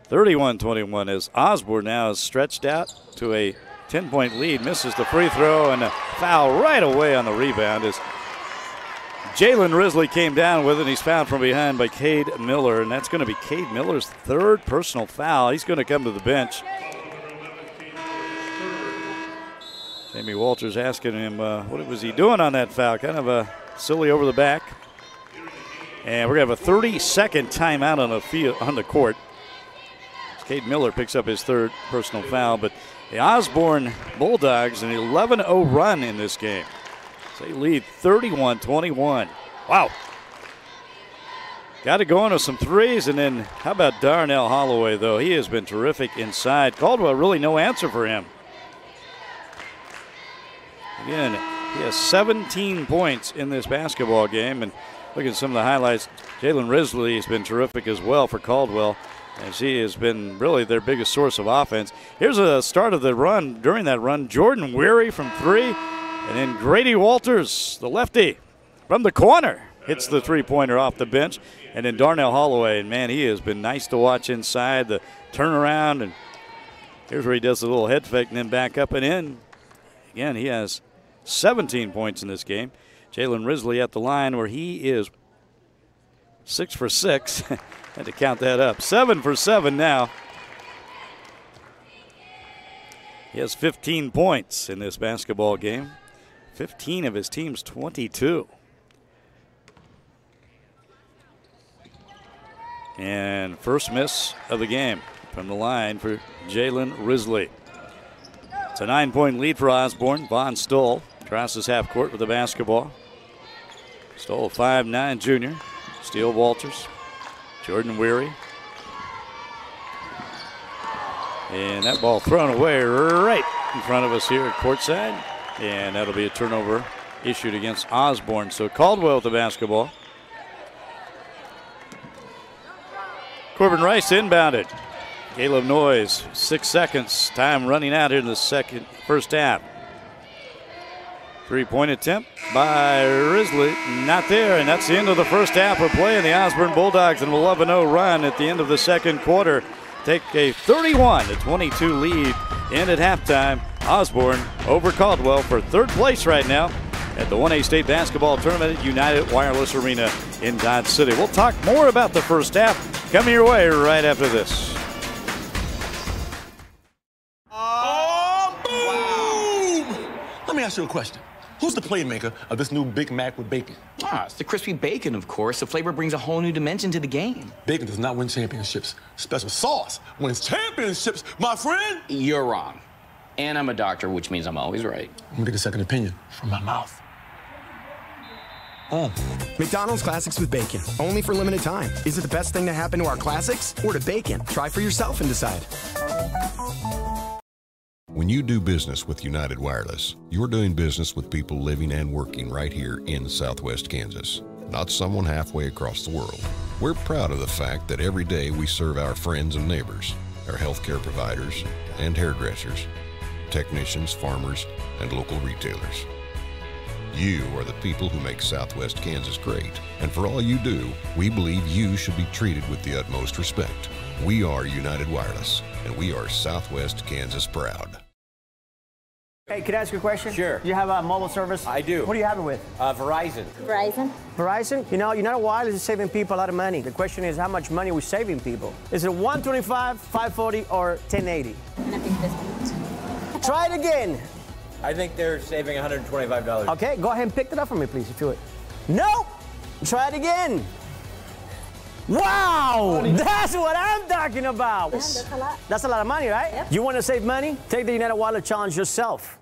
(31-21) as Osborne now is stretched out to a 10-point lead. Misses the free throw and a foul right away on the rebound as Jalen Risley came down with it, and he's fouled from behind by Cade Miller, and that's going to be Cade Miller's third personal foul. He's going to come to the bench. Jamie Walters asking him what was he doing on that foul. Kind of a silly over the back. And we're going to have a 30-second timeout on the court. Cade Miller picks up his third personal foul, but the Osborne Bulldogs an 11-0 run in this game. So they lead 31-21. Wow. Got to go into some threes, and then how about Darnell Holloway, though? He has been terrific inside. Caldwell, really no answer for him. Again, he has 17 points in this basketball game, and look at some of the highlights. Jalen Risley has been terrific as well for Caldwell, as he has been really their biggest source of offense. Here's a start of the run. During that run, Jordan Weary from three, and then Grady Walters, the lefty, from the corner, hits the three-pointer off the bench. And then Darnell Holloway, and man, he has been nice to watch inside, the turnaround, and here's where he does a little head fake and then back up and in. Again, he has 17 points in this game. Jalen Risley at the line where he is 6 for 6. Had to count that up. 7 for 7 now. He has 15 points in this basketball game. 15 of his team's 22. And first miss of the game from the line for Jalen Risley. It's a 9-point lead for Osborne. Vaughn Stoll crosses half court with the basketball. Stoll, 5'9" junior. Steele Walters. Jordan Weary. And that ball thrown away right in front of us here at courtside. And that'll be a turnover issued against Osborne. So Caldwell with the basketball. Corbin Rice inbounded. Caleb Noyes, 6 seconds. Time running out here in the first half. Three-point attempt by Risley. Not there, and that's the end of the first half of play. And the Osborne Bulldogs an 11-0 run at the end of the second quarter. Take a 31-22 lead. And at halftime, Osborne over Caldwell for third place right now at the 1A State Basketball Tournament at United Wireless Arena in Dodge City. We'll talk more about the first half coming your way right after this. Let me ask you a question. Who's the playmaker of this new Big Mac with bacon? It's the crispy bacon, of course. The flavor brings a whole new dimension to the game. Bacon does not win championships. Special sauce wins championships, my friend. You're wrong. And I'm a doctor, which means I'm always right. Let me get a second opinion from my mouth. McDonald's Classics with Bacon, only for limited time. Is it the best thing to happen to our classics or to bacon? Try for yourself and decide. When you do business with United Wireless, you're doing business with people living and working right here in Southwest Kansas, not someone halfway across the world. We're proud of the fact that every day we serve our friends and neighbors, our healthcare providers and hairdressers, technicians, farmers, and local retailers. You are the people who make Southwest Kansas great, and for all you do, we believe you should be treated with the utmost respect. We are United Wireless, and we are Southwest Kansas proud. Hey, can I ask you a question? Sure. Do you have a mobile service? I do. What do you have it with? Verizon. Verizon. Verizon? You know, United Wireless is saving people a lot of money. The question is, how much money are we saving people? Is it 125, 540, or 1080? And I think this one. Try it again. I think they're saving $125. Okay, go ahead and pick it up for me, please, if you would. No! Try it again. Wow! That's what I'm talking about. Yeah, that's a lot. That's a lot of money, right? Yep. You want to save money? Take the United Wireless Challenge yourself.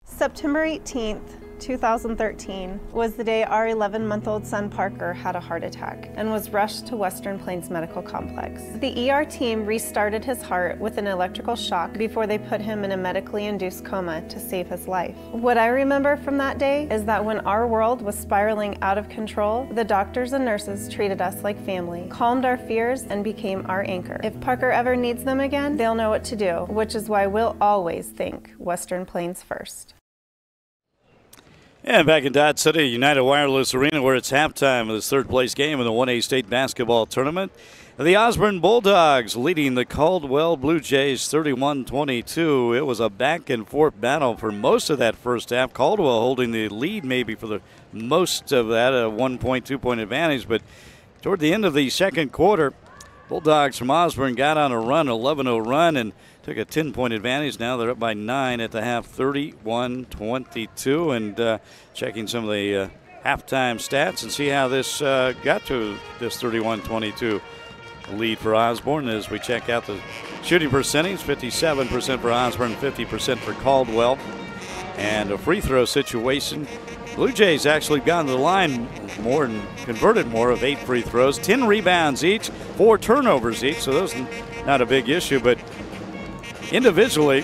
September 18th, 2013 was the day our 11-month-old son Parker had a heart attack and was rushed to Western Plains Medical Complex. The ER team restarted his heart with an electrical shock before they put him in a medically induced coma to save his life. What I remember from that day is that when our world was spiraling out of control, the doctors and nurses treated us like family, calmed our fears, and became our anchor. If Parker ever needs them again, they'll know what to do, which is why we'll always think Western Plains first. And back in Dodge City, United Wireless Arena, where it's halftime of this third-place game in the 1A State Basketball Tournament. The Osborne Bulldogs leading the Caldwell Blue Jays 31-22. It was a back-and-forth battle for most of that first half. Caldwell holding the lead maybe for the most of that, a 1-point, 2-point advantage. But toward the end of the second quarter, Bulldogs from Osborne got on a run, 11-0 run, and took a 10-point advantage. Now they're up by 9 at the half, 31-22. And checking some of the halftime stats and see how this got to this 31-22 lead for Osborne as we check out the shooting percentage, 57% for Osborne, 50% for Caldwell. And a free throw situation. Blue Jays actually gotten to the line more and converted more of 8 free throws, 10 rebounds each, 4 turnovers each, so those not a big issue. But individually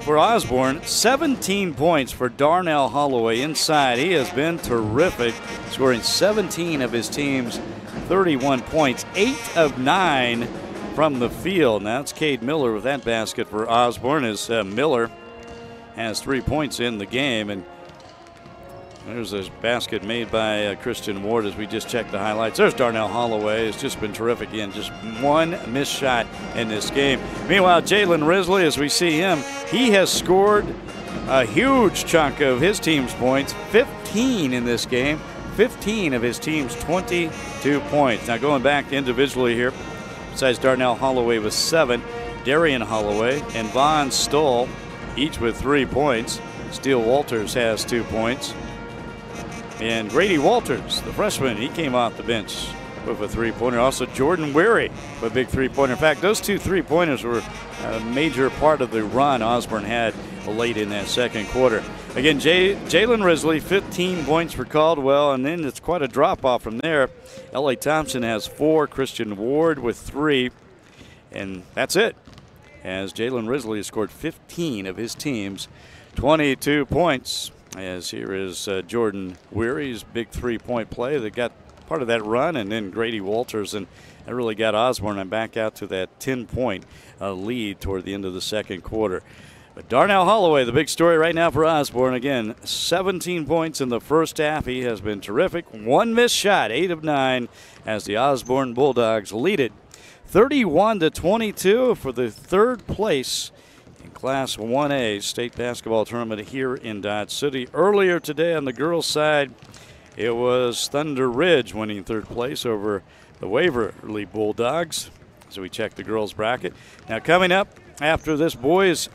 for Osborne, 17 points for Darnell Holloway inside. He has been terrific, scoring 17 of his team's 31 points, 8 of 9 from the field. Now it's Cade Miller with that basket for Osborne as Miller has 3 points in the game. And there's this basket made by Christian Ward as we just checked the highlights. There's Darnell Holloway. It's just been terrific again. Just one missed shot in this game. Meanwhile, Jalen Risley, as we see him, he has scored a huge chunk of his team's points, 15 in this game, 15 of his team's 22 points. Now going back individually here, besides Darnell Holloway with 7, Darian Holloway and Vaughn Stoll, each with 3 points. Steele Walters has 2 points. And Grady Walters, the freshman, he came off the bench with a 3-pointer. Also Jordan Weary with a big 3-pointer. In fact, those 2 3-pointers were a major part of the run Osborne had late in that second quarter. Again, Jalen Risley, 15 points for Caldwell, and then it's quite a drop-off from there. L.A. Thompson has 4, Christian Ward with 3, and that's it, as Jalen Risley has scored 15 of his team's 22 points. As here is Jordan Weary's big 3-point play that got part of that run, and then Grady Walters, and that really got Osborne and back out to that 10-point lead toward the end of the second quarter. But Darnell Holloway, the big story right now for Osborne. Again, 17 points in the first half. He has been terrific. 1 missed shot, 8 of 9, as the Osborne Bulldogs lead it 31-22 for the third place Class 1A state basketball tournament here in Dodge City. Earlier today on the girls' side, it was Thunder Ridge winning third place over the Waverly Bulldogs. So we check the girls' bracket. Now coming up after this boys'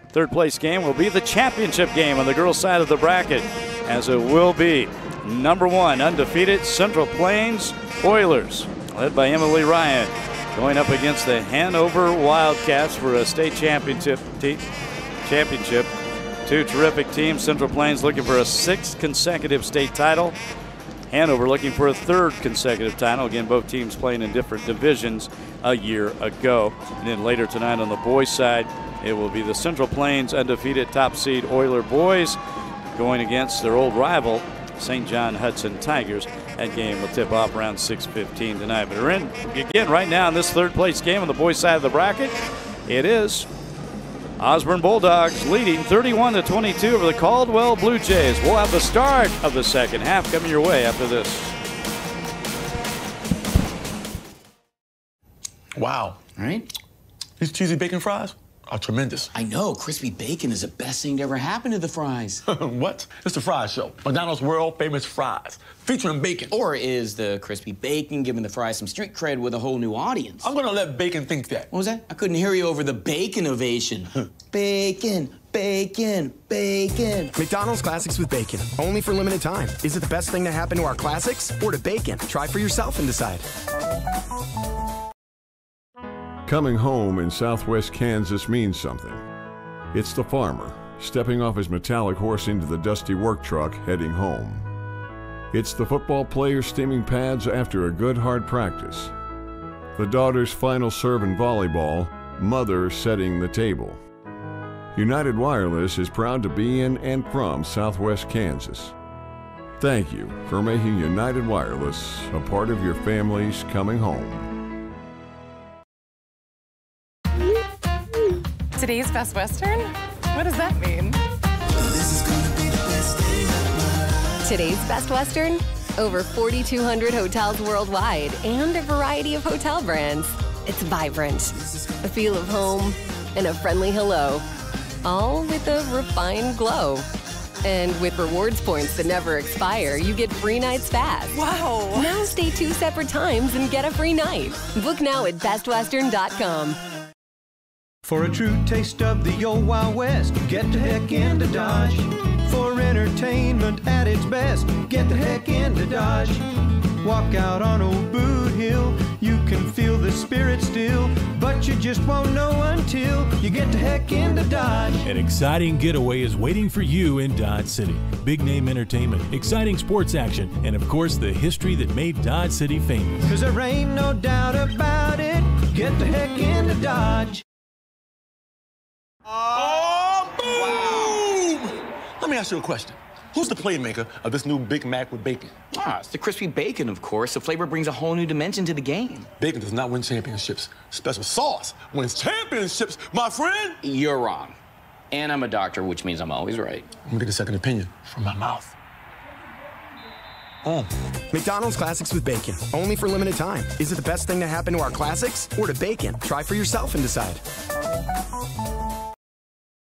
third place game will be the championship game on the girls' side of the bracket, as it will be number 1 undefeated Central Plains Oilers, led by Emily Ryan, going up against the Hanover Wildcats for a state championship. 2 terrific teams. Central Plains looking for a 6th consecutive state title. Hanover looking for a 3rd consecutive title. Again, both teams playing in different divisions a year ago. And then later tonight on the boys' side, it will be the Central Plains undefeated top seed Oiler boys going against their old rival, St. John Hudson Tigers. That game will tip off around 6:15 tonight. But we're in again right now in this third place game on the boys' side of the bracket. It is Osborne Bulldogs leading 31-22 over the Caldwell Blue Jays. We'll have the start of the second half coming your way after this. Wow. All right. These cheesy bacon fries are tremendous. I know. Crispy bacon is the best thing to ever happen to the fries. What? It's the Fries Show. McDonald's world famous fries, featuring bacon. Or is the crispy bacon giving the fries some street cred with a whole new audience? I'm gonna let bacon think that. What was that? I couldn't hear you over the bacon ovation. Bacon, bacon, bacon. McDonald's Classics with Bacon, only for limited time. Is it the best thing to happen to our classics or to bacon? Try for yourself and decide. Coming home in southwest Kansas means something. It's the farmer, stepping off his metallic horse into the dusty work truck, heading home. It's the football player steaming pads after a good hard practice. The daughter's final serve in volleyball, mother setting the table. United Wireless is proud to be in and from southwest Kansas. Thank you for making United Wireless a part of your family's coming home. Today's Best Western? What does that mean? Today's Best Western? Over 4,200 hotels worldwide and a variety of hotel brands. It's vibrant, a feel of home, and a friendly hello, all with a refined glow. And with rewards points that never expire, you get free nights fast. Wow! Now stay 2 separate times and get a free night. Book now at bestwestern.com. For a true taste of the old Wild West, get the heck into Dodge. For entertainment at its best, get the heck into Dodge. Walk out on old Boot Hill, you can feel the spirit still, but you just won't know until you get the heck into Dodge. An exciting getaway is waiting for you in Dodge City. Big name entertainment, exciting sports action, and of course the history that made Dodge City famous. 'Cause there ain't no doubt about it, get the heck into Dodge. Oh, boom! Wow. Let me ask you a question. Who's the playmaker of this new Big Mac with bacon? It's the crispy bacon, of course. The flavor brings a whole new dimension to the game. Bacon does not win championships. Special sauce wins championships, my friend. You're wrong. And I'm a doctor, which means I'm always right. Let me get a second opinion from my mouth. McDonald's Classics with Bacon, only for limited time. Is it the best thing to happen to our classics or to bacon? Try for yourself and decide.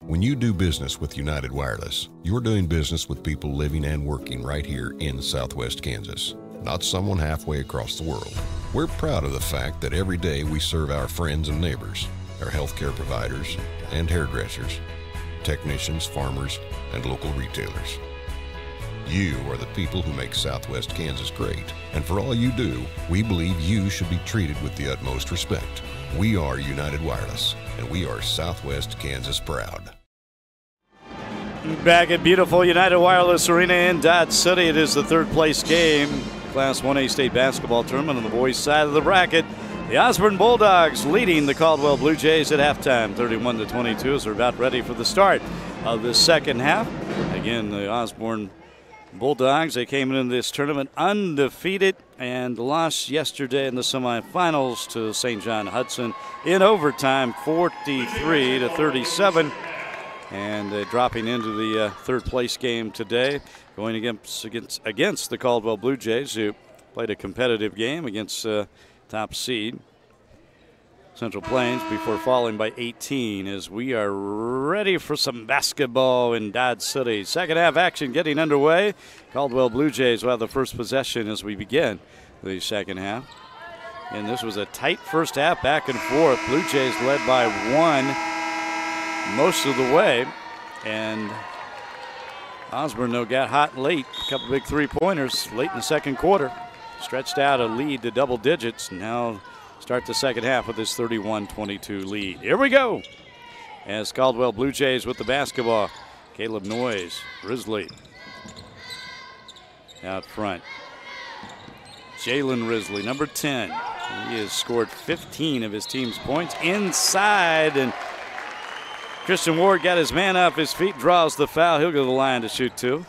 When you do business with United Wireless, you're doing business with people living and working right here in Southwest Kansas, not someone halfway across the world. We're proud of the fact that every day we serve our friends and neighbors, our healthcare providers and hairdressers, technicians, farmers, and local retailers. You are the people who make Southwest Kansas great, and for all you do, we believe you should be treated with the utmost respect. We are United Wireless, and we are Southwest Kansas proud. Back at beautiful United Wireless Arena in Dodge City, it is the third place game, Class 1A state basketball tournament on the boys' side of the bracket. The Osborne Bulldogs leading the Caldwell Blue Jays at halftime, 31-22, as they're about ready for the start of the second half. Again, the Osborne Bulldogs, they came into this tournament undefeated and lost yesterday in the semifinals to St. John Hudson in overtime, 43-37. And dropping into the third place game today, going against the Caldwell Blue Jays, who played a competitive game against top seed Central Plains before falling by 18, as we are ready for some basketball in Dodge City. Second half action getting underway. Caldwell Blue Jays will have the first possession as we begin the second half. And this was a tight first half, back and forth. Blue Jays led by 1 most of the way. And Osborne, though, got hot late. A couple big three-pointers late in the second quarter. Stretched out a lead to double digits. Now start the second half with this 31-22 lead. Here we go. As Caldwell Blue Jays with the basketball. Caleb Noyes, Risley out front. Jalen Risley, number 10. He has scored 15 of his team's points inside, and Christian Ward got his man off his feet, draws the foul. He'll go to the line to shoot 2.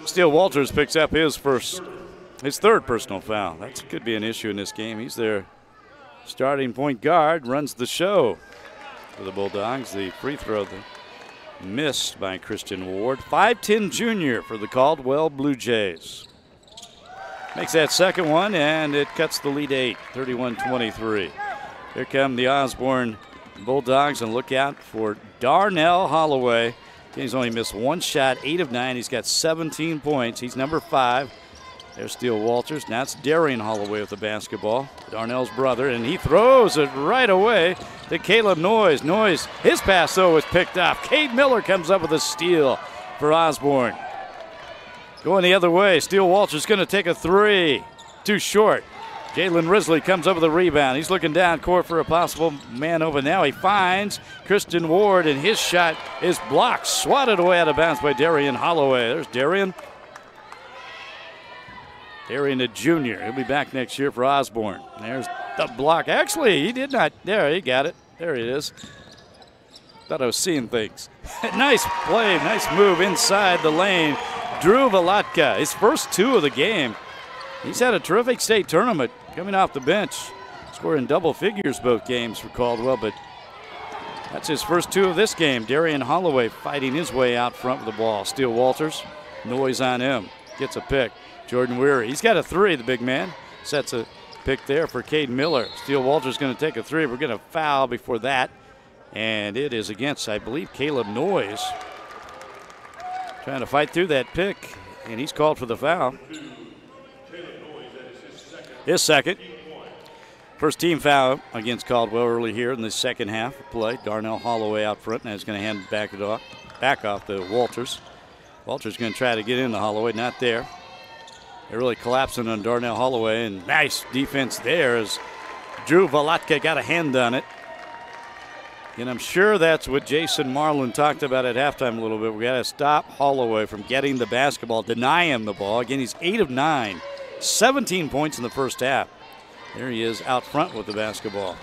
Steele Walters picks up his third personal foul. That could be an issue in this game. He's their starting point guard, runs the show for the Bulldogs. The free throw missed by Christian Ward. 5'10" junior for the Caldwell Blue Jays. Makes that second one, and it cuts the lead 8, 31-23. Here come the Osborne Bulldogs, and look out for Darnell Holloway. He's only missed 1 shot, 8 of 9. He's got 17 points. He's number 5. There's Steele Walters. Now it's Darian Holloway with the basketball, Darnell's brother, and he throws it right away to Caleb Noyes. Noyes, his pass, though, was picked off. Cade Miller comes up with a steal for Osborne. Going the other way, Steele Walters going to take a 3. Too short. Jalen Risley comes up with a rebound. He's looking down court for a possible man open. Now he finds Christian Ward, and his shot is blocked, swatted away out of bounds by Darian Holloway. There's Darian. Darian, a junior. He'll be back next year for Osborne. There's the block. Actually, he did not. There, he got it. There it is. Thought I was seeing things. Nice play, nice move inside the lane. Drew Valatka, his first 2 of the game. He's had a terrific state tournament coming off the bench. Scoring double figures both games for Caldwell, but that's his first 2 of this game. Darian Holloway fighting his way out front with the ball. Steele Walters, Noise on him, gets a pick. Jordan Weary, he's got a 3, the big man. Sets a pick there for Cade Miller. Steele Walters going to take a 3. We're going to foul before that. And it is against, I believe, Caleb Noyes. Trying to fight through that pick, and he's called for the foul. His second. First team foul against Caldwell early here in the second half of play. Darnell Holloway out front, and is going to hand it back off to Walters. Walters going to try to get into Holloway, not there. They're really collapsing on Darnell Holloway, and nice defense there as Drew Valatka got a hand on it. And I'm sure that's what Jason Marlin talked about at halftime a little bit. We got to stop Holloway from getting the basketball, deny him the ball. Again, he's 8 of 9, 17 points in the first half. There he is out front with the basketball.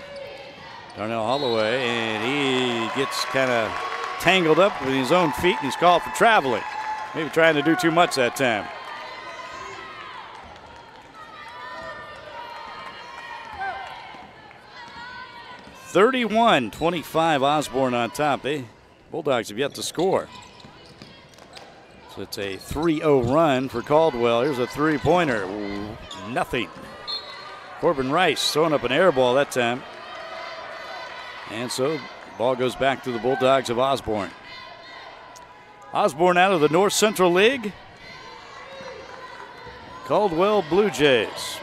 Darnell Holloway, and he gets kind of tangled up with his own feet, and he's called for traveling. Maybe trying to do too much that time. (31-25) Osborne on top. The Bulldogs have yet to score. So it's a 3-0 run for Caldwell. Here's a three-pointer. Nothing. Corbin Rice throwing up an air ball that time. And so the ball goes back to the Bulldogs of Osborne. Osborne out of the North Central League. Caldwell Blue Jays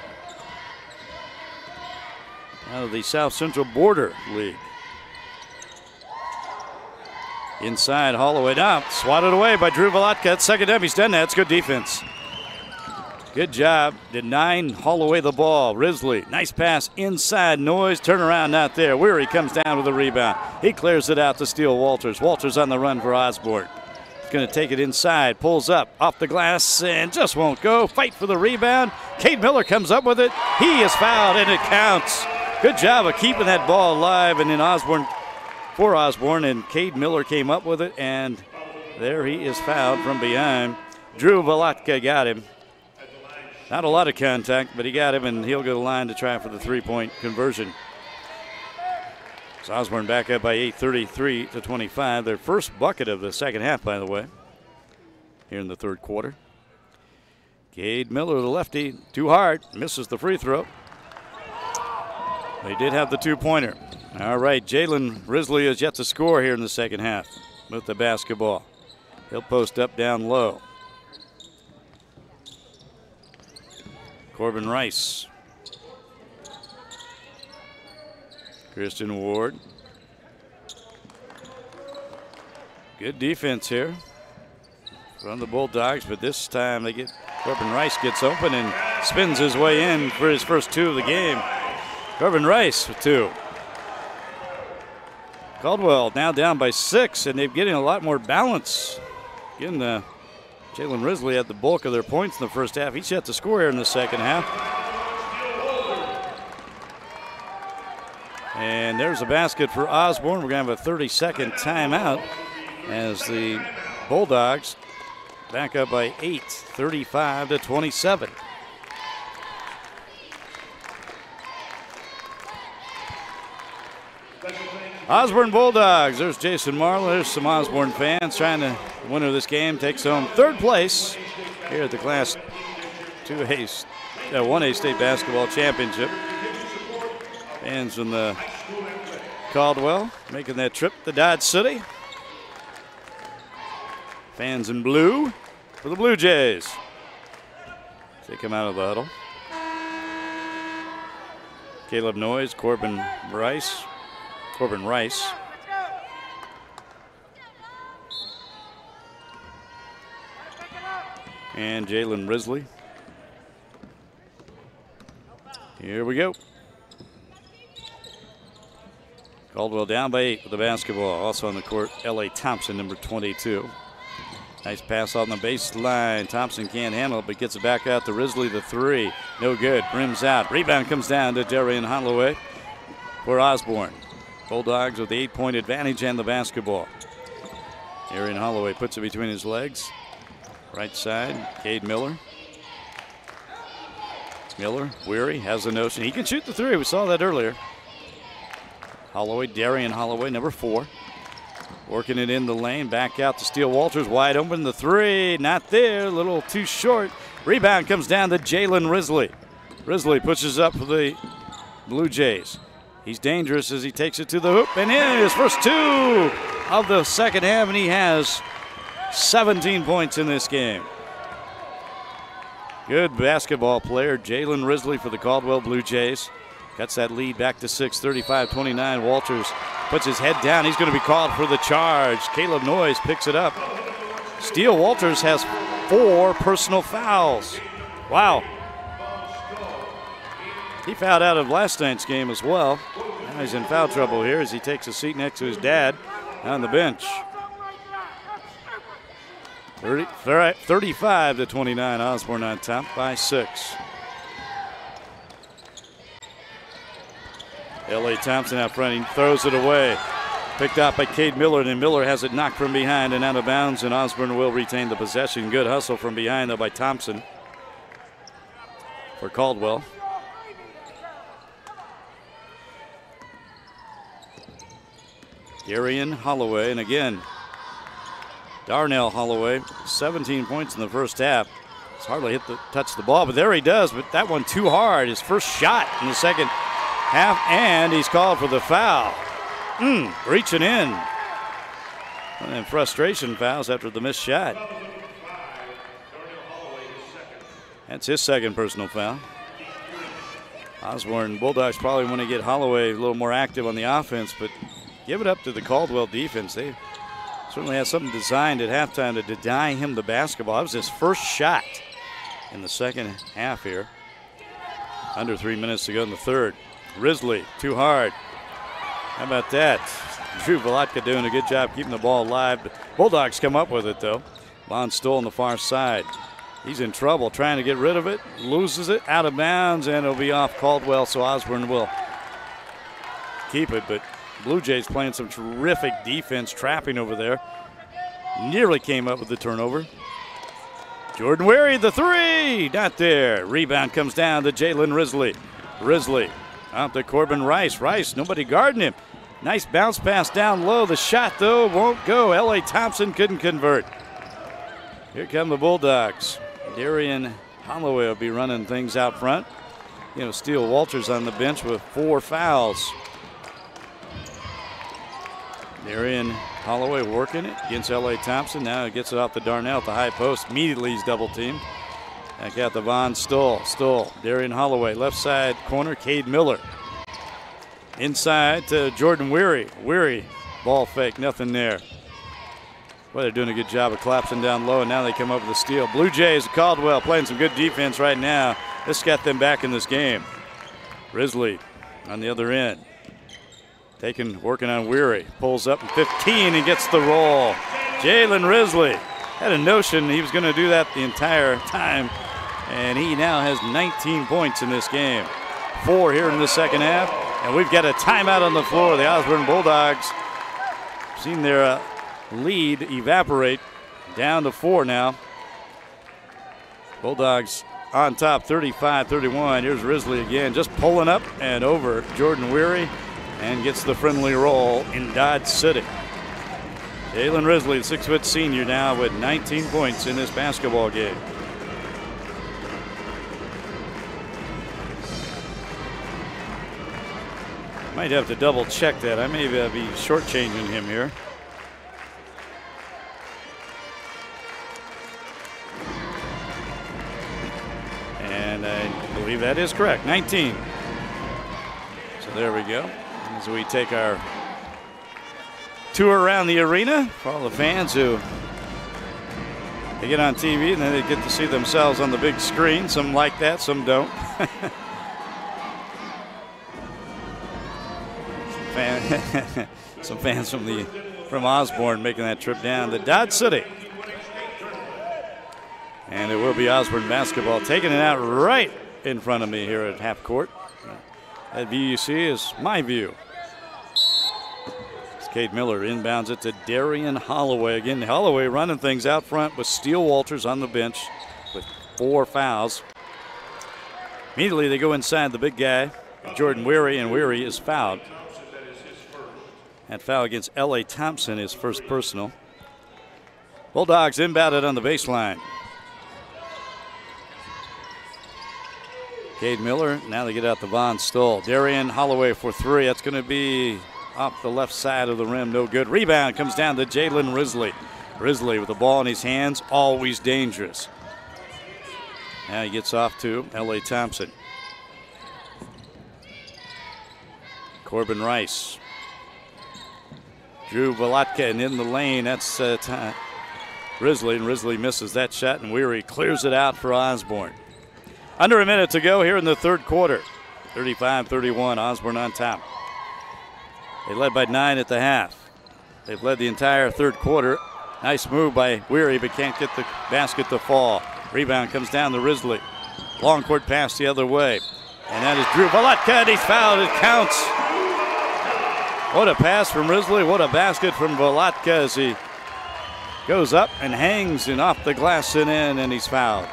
out of the South Central Border League. Inside, Holloway down, swatted away by Drew Valatka. That's second time he's done that. It's good defense. Good job denying Holloway the ball. Risley, nice pass inside. Noyes, turnaround not there. Weary comes down with a rebound. He clears it out to steal Walters. Walters on the run for Osborne. He's going to take it inside, pulls up, off the glass, and just won't go. Fight for the rebound. Cade Miller comes up with it. He is fouled, and it counts. Good job of keeping that ball alive, and then Osborne, and Cade Miller came up with it, and there he is fouled from behind. Drew Valatka got him. Not a lot of contact, but he got him, and he'll go to the line to try for the three-point conversion. So Osborne back up by 8, 33-25. Their first bucket of the second half, by the way, here in the third quarter. Cade Miller, the lefty, too hard, misses the free throw. They did have the two-pointer. All right, Jalen Risley is yet to score here in the second half with the basketball. He'll post up down low. Corbin Rice. Christian Ward. Good defense here from the Bulldogs, but this time Corbin Rice gets open and spins his way in for his first two of the game. Corbin Rice with two. Caldwell now down by 6, and they're getting a lot more balance. Again, Jalen Risley had the bulk of their points in the first half. He's yet to score here in the second half. And there's a basket for Osborne. We're going to have a 30-second timeout as the Bulldogs back up by 8, 35-27. Osborne Bulldogs. There's Jason Marlowe. There's some Osborne fans trying to, the winner of this game takes home third place here at the Class 1A State Basketball Championship. Fans from the Caldwell making that trip to Dodge City. Fans in blue for the Blue Jays. They come out of the huddle. Caleb Noyes, Corbin Rice. And Jalen Risley. Here we go. Caldwell down by 8 with the basketball. Also on the court, L.A. Thompson, number 22. Nice pass on the baseline. Thompson can't handle it, but gets it back out to Risley, the three. No good. Rims out. Rebound comes down to Darian Holloway for Osborne. Bulldogs with the 8-point advantage and the basketball. Darian Holloway puts it between his legs. Right side, Cade Miller. Weary has the notion. He can shoot the three. We saw that earlier. Holloway, Darian Holloway, number 4. Working it in the lane, back out to steal Walters. Wide open, the three, not there, a little too short. Rebound comes down to Jalen Risley. Risley pushes up for the Blue Jays. He's dangerous as he takes it to the hoop and in his first 2 of the second half, and he has 17 points in this game. Good basketball player, Jalen Risley for the Caldwell Blue Jays. Cuts that lead back to 6, 35-29. Walters puts his head down. He's going to be called for the charge. Caleb Noyes picks it up. Steele Walters has 4 personal fouls. Wow. He fouled out of last night's game as well. Now he's in foul trouble here as he takes a seat next to his dad on the bench. 35-29, Osborne on top by 6. L.A. Thompson out front, he throws it away. Picked out by Cade Miller, and Miller has it knocked from behind and out of bounds, and Osborne will retain the possession. Good hustle from behind though by Thompson for Caldwell. Darian Holloway, and again, Darnell Holloway, 17 points in the first half. It's hardly touched the ball, but there he does, but that one too hard. His first shot in the second half, and he's called for the foul. Reaching in. And frustration fouls after the missed shot. That's his second personal foul. Osborne Bulldogs probably want to get Holloway a little more active on the offense, but give it up to the Caldwell defense. They certainly had something designed at halftime to deny him the basketball. That was his first shot in the second half here. Under 3 minutes to go in the third. Risley, too hard. How about that? Drew Volotka doing a good job keeping the ball alive. Bulldogs come up with it, though. Von Stoll on the far side. He's in trouble trying to get rid of it. Loses it out of bounds, and it'll be off Caldwell, so Osborne will keep it. But Blue Jays playing some terrific defense, trapping over there. Nearly came up with the turnover. Jordan Weary, the 3, not there. Rebound comes down to Jalen Risley. Risley out to Corbin Rice. Rice, nobody guarding him. Nice bounce pass down low. The shot, though, won't go. L.A. Thompson couldn't convert. Here come the Bulldogs. Darian Holloway will be running things out front. You know, Steele Walters on the bench with 4 fouls. Darian Holloway working it against L.A. Thompson. Now he gets it off the Darnell at the high post. Immediately he's double teamed. Back out to Von Stoll. Stoll, Darian Holloway, left side corner, Cade Miller. Inside to Jordan Weary. Weary, ball fake, nothing there. Well, they're doing a good job of collapsing down low, and now they come up with a steal. Blue Jays, Caldwell playing some good defense right now. This got them back in this game. Risley on the other end. Working on Weary. Pulls up in 15 and gets the roll. Jalen Risley had a notion he was going to do that the entire time, and he now has 19 points in this game. 4 here in the second half, and we've got a timeout on the floor. The Osborne Bulldogs seen their lead evaporate down to 4 now. Bulldogs on top 35-31. Here's Risley again, just pulling up and over Jordan Weary, and gets the friendly roll in Dodge City. Jalen Risley, the 6-foot senior, now with 19 points in this basketball game. Might have to double check that. I may be shortchanging him here. And I believe that is correct, 19. So there we go. As we take our tour around the arena for all the fans who they get on TV and then they get to see themselves on the big screen. Some like that, some don't. Some fans from Osborne making that trip down to Dodge City. And it will be Osborne basketball taking it out right in front of me here at half court. That view you see is my view. Cade Miller inbounds it to Darian Holloway. Again, Holloway running things out front with Steele Walters on the bench with 4 fouls. Immediately they go inside the big guy, Jordan Weary, and Weary is fouled. That foul against L.A. Thompson is first personal. Bulldogs inbounded on the baseline. Cade Miller, now they get out the Von Stoll. Darian Holloway for three. That's going to be off the left side of the rim, no good. Rebound comes down to Jalen Risley. Risley with the ball in his hands, always dangerous. Now he gets off to L.A. Thompson. Corbin Rice. Drew Volatka and in the lane. That's Risley, and Risley misses that shot, and Weary clears it out for Osborne. Under a minute to go here in the third quarter. 35-31, Osborne on top. They led by 9 at the half. They've led the entire third quarter. Nice move by Weary, but can't get the basket to fall. Rebound comes down to Risley. Long court pass the other way. And that is Drew Volatka, and he's fouled. It counts. What a pass from Risley. What a basket from Volatka as he goes up and hangs and off the glass and in, and he's fouled.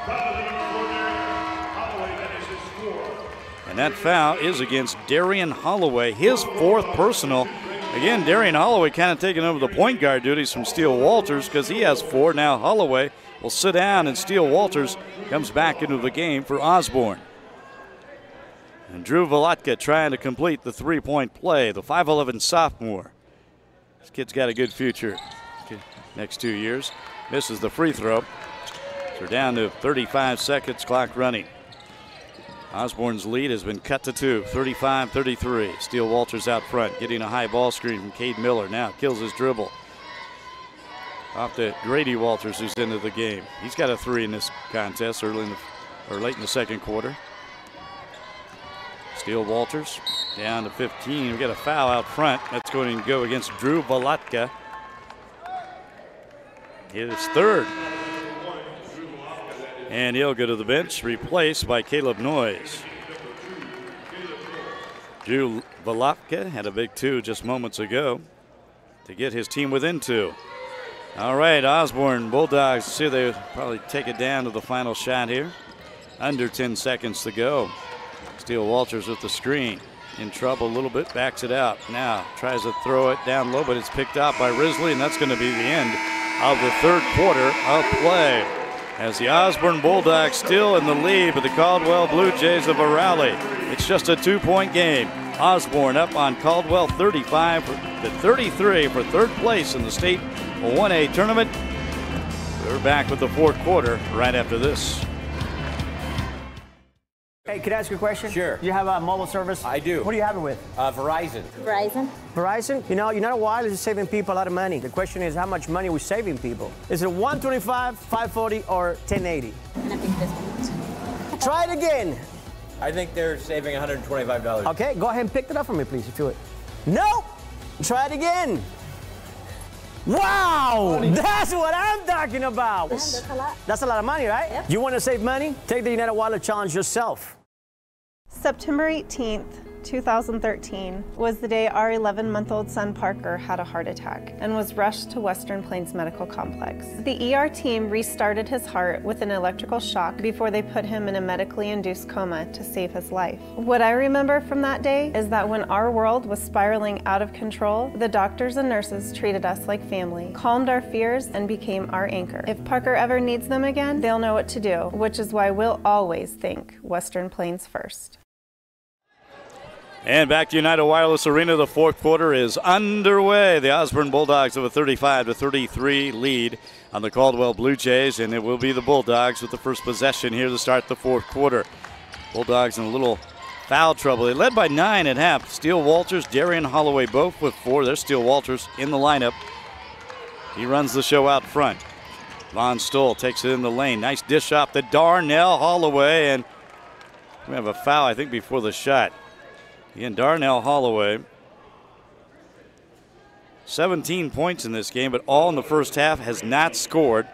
And that foul is against Darian Holloway, his fourth personal. Again, Darian Holloway kind of taking over the point guard duties from Steele Walters because he has 4. Now Holloway will sit down, and Steele Walters comes back into the game for Osborne. And Drew Volatka trying to complete the three-point play, the 5'11 sophomore. This kid's got a good future next 2 years. Misses the free throw. So we're down to 35 seconds, clock running. Osborne's lead has been cut to 2, 35-33. Steele Walters out front, getting a high ball screen from Cade Miller. Now kills his dribble. Off to Grady Walters, who's into the game. He's got a 3 in this contest late in the second quarter. Steele Walters down to 15. We got a foul out front. That's going to go against Drew Volatka. His third. And he'll go to the bench, replaced by Caleb Noyes. Drew Volatka had a big 2 just moments ago to get his team within 2. All right, Osborne Bulldogs see they probably take it down to the final shot here. Under 10 seconds to go. Steele Walters with the screen. In trouble a little bit, backs it out. Now tries to throw it down low, but it's picked out by Risley, and that's going to be the end of the third quarter of play. As the Osborne Bulldogs still in the lead, but the Caldwell Blue Jays of a rally. It's just a 2-point game. Osborne up on Caldwell 35-33 for third place in the state 1A tournament. We're back with the fourth quarter right after this. Hey, can I ask you a question? Sure. Do you have a mobile service? I do. What do you have it with? Verizon. Verizon. Verizon? You know wireless is saving people a lot of money. The question is how much money we're saving people. Is it 125, 540, or 1080? And I think this one. Try it again. I think they're saving $125. Okay, go ahead and pick it up for me, please, if you would. No! Try it again. Wow! That's what I'm talking about. Yeah, that's a lot. That's a lot of money, right? Yep. You want to save money? Take the United Wireless Challenge yourself. September 18th, 2013 was the day our 11-month-old son Parker had a heart attack and was rushed to Western Plains Medical Complex. The ER team restarted his heart with an electrical shock before they put him in a medically induced coma to save his life. What I remember from that day is that when our world was spiraling out of control, the doctors and nurses treated us like family, calmed our fears, and became our anchor. If Parker ever needs them again, they'll know what to do, which is why we'll always think Western Plains first. And back to United Wireless Arena, the fourth quarter is underway. The Osborne Bulldogs have a 35-33 lead on the Caldwell Blue Jays, and it will be the Bulldogs with the first possession here to start the fourth quarter. Bulldogs in a little foul trouble. They led by 9 at half. Steele Walters, Darian Holloway both with 4. There's Steele Walters in the lineup. He runs the show out front. Von Stoll takes it in the lane. Nice dish off to Darnell Holloway, and we have a foul, I think, before the shot. Again, Darnell Holloway, 17 points in this game, but all in the first half, has not scored.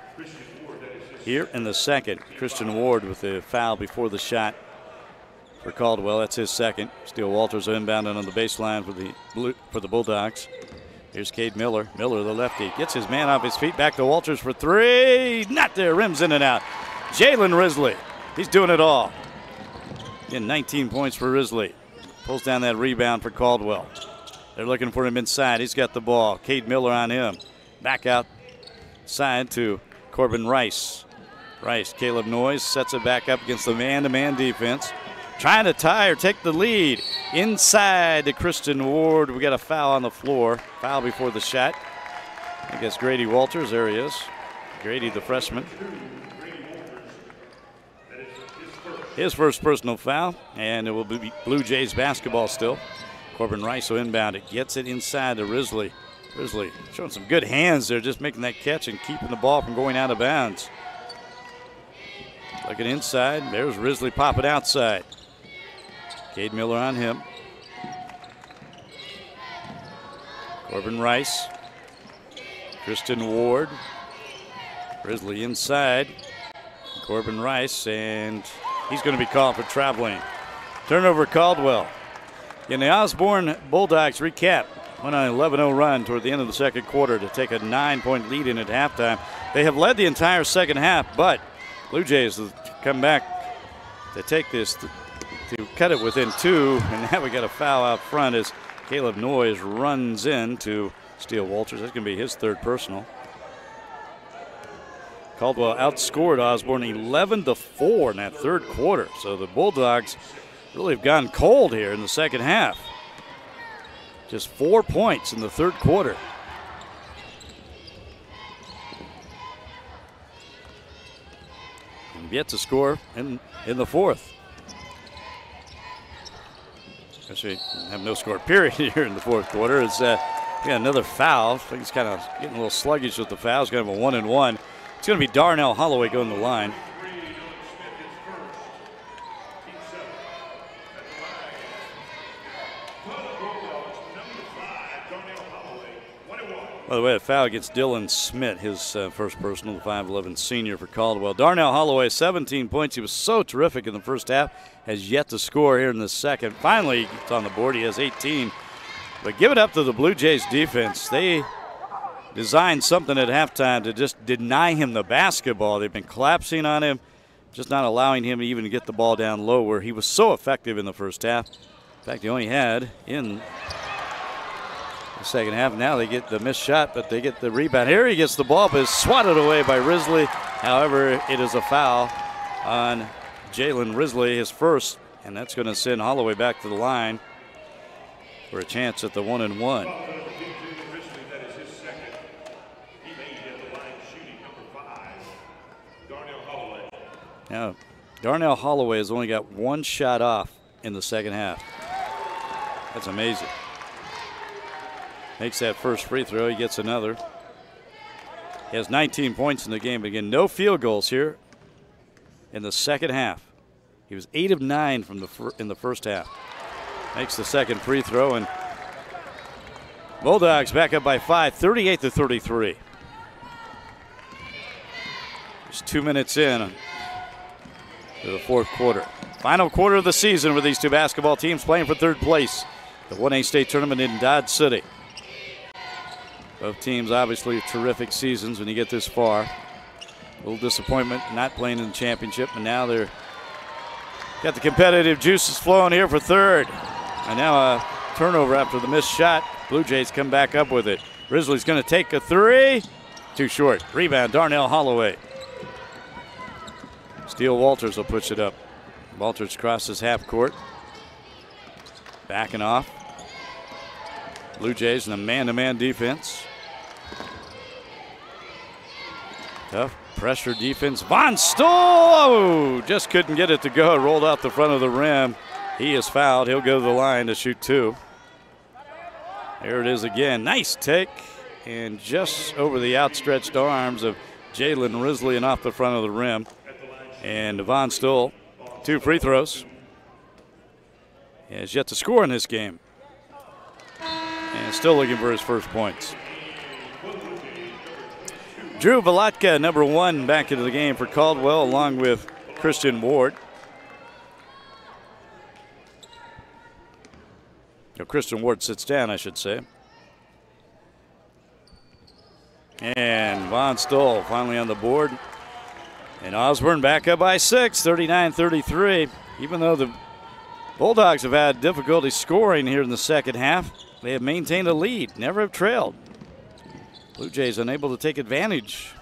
Here in the second, Christian Ward with the foul before the shot for Caldwell. That's his second. Steele Walters inbounding on the baseline for the Bulldogs. Here's Cade Miller. Miller, the lefty, gets his man off his feet. Back to Walters for 3. Not there. Rims in and out. Jalen Risley. He's doing it all. Again, 19 points for Risley. Pulls down that rebound for Caldwell. They're looking for him inside. He's got the ball. Cade Miller on him. Back outside to Corbin Rice. Caleb Noyes sets it back up against the man-to-man defense. trying to tie or take the lead. Inside to Kristen Ward. We got a foul on the floor. Foul before the shot. I guess Grady Walters, there he is. Grady, the freshman. His first personal foul, and it will be Blue Jays basketball still. Corbin Rice will inbound it, gets it inside to Risley. Risley showing some good hands there, just making that catch and keeping the ball from going out of bounds. Looking inside, there's Risley popping outside. Cade Miller on him. Corbin Rice. Kristen Ward. Risley inside. Corbin Rice, and he's going to be called for traveling. Turnover Caldwell. In the Osborne Bulldogs recap, went on an 11-0 run toward the end of the second quarter to take a 9-point lead in at halftime. They have led the entire second half, but Blue Jays come back to take this to cut it within 2, and now we got a foul out front as Caleb Noyes runs in to steal Walters. That's going to be his third personal. Caldwell outscored Osborne 11-4 in that third quarter, so the Bulldogs really have gone cold here in the second half. Just 4 points in the third quarter. And yet to score in the fourth. Actually, have no score period here in the fourth quarter. It's got another foul. I think he's kind of getting a little sluggish with the foul. He's going to have a 1-and-1. It's going to be Darnell Holloway going to the line. By the way, the foul against Dylan Smith, his first personal, the 5'11 senior for Caldwell. Darnell Holloway, 17 points. He was so terrific in the first half, has yet to score here in the second. Finally, it's on the board. He has 18. But give it up to the Blue Jays defense. They designed something at halftime to just deny him the basketball. They've been collapsing on him, just not allowing him to even get the ball down low where he was so effective in the first half. In fact, he only had in the second half. Now they get the missed shot, but they get the rebound. Here he gets the ball, but it's swatted away by Risley. However, it is a foul on Jalen Risley, his first, and that's going to send Holloway back to the line for a chance at the 1-and-1. Now, Darnell Holloway has only got one shot off in the second half. That's amazing. Makes that first free throw. He gets another. He has 19 points in the game. But again, no field goals here in the second half. He was 8 of 9 from in the first half. Makes the second free throw, and Bulldogs back up by 5, 38-33. Just 2 minutes in to the fourth quarter. Final quarter of the season with these two basketball teams playing for third place. The 1A state tournament in Dodge City. Both teams obviously terrific seasons when you get this far. A little disappointment not playing in the championship, but now they're got the competitive juices flowing here for third. And now a turnover after the missed shot. Blue Jays come back up with it. Risley's going to take a three. Too short. Rebound, Darnell Holloway. Steele Walters will push it up. Walters crosses half court. Backing off. Blue Jays in a man-to-man defense. Tough pressure defense. Von Stoll just couldn't get it to go. Rolled out the front of the rim. He is fouled. He'll go to the line to shoot two. There it is again. Nice take. And just over the outstretched arms of Jalen Risley and off the front of the rim. And Von Stoll, 2 free throws. He has yet to score in this game. And still looking for his first points. Drew Volotka, number 1, back into the game for Caldwell, along with Christian Ward. Christian Ward sits down, I should say. And Von Stoll finally on the board. And Osborne back up by 6, 39-33. Even though the Bulldogs have had difficulty scoring here in the second half, they have maintained a lead, never have trailed. Blue Jays unable to take advantage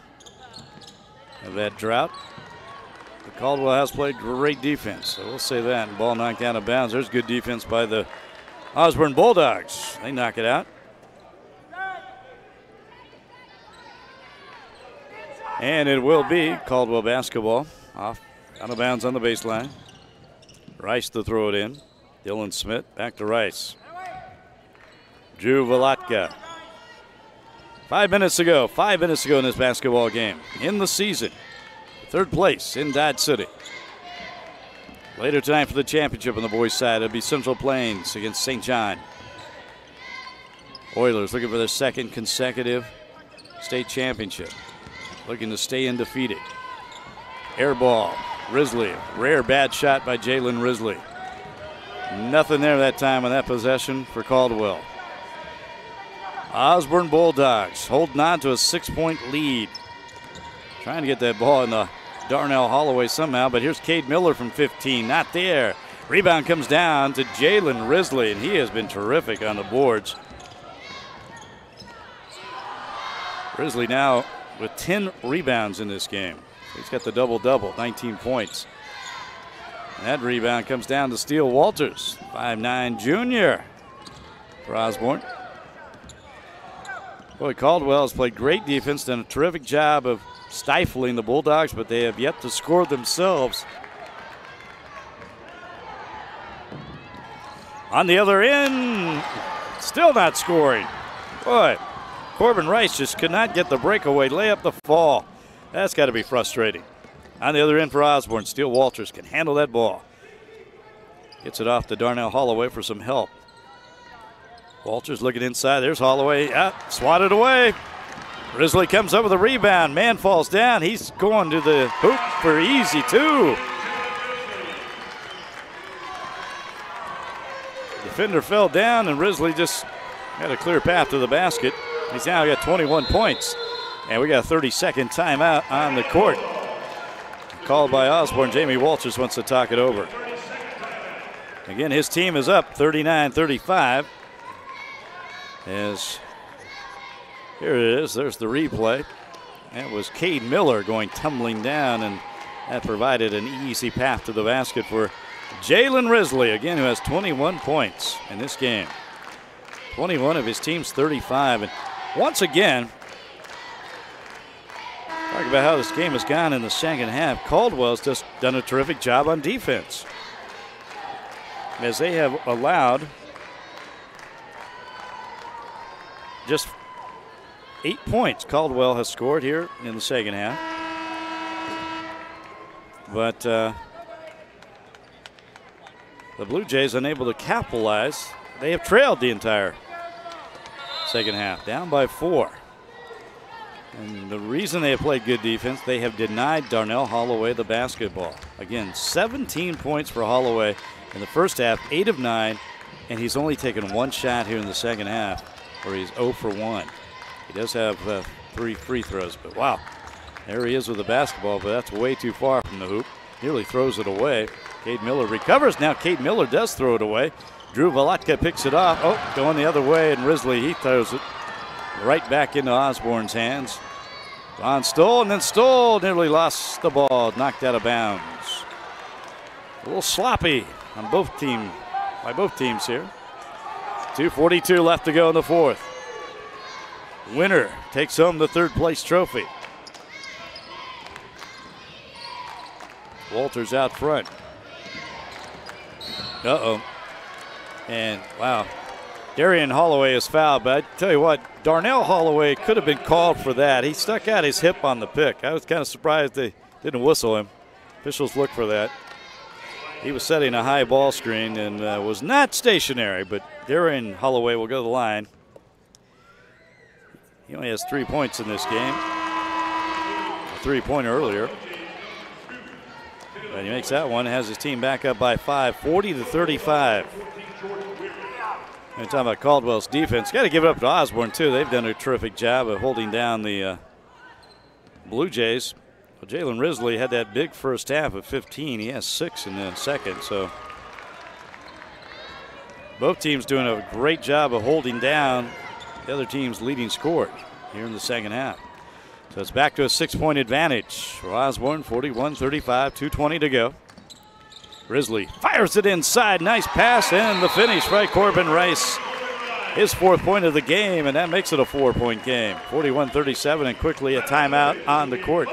of that drought. The Caldwell has played great defense, so we'll say that. Ball knocked out of bounds. There's good defense by the Osborne Bulldogs. They knock it out. And it will be Caldwell basketball. Off, out of bounds on the baseline. Rice to throw it in. Dylan Smith back to Rice. Drew Valatka. 5 minutes ago in this basketball game. In the season, third place in Dodge City. Later tonight for the championship on the boys' side, it'll be Central Plains against St. John. Oilers looking for their second consecutive state championship. Looking to stay undefeated. Air ball, Risley. Rare bad shot by Jalen Risley. Nothing there that time on that possession for Caldwell. Osborne Bulldogs holding on to a 6-point lead. Trying to get that ball in the Darnell Holloway somehow, but here's Cade Miller from 15. Not there. Rebound comes down to Jalen Risley, and he has been terrific on the boards. Risley now with 10 rebounds in this game. He's got the double-double, 19 points. And that rebound comes down to Steele Walters, 5'9" junior for Osborne. Boy, Caldwell has played great defense, done a terrific job of stifling the Bulldogs, but they have yet to score themselves. On the other end, still not scoring. Boy, Corbin Rice just could not get the breakaway, lay up the fall. That's got to be frustrating. On the other end for Osborne, Steele Walters can handle that ball. Gets it off to Darnell Holloway for some help. Walters looking inside. There's Holloway. Swatted away. Risley comes up with a rebound. Man falls down. He's going to the hoop for easy, too. Defender fell down, and Risley just had a clear path to the basket. He's now got 21 points. And we got a 30-second timeout on the court. Called by Osborne. Jamie Walters wants to talk it over. Again, his team is up 39-35. As here it is, there's the replay. That was Cade Miller going tumbling down, and that provided an easy path to the basket for Jalen Risley, again, who has 21 points in this game. 21 of his team's 35. And once again, talk about how this game has gone in the second half. Caldwell's just done a terrific job on defense, as they have allowed just 8 points. Caldwell has scored here in the second half. But the Blue Jays unable to capitalize. They have trailed the entire second half, down by 4. And the reason they have played good defense, they have denied Darnell Holloway the basketball. Again, 17 points for Holloway in the first half, 8 of 9, and he's only taken 1 shot here in the second half, where he's 0 for 1. He does have 3 free throws, but wow, there he is with the basketball, but that's way too far from the hoop. Nearly throws it away. Cade Miller recovers. Now Cade Miller does throw it away. Drew Valatka picks it off. Oh, going the other way, and Risley, he throws it right back into Osborne's hands. Von Stoll, and then Stoll nearly lost the ball, knocked out of bounds. A little sloppy on by both teams here. 2:42 left to go in the fourth. Winner takes home the third place trophy. Walters out front. Uh-oh. And wow, Darian Holloway is fouled, but I tell you what, Darnell Holloway could have been called for that. He stuck out his hip on the pick. I was kind of surprised they didn't whistle him. Officials look for that. He was setting a high ball screen and was not stationary, but Darian Holloway will go to the line. He only has 3 points in this game. A 3-pointer earlier. But he makes that one, has his team back up by 5, 40-35. And talking about Caldwell's defense, got to give it up to Osborne too. They've done a terrific job of holding down the Blue Jays. Well, Jalen Risley had that big first half of 15. He has 6 in the second. So both teams doing a great job of holding down the other team's leading scorer here in the second half. So it's back to a 6-point advantage for Osborne. 41-35, 2:20 to go. Risley fires it inside. Nice pass and the finish by Corbin Rice. His 4th point of the game, and that makes it a 4-point game. 41-37, and quickly a timeout on the court.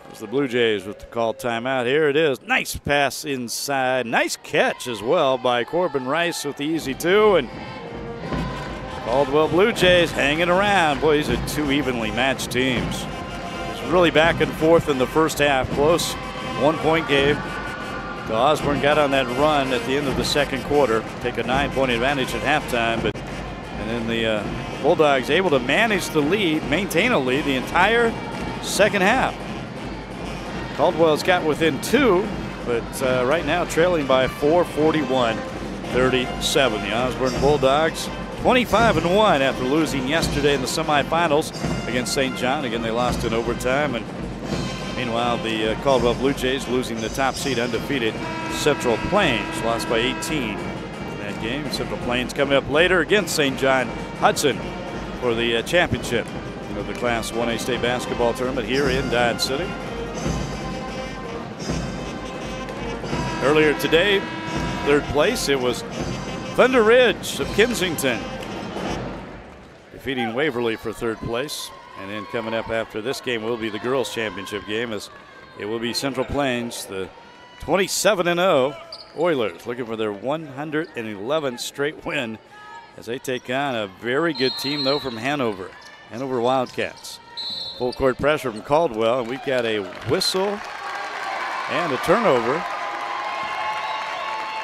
There's the Blue Jays with the called timeout. Here it is. Nice pass inside. Nice catch as well by Corbin Rice with the easy 2. And Caldwell Blue Jays hanging around. Boy, these are 2 evenly matched teams. It's really back and forth in the first half. Close 1-point game. So Osborne got on that run at the end of the second quarter. Take a 9-point advantage at halftime. And then the Bulldogs able to manage the lead, maintain a lead the entire second half. Caldwell's got within 2, but right now trailing by 4, 41-37. The Osborne Bulldogs 25-1 after losing yesterday in the semifinals against St. John. Again, they lost in overtime. And meanwhile, the Caldwell Blue Jays losing the top seed undefeated Central Plains. Lost by 18 in that game. Central Plains coming up later against St. John Hudson for the championship of the Class 1A state basketball tournament here in Dodge City. Earlier today, 3rd place, it was Thunder Ridge of Kensington defeating Waverly for 3rd place. And then coming up after this game will be the girls' championship game, as it will be Central Plains, the 27-0 Oilers, looking for their 111th straight win as they take on a very good team, though, from Hanover Wildcats. Full court pressure from Caldwell, and we've got a whistle and a turnover.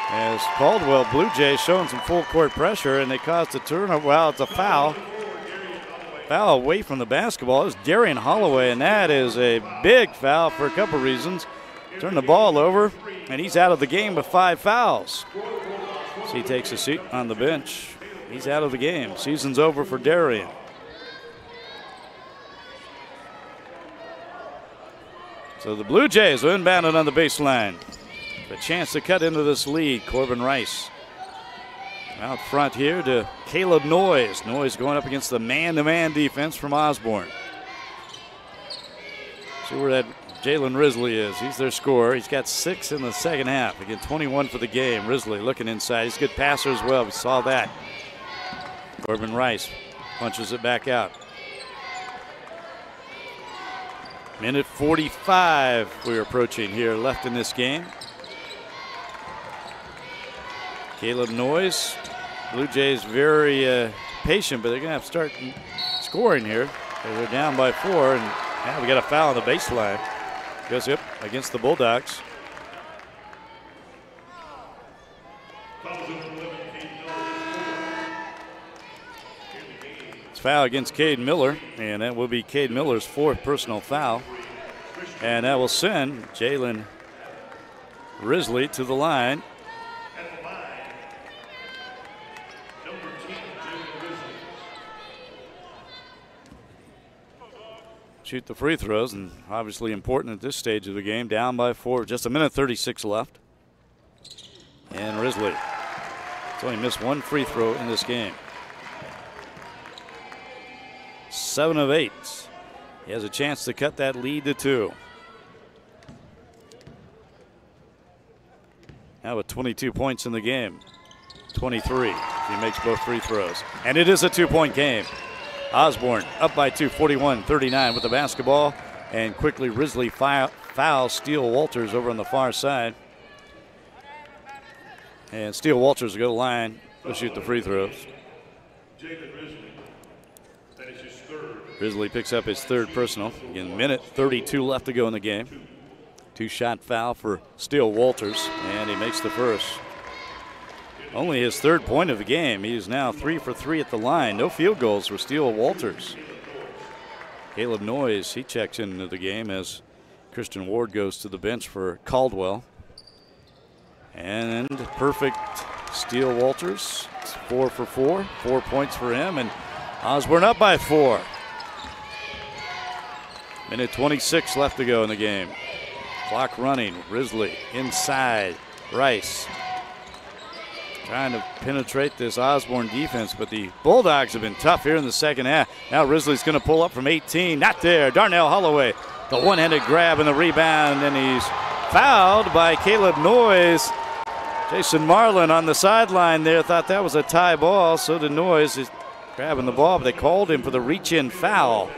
As Caldwell Blue Jays showing some full court pressure, and they caused a turnover. Well, it's a foul. Foul away from the basketball. It's Darian Holloway, and that is a big foul for a couple reasons. Turn the ball over, and he's out of the game with 5 fouls. So he takes a seat on the bench. He's out of the game. Season's over for Darian. So the Blue Jays are inbounded on the baseline. A chance to cut into this lead. Corbin Rice out front here to Caleb Noyes. Noyes going up against the man-to-man defense from Osborne. See where that Jalen Risley is. He's their scorer. He's got 6 in the second half. Again, 21 for the game. Risley looking inside. He's a good passer as well. We saw that. Corbin Rice punches it back out. Minute 45 we're approaching here left in this game. Caleb Noyes. Blue Jays very patient, but they're going to have to start scoring here. They're down by 4, and now we got a foul on the baseline. Goes up against the Bulldogs. It's foul against Cade Miller, and that will be Cade Miller's 4th personal foul. And that will send Jalen Risley to the line. Shoot the free throws, and obviously important at this stage of the game. Down by 4, just a minute 36 left. And Risley has only missed 1 free throw in this game. 7 of 8. He has a chance to cut that lead to 2. Now with 22 points in the game. 23 if he makes both free throws. And it is a 2-point game. Osborne up by 2, 41-39 with the basketball. And quickly Risley fouls Steele Walters over on the far side. And Steele Walters will go to the line. He'll shoot the free throws. Risley picks up his 3rd personal. Again, minute 32 left to go in the game. 2-shot foul for Steele Walters, and he makes the first. Only his 3rd point of the game. He is now 3 for 3 at the line. No field goals for Steele Walters. Caleb Noyes, he checks into the game as Christian Ward goes to the bench for Caldwell. And perfect Steele Walters. It's 4 for 4. 4 points for him, and Osborne up by 4. Minute 26 left to go in the game. Clock running. Risley inside. Rice trying to penetrate this Osborne defense, but the Bulldogs have been tough here in the second half. Now Risley's going to pull up from 18. Not there. Darnell Holloway, the one-handed grab and the rebound, and he's fouled by Caleb Noyes. Jason Marlin on the sideline there thought that was a tie ball. So did Noyes. He's grabbing the ball, but they called him for the reach-in foul.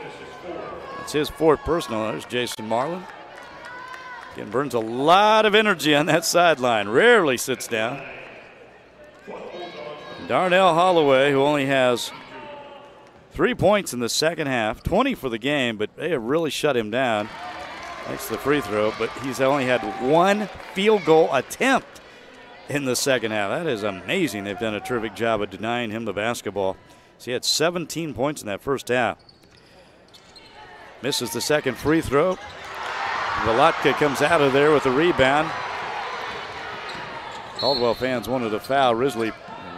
That's his fourth personal. There's Jason Marlin. Again, burns a lot of energy on that sideline. Rarely sits down. Darnell Holloway, who only has 3 points in the second half, 20 for the game, but they have really shut him down. Thanks to the free throw, but he's only had one field goal attempt in the second half. That is amazing. They've done a terrific job of denying him the basketball. So he had 17 points in that first half. Misses the second free throw. Volotka comes out of there with a rebound. Caldwell fans wanted a foul. Risley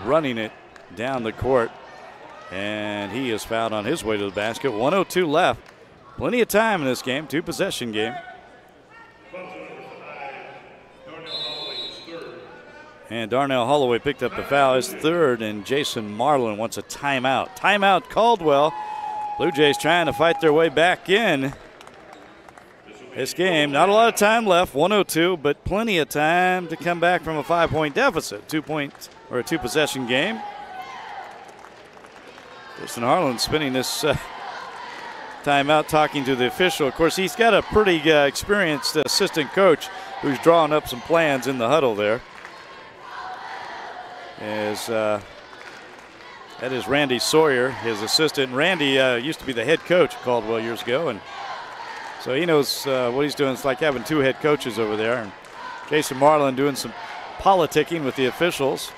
running it down the court, and he is fouled on his way to the basket. 1:02 left. Plenty of time in this game, two-possession game. And Darnell Holloway picked up the foul, his third, and Jason Marlin wants a timeout. Timeout Caldwell. Blue Jays trying to fight their way back in this game. Not a lot of time left, 1:02, but plenty of time to come back from a 5-point deficit. 2-point or a two-possession game. Jason Harlan spending this timeout talking to the official. Of course, he's got a pretty experienced assistant coach who's drawing up some plans in the huddle there. That is Randy Sawyer, his assistant. Randy used to be the head coach at Caldwell years ago, and so he knows what he's doing. It's like having two head coaches over there. And Jason Marlin doing some politicking with the officials.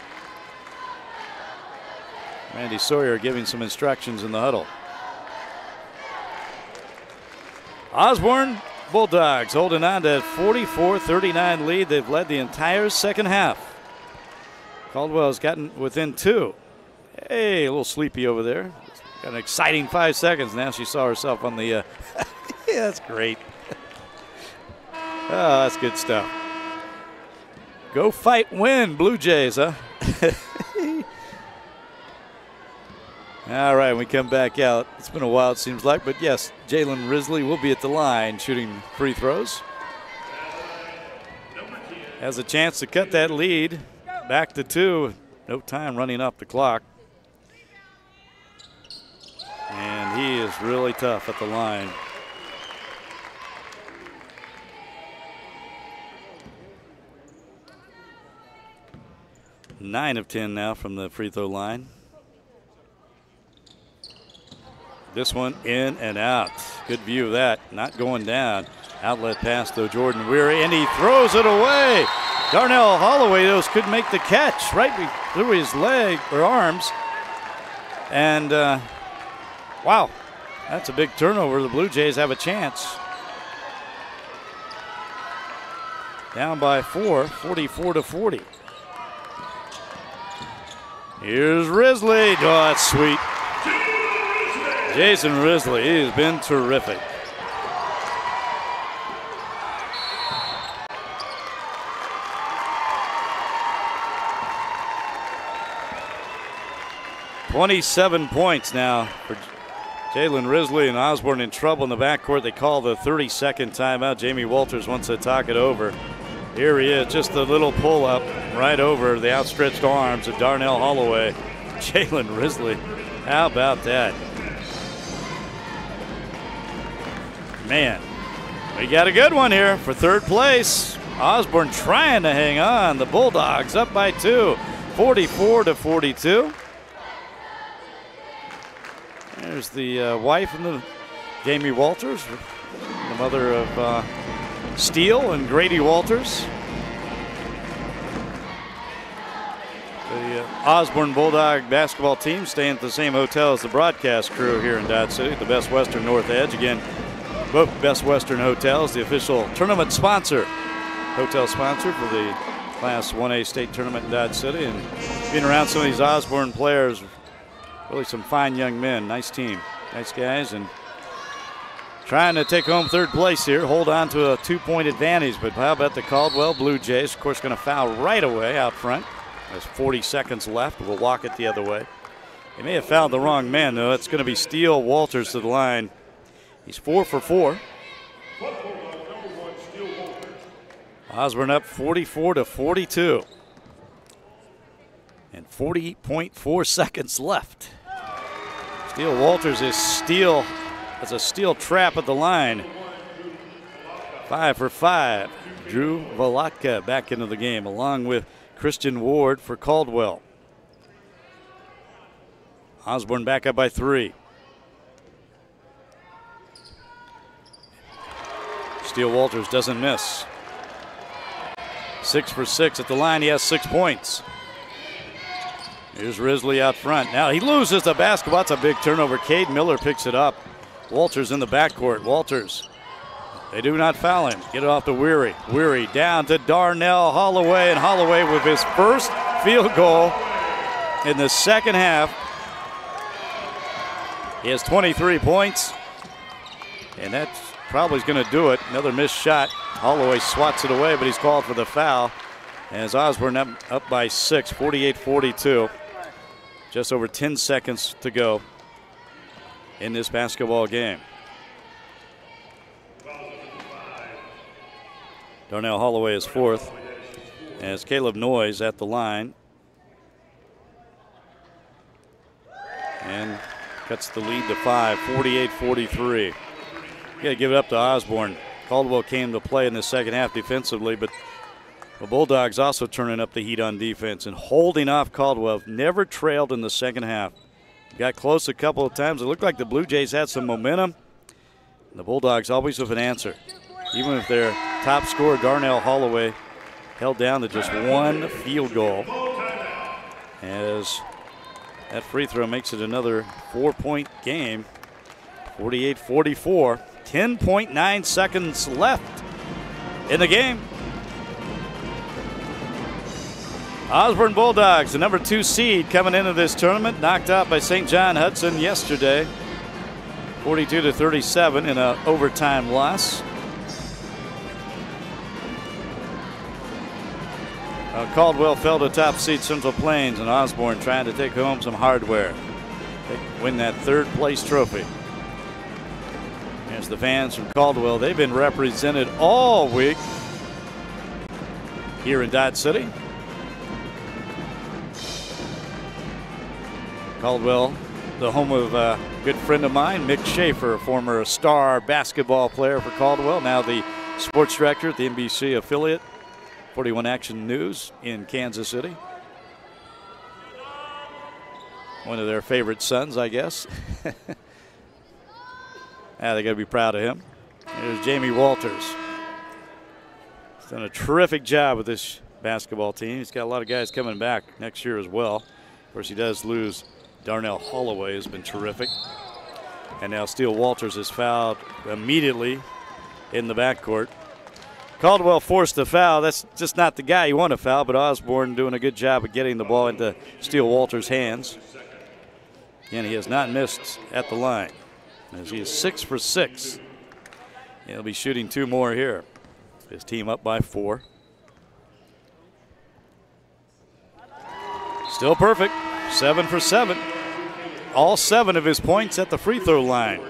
Randy Sawyer giving some instructions in the huddle. Osborne Bulldogs holding on to that 44-39 lead. They've led the entire second half. Caldwell's gotten within 2. Hey, a little sleepy over there. Got an exciting 5 seconds. Now she saw herself on the. Yeah, that's great. Oh, that's good stuff. Go fight, win, Blue Jays, huh? All right, we come back out. It's been a while, it seems like, but yes, Jalen Risley will be at the line shooting free throws. Has a chance to cut that lead back to 2. No time running off the clock. And he is really tough at the line. Nine of 10 now from the free throw line. This one in and out. Good view of that. Not going down. Outlet pass though, Jordan Weary, and he throws it away. Darnell Holloway, those could make the catch right through his leg or arms. And wow, that's a big turnover. The Blue Jays have a chance. Down by 4, 44-40. Here's Risley. Oh, that's sweet. Jason Risley, he's been terrific. $27 points now for Jalen Risley, and Osborne in trouble in the backcourt. They call the 30-second timeout. Jamie Walters wants to talk it over. Here he is, just a little pull-up right over the outstretched arms of Darnell Holloway. Jalen Risley, how about that? Man, we got a good one here for third place. Osborne trying to hang on. The Bulldogs up by 2, 44-42. There's the wife and the Jamie Walters, the mother of Steele and Grady Walters. The Osborne Bulldog basketball team staying at the same hotel as the broadcast crew here in Dodge City, the Best Western North Edge. Again, both Best Western Hotels, the official tournament sponsor, hotel sponsor for the Class 1A state tournament in Dodge City. And being around some of these Osborne players, really some fine young men. Nice team, nice guys, and trying to take home third place here, hold on to a 2-point advantage. But how about the Caldwell Blue Jays? Of course, going to foul right away out front. There's 40 seconds left. We'll walk it the other way. They may have found the wrong man, though. It's going to be Steele Walters to the line. He's 4 for 4. Osborne up 44-42. And 40.4 seconds left. Steele Walters is has a steel trap at the line. 5 for 5. Drew Volotka back into the game, along with Christian Ward for Caldwell. Osborne back up by 3. Steele Walters doesn't miss. 6 for 6 at the line. He has 6 points. Here's Risley out front. Now he loses the basketball. It's a big turnover. Cade Miller picks it up. Walters in the backcourt. Walters. They do not foul him. Get it off to Weary. Weary down to Darnell Holloway, and Holloway with his first field goal in the second half. He has 23 points, and that's probably going to do it. Another missed shot. Holloway swats it away, but he's called for the foul. As Osborne up by 6, 48-42. Just over 10 seconds to go in this basketball game. Darnell Holloway is 4th, as Caleb Noyes at the line. And cuts the lead to 5, 48-43. You got to give it up to Osborne. Caldwell came to play in the second half defensively, but the Bulldogs also turning up the heat on defense and holding off Caldwell. Never trailed in the second half. Got close a couple of times. It looked like the Blue Jays had some momentum. The Bulldogs always with an answer. Even if their top scorer, Darnell Holloway, held down to just 1 field goal. As that free throw makes it another 4-point game. 48-44. 10.9 seconds left in the game. Osborne Bulldogs, the number 2 seed coming into this tournament, knocked out by St. John Hudson yesterday, 42-37 in an overtime loss. Caldwell fell to top seed Central Plains, and Osborne trying to take home some hardware. They win that 3rd place trophy. Here's the fans from Caldwell. They've been represented all week here in Dodge City. Caldwell, the home of a good friend of mine, Mick Schaefer, former star basketball player for Caldwell, now the sports director at the NBC affiliate, 41 Action News in Kansas City. One of their favorite sons, I guess. They got to be proud of him. Here's Jamie Walters. He's done a terrific job with this basketball team. He's got a lot of guys coming back next year as well. Of course, he does lose. Darnell Holloway has been terrific. And now Steele Walters is fouled immediately in the backcourt. Caldwell forced the foul. That's just not the guy you want to foul, but Osborne doing a good job of getting the ball into Steele Walters' hands. Again, he has not missed at the line, as he is 6 for 6. He'll be shooting 2 more here. His team up by 4. Still perfect, 7 for 7. All 7 of his points at the free throw line.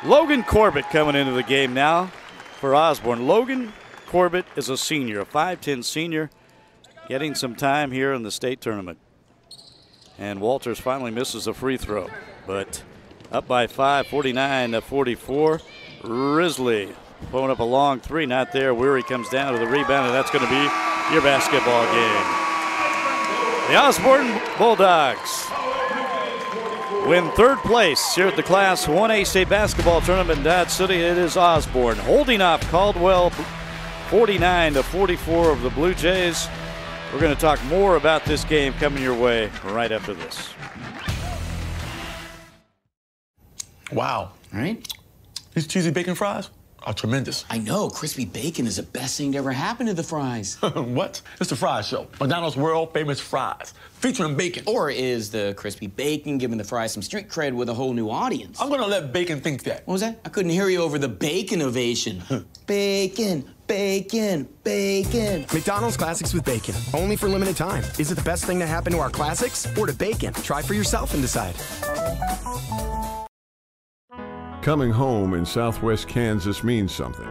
Logan Corbett coming into the game now for Osborne. Logan Corbett is a senior, a 5'10 senior, getting some time here in the state tournament. And Walters finally misses a free throw, but up by 5, 49-44. Risley pulling up a long 3, not there. Weary comes down to the rebound, and that's going to be your basketball game. The Osborne Bulldogs win 3rd place here at the Class 1A state basketball tournament in Dodge City. It is Osborne holding off Caldwell 49-44 of the Blue Jays. We're going to talk more about this game coming your way right after this. Wow. Right? These cheesy bacon fries are tremendous. I know. Crispy bacon is the best thing to ever happen to the fries. What? It's the Fries Show. McDonald's world famous fries, featuring bacon. Or is the crispy bacon giving the fries some street cred with a whole new audience? I'm gonna let bacon think that. What was that? I couldn't hear you over the bacon ovation. Bacon, bacon, bacon. McDonald's Classics with Bacon, only for limited time. Is it the best thing to happen to our classics or to bacon? Try for yourself and decide. Coming home in southwest Kansas means something.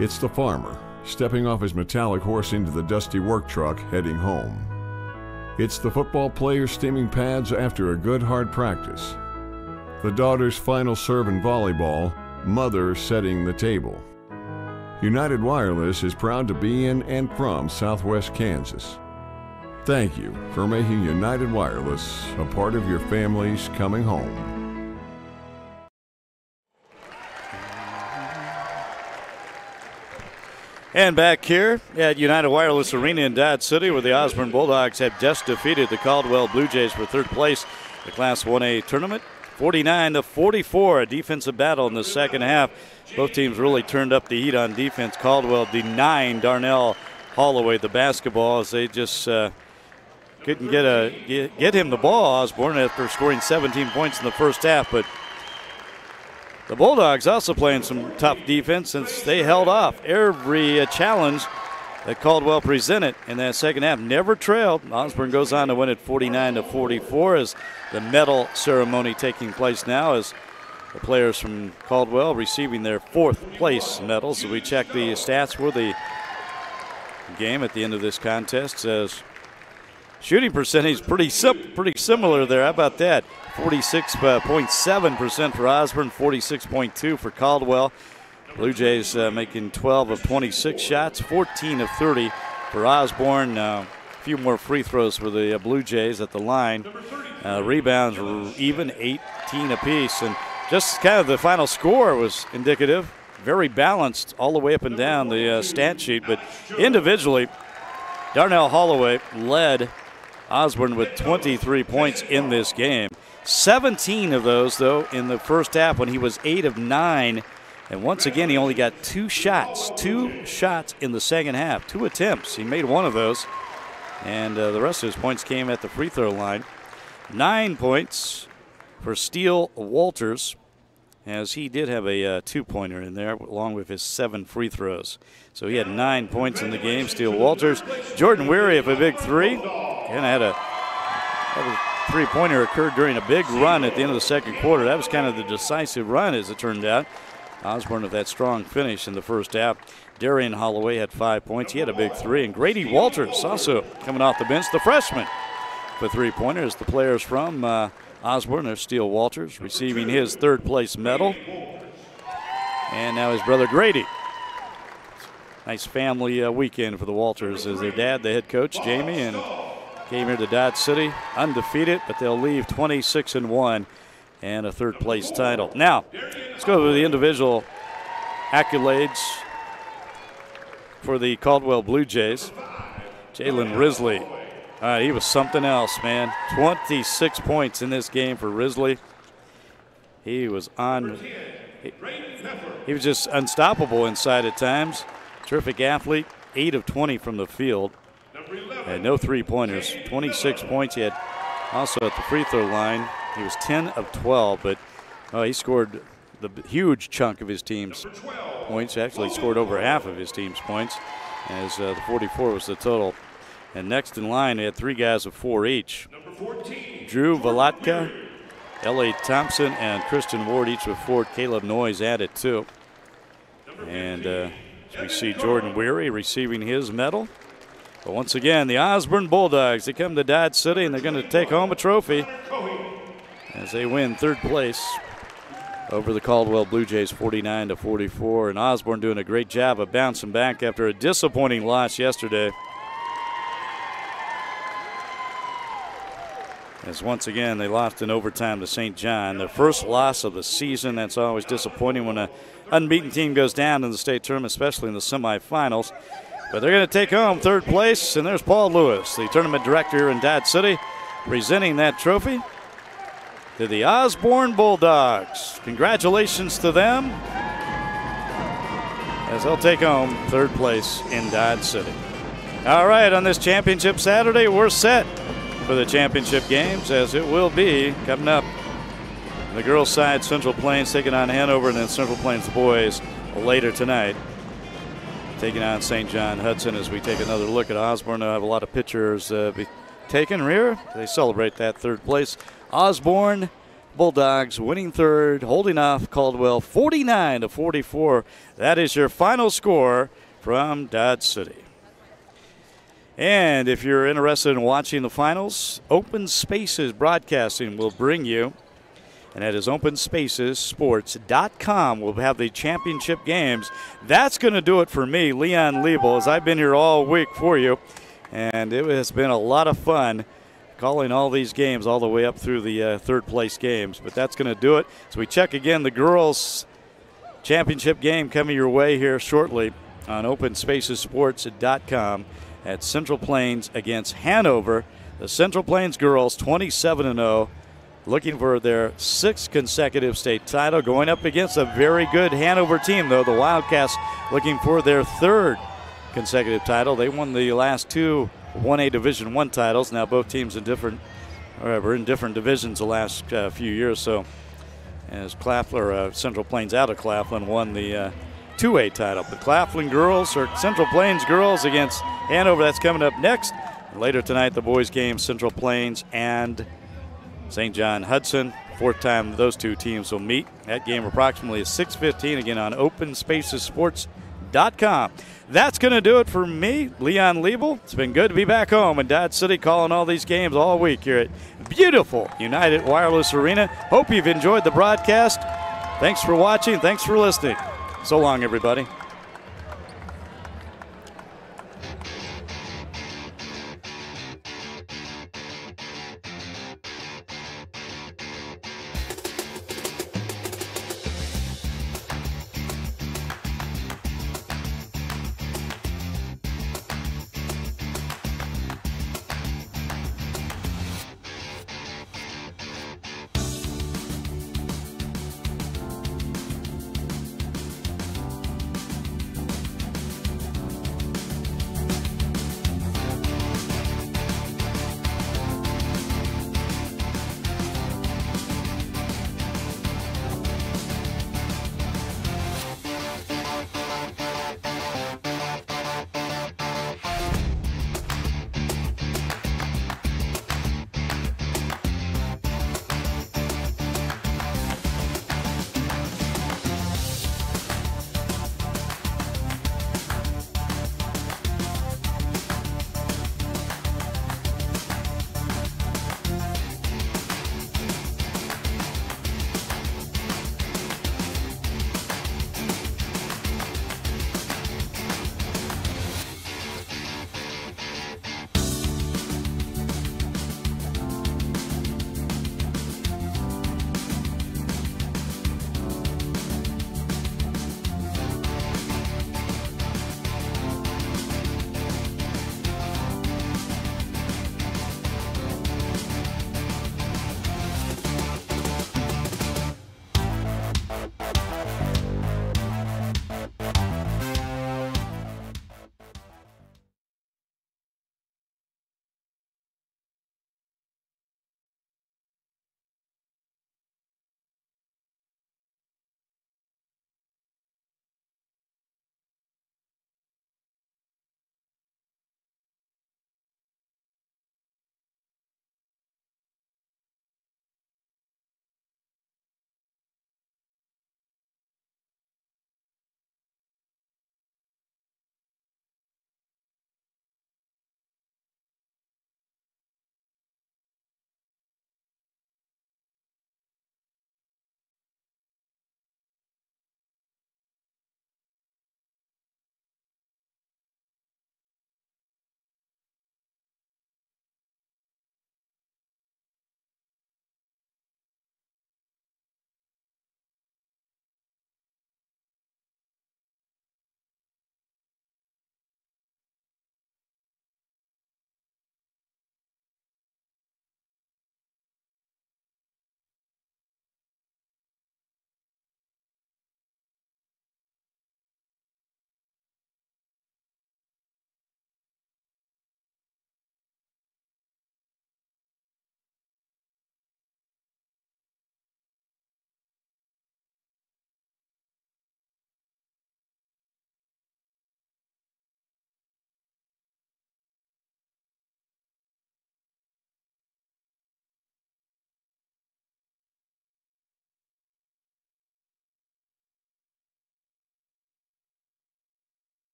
It's the farmer stepping off his metallic horse into the dusty work truck heading home. It's the football player steaming pads after a good hard practice. The daughter's final serve in volleyball, mother setting the table. United Wireless is proud to be in and from southwest Kansas. Thank you for making United Wireless a part of your family's coming home. And back here at United Wireless Arena in Dodge City, where the Osborne Bulldogs have just defeated the Caldwell Blue Jays for third place in the Class 1A tournament. 49-44, a defensive battle in the second half. Both teams really turned up the heat on defense. Caldwell denying Darnell Holloway the basketball as they just couldn't get him the ball, Osborne, after scoring 17 points in the first half. But the Bulldogs also playing some tough defense since they held off every challenge that Caldwell presented in that second half. Never trailed. Osborne goes on to win it 49-44 as the medal ceremony taking place now as the players from Caldwell receiving their fourth place medals. So we check the stats for the game at the end of this contest. Says shooting percentage pretty similar there. How about that? 46.7% for Osborne, 46.2% for Caldwell. Blue Jays making 12 of 26 shots, 14 of 30 for Osborne. A few more free throws for the Blue Jays at the line. Rebounds were even, 18 apiece. And just kind of the final score was indicative. Very balanced all the way up and down the stat sheet. But individually, Darnell Holloway led Osborne with 23 points in this game. 17 of those, though, in the first half when he was 8 of 9. And once again, he only got 2 shots in the second half, 2 attempts. He made one of those, and the rest of his points came at the free throw line. 9 points for Steele Walters, as he did have a 2-pointer in there, along with his 7 free throws. So he had 9 points in the game, Steele Walters. Jordan Weary of a big 3, and had a 3-pointer occurred during a big run at the end of the second quarter. That was kind of the decisive run, as it turned out. Osborne with that strong finish in the first half. Darian Holloway had 5 points. He had a big 3. And Grady Walters also coming off the bench, the freshman, for 3-pointers. The players from Osborne are Steele Walters receiving his third-place medal. And now his brother Grady. Nice family weekend for the Walters as their dad, the head coach, Jamie, and came here to Dodge City undefeated, but they'll leave 26-1 and a third-place title. Now, let's go to the individual accolades for the Caldwell Blue Jays. Jalen Risley, he was something else, man. 26 points in this game for Risley. He was he was just unstoppable inside at times. Terrific athlete, 8 of 20 from the field. Had no 3-pointers, 26 points. He had also at the free throw line. He was 10 of 12, but he scored the huge chunk of his team's points. Actually scored over half of his team's points, as the 44 was the total. And next in line, he had 3 guys of 4 each. Drew Valatka, L.A. Thompson, and Christian Ward, each with 4. Caleb Noyes added 2. And we see Jordan Weary receiving his medal. But once again, the Osborne Bulldogs, they come to Dodge City, and they're going to take home a trophy as they win third place over the Caldwell Blue Jays 49-44. And Osborne doing a great job of bouncing back after a disappointing loss yesterday. As once again, they lost in overtime to St. John. Their first loss of the season. That's always disappointing when an unbeaten team goes down in the state tournament, especially in the semifinals. But they're going to take home third place, and there's Paul Lewis, the tournament director here in Dodge City, presenting that trophy to the Osborne Bulldogs. Congratulations to them as they'll take home third place in Dodge City. All right, on this championship Saturday, we're set for the championship games, as it will be coming up. On the girls' side, Central Plains taking on Hanover, and then Central Plains boys later tonight. taking on St. John Hudson as we take another look at Osborne. They'll have a lot of pictures be taken here. They celebrate that third place. Osborne Bulldogs winning third, holding off Caldwell 49-44. That is your final score from Dodge City. And if you're interested in watching the finals, Open Spaces Broadcasting will bring you, and that is openspacessports.com. We'll have the championship games. That's going to do it for me, Leon Liebel, as I've been here all week for you. And it has been a lot of fun calling all these games all the way up through the third place games. But that's going to do it. So we check again the girls' championship game coming your way here shortly on openspacessports.com at Central Plains against Hanover. The Central Plains girls 27-0, looking for their 6th consecutive state title, going up against a very good Hanover team, though. The Wildcats looking for their 3rd consecutive title. They won the last 2 1A Division I titles. Now both teams in different divisions the last few years. So as Central Plains out of Claflin won the 2A title. The Claflin girls or Central Plains girls against Hanover. That's coming up next. And later tonight, the boys game, Central Plains and St. John Hudson. 4th time those two teams will meet. That game approximately at 6:15 again on openspacessports.com. That's going to do it for me, Leon Liebel. It's been good to be back home in Dodge City calling all these games all week here at beautiful United Wireless Arena. Hope you've enjoyed the broadcast. Thanks for watching. Thanks for listening. So long, everybody.